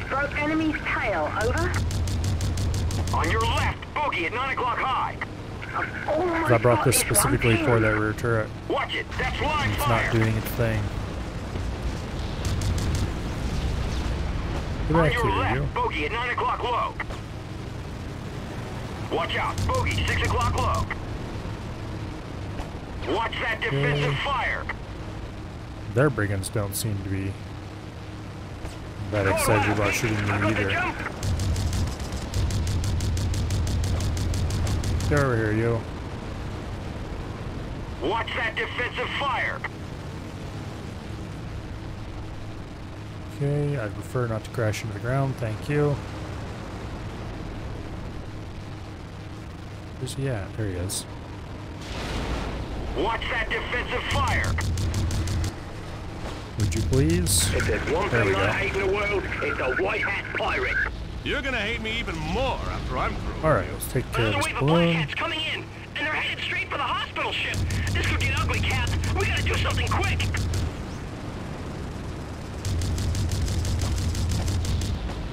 Broke enemy's tail, over. On your left, bogey at 9 o'clock high. Because I brought this specifically for that rear turret. Watch it. That's live It's fire. not doing its thing. Get On back your here, left, you. bogey at 9 o'clock low. Watch out, bogey 6 o'clock low. Watch that defensive fire. Their brigands don't seem to be that excited about shooting me either. Get over here, you. Watch that defensive fire. Okay, I'd prefer not to crash into the ground, thank you. Where's he at? There he is. Watch that defensive fire. Would you please? If there's one There we thing I go. hate in the world, it's a white hat pirate. You're gonna hate me even more after I'm through. Alright, let's take care of Another this wave of Black balloon. Hats coming in, and they're headed straight for the hospital ship. This could get ugly, Cap. We gotta do something quick.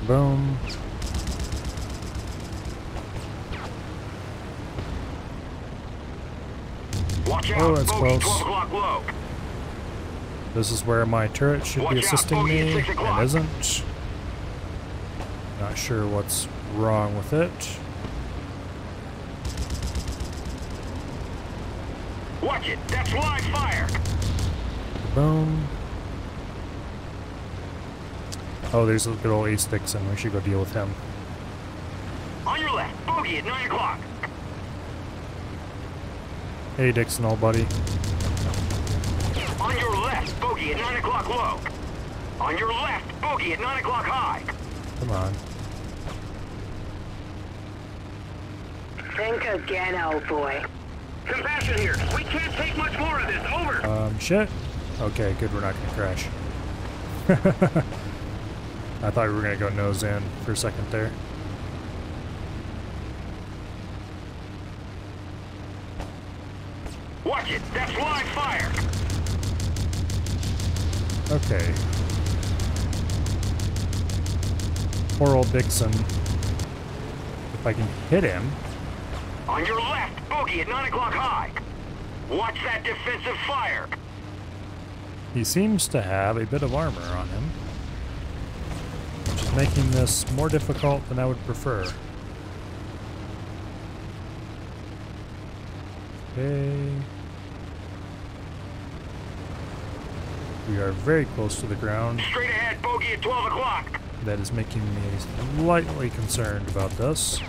Boom. Watch Oh, out, that's bogey close. 12 o'clock low. This is where my turret should Watch be out, assisting bogey at me, 6 o'clock. and isn't. Not sure what's wrong with it. Watch it. That's live fire. Boom. Oh, there's a good old Ace Dixon. We should go deal with him. On your left, bogey at 9 o'clock. Hey, Dixon, old buddy. On your left, bogey at 9 o'clock low. On your left, bogey at 9 o'clock high. Come on. Think again, old boy. Compassion here. We can't take much more of this. Over. Shit. Okay, good. We're not gonna crash. I thought we were gonna go nose in for a second there. Watch it. That's live fire. Okay. Poor old Dixon. If I can hit him. On your left, bogey at 9 o'clock high. Watch that defensive fire. He seems to have a bit of armor on him, which is making this more difficult than I would prefer. Okay. We are very close to the ground. Straight ahead, bogey at 12 o'clock. That is making me slightly concerned about this.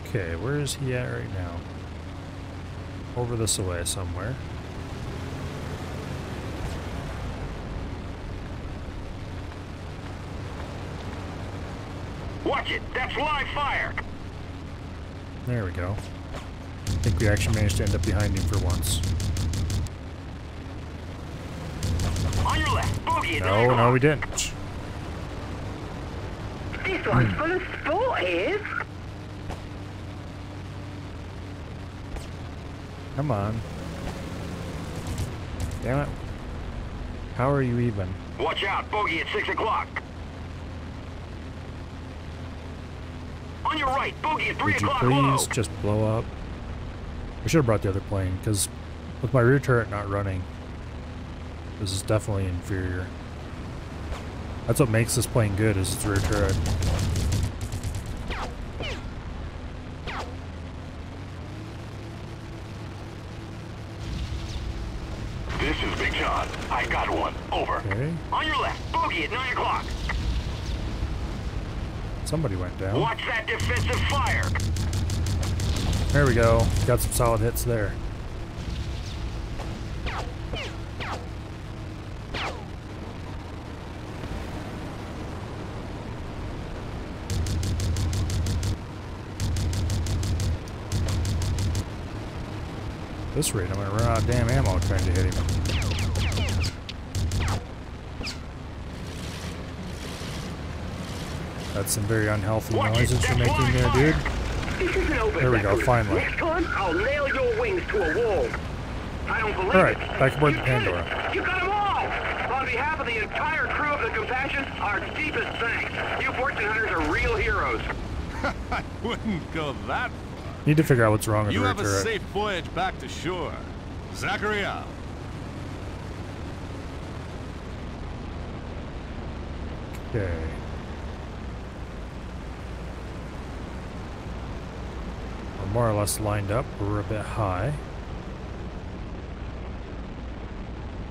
Okay, where is he at right now? Over this way somewhere. Watch it. That's live fire. There we go. I think we actually managed to end up behind him for once. On your left, bogey at 9 No, o'clock. no, we didn't. This one's full of sport, is. Come on. Damn it. How are you even? Watch out, bogey at 6 o'clock. On your right, bogey at 3 Would you o'clock please low. just blow up? I should have brought the other plane, because with my rear turret not running, this is definitely inferior. That's what makes this plane good, is its rear turret. This is Big John. I got one. Over. Okay. On your left, bogey at 9 o'clock. Somebody went down. Watch that defensive fire. There we go. Got some solid hits there. At this rate, I'm gonna run out of damn ammo trying to hit him. That's some very unhealthy noises you're making there, dude. This isn't over. There we go, finally. Next time, I'll nail your wings to a wall. I don't believe Alright, it. back aboard the You did it. Pandora. You got them all! On behalf of the entire crew of the Compassion, our deepest thanks. You fortune hunters are real heroes. I wouldn't go that far. Need to figure out what's wrong with You the rear have a turret. safe voyage back to shore. Zachary out. Okay. We're more or less lined up. We're a bit high.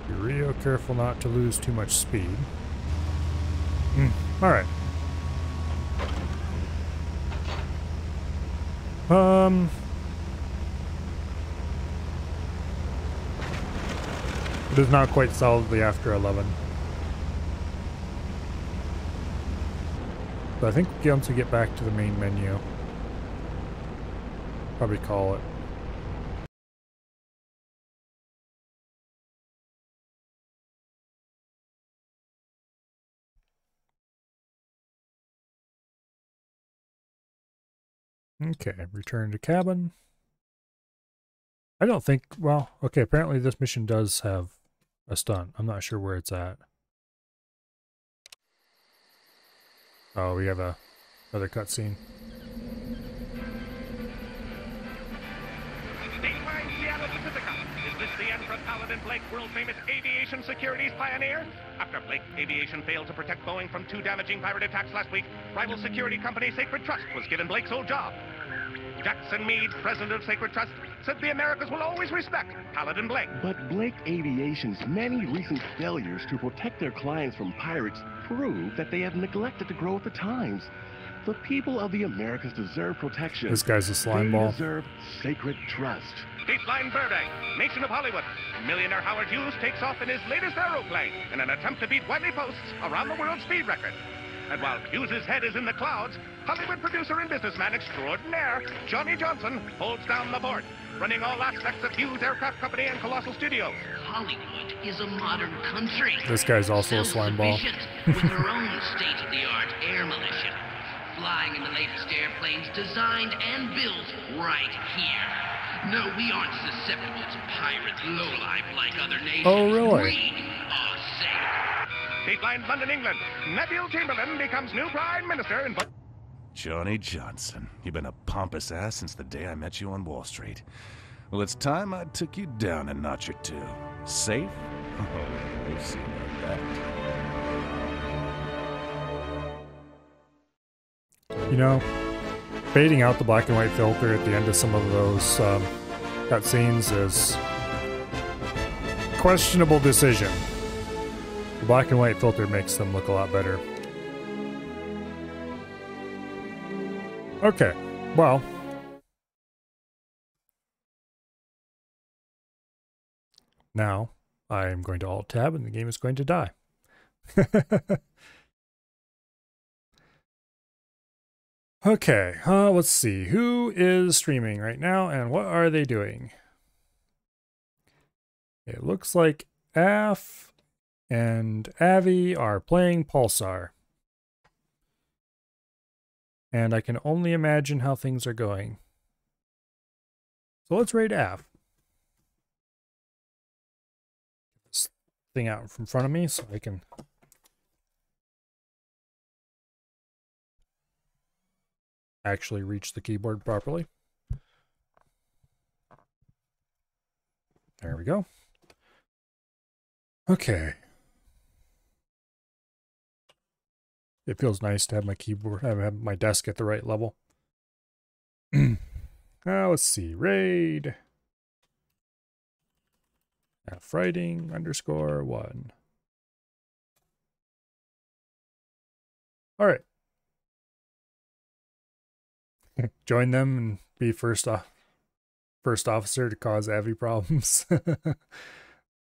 Be real careful not to lose too much speed. Alright. It is not quite solidly after 11. But I think once we get back to the main menu, probably call it. Okay, return to cabin. I don't think, well, okay, apparently this mission does have a stunt. I'm not sure where it's at. Oh, we have another cutscene. Seattle Pacifica. Is this the Emperor Paladin Blake, world-famous aviation securities pioneer? After Blake Aviation failed to protect Boeing from 2 damaging pirate attacks last week, rival security company Sacred Trust was given Blake's old job. Jackson Meade, president of Sacred Trust, said the Americas will always respect Paladin Blake. But Blake Aviation's many recent failures to protect their clients from pirates prove that they have neglected to grow with the times. The people of the Americas deserve protection. This guy's a slime they ball. Deserve Sacred Trust. Dateline Burbank, nation of Hollywood. Millionaire Howard Hughes takes off in his latest aeroplane in an attempt to beat Wiley Post's around the world speed record. And while Hughes' head is in the clouds, Hollywood producer and businessman extraordinaire Johnny Johnson holds down the fort, running all aspects of Hughes Aircraft Company and Colossal Studios. Hollywood is a modern country. This guy's also a slime ball. With her own state-of-the-art air militia, flying in the latest airplanes designed and built right here. No, we aren't susceptible to pirate lowlife like other nations. Oh, really? We are safe. Dateline London, England. Neville Chamberlain becomes new Prime Minister in... Johnny Johnson, you've been a pompous ass since the day I met you on Wall Street. Well, it's time I took you down a notch or two. Safe? Oh, we'll see about that. You know, fading out the black and white filter at the end of some of those cutscenes is a questionable decision. The black and white filter makes them look a lot better. Okay, well. Now, I'm going to Alt-Tab and the game is going to die. Okay, let's see. Who is streaming right now and what are they doing? It looks like Af and Avi are playing Pulsar. And I can only imagine how things are going. So let's raid Av. This thing out from front of me so I can... actually reach the keyboard properly. There we go. Okay. It feels nice to have my keyboard, have my desk at the right level. Let's see. Raid. Fighting _1. All right. Join them and be first officer to cause Avi problems.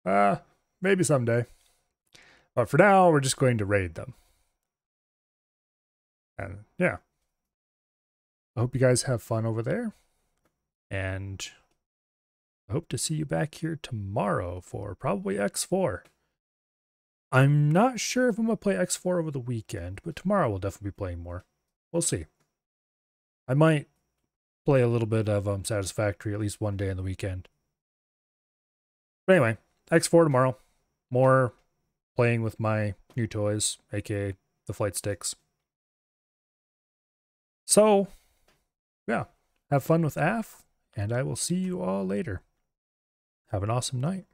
Maybe someday. But for now, we're just going to raid them. And yeah. I hope you guys have fun over there. And I hope to see you back here tomorrow for probably X4. I'm not sure if I'm going to play X4 over the weekend, but tomorrow we'll definitely be playing more. We'll see. I might play a little bit of Satisfactory at least one day in the weekend. But anyway, X4 tomorrow. More playing with my new toys, aka the flight sticks. So, yeah, have fun with AF, and I will see you all later. Have an awesome night.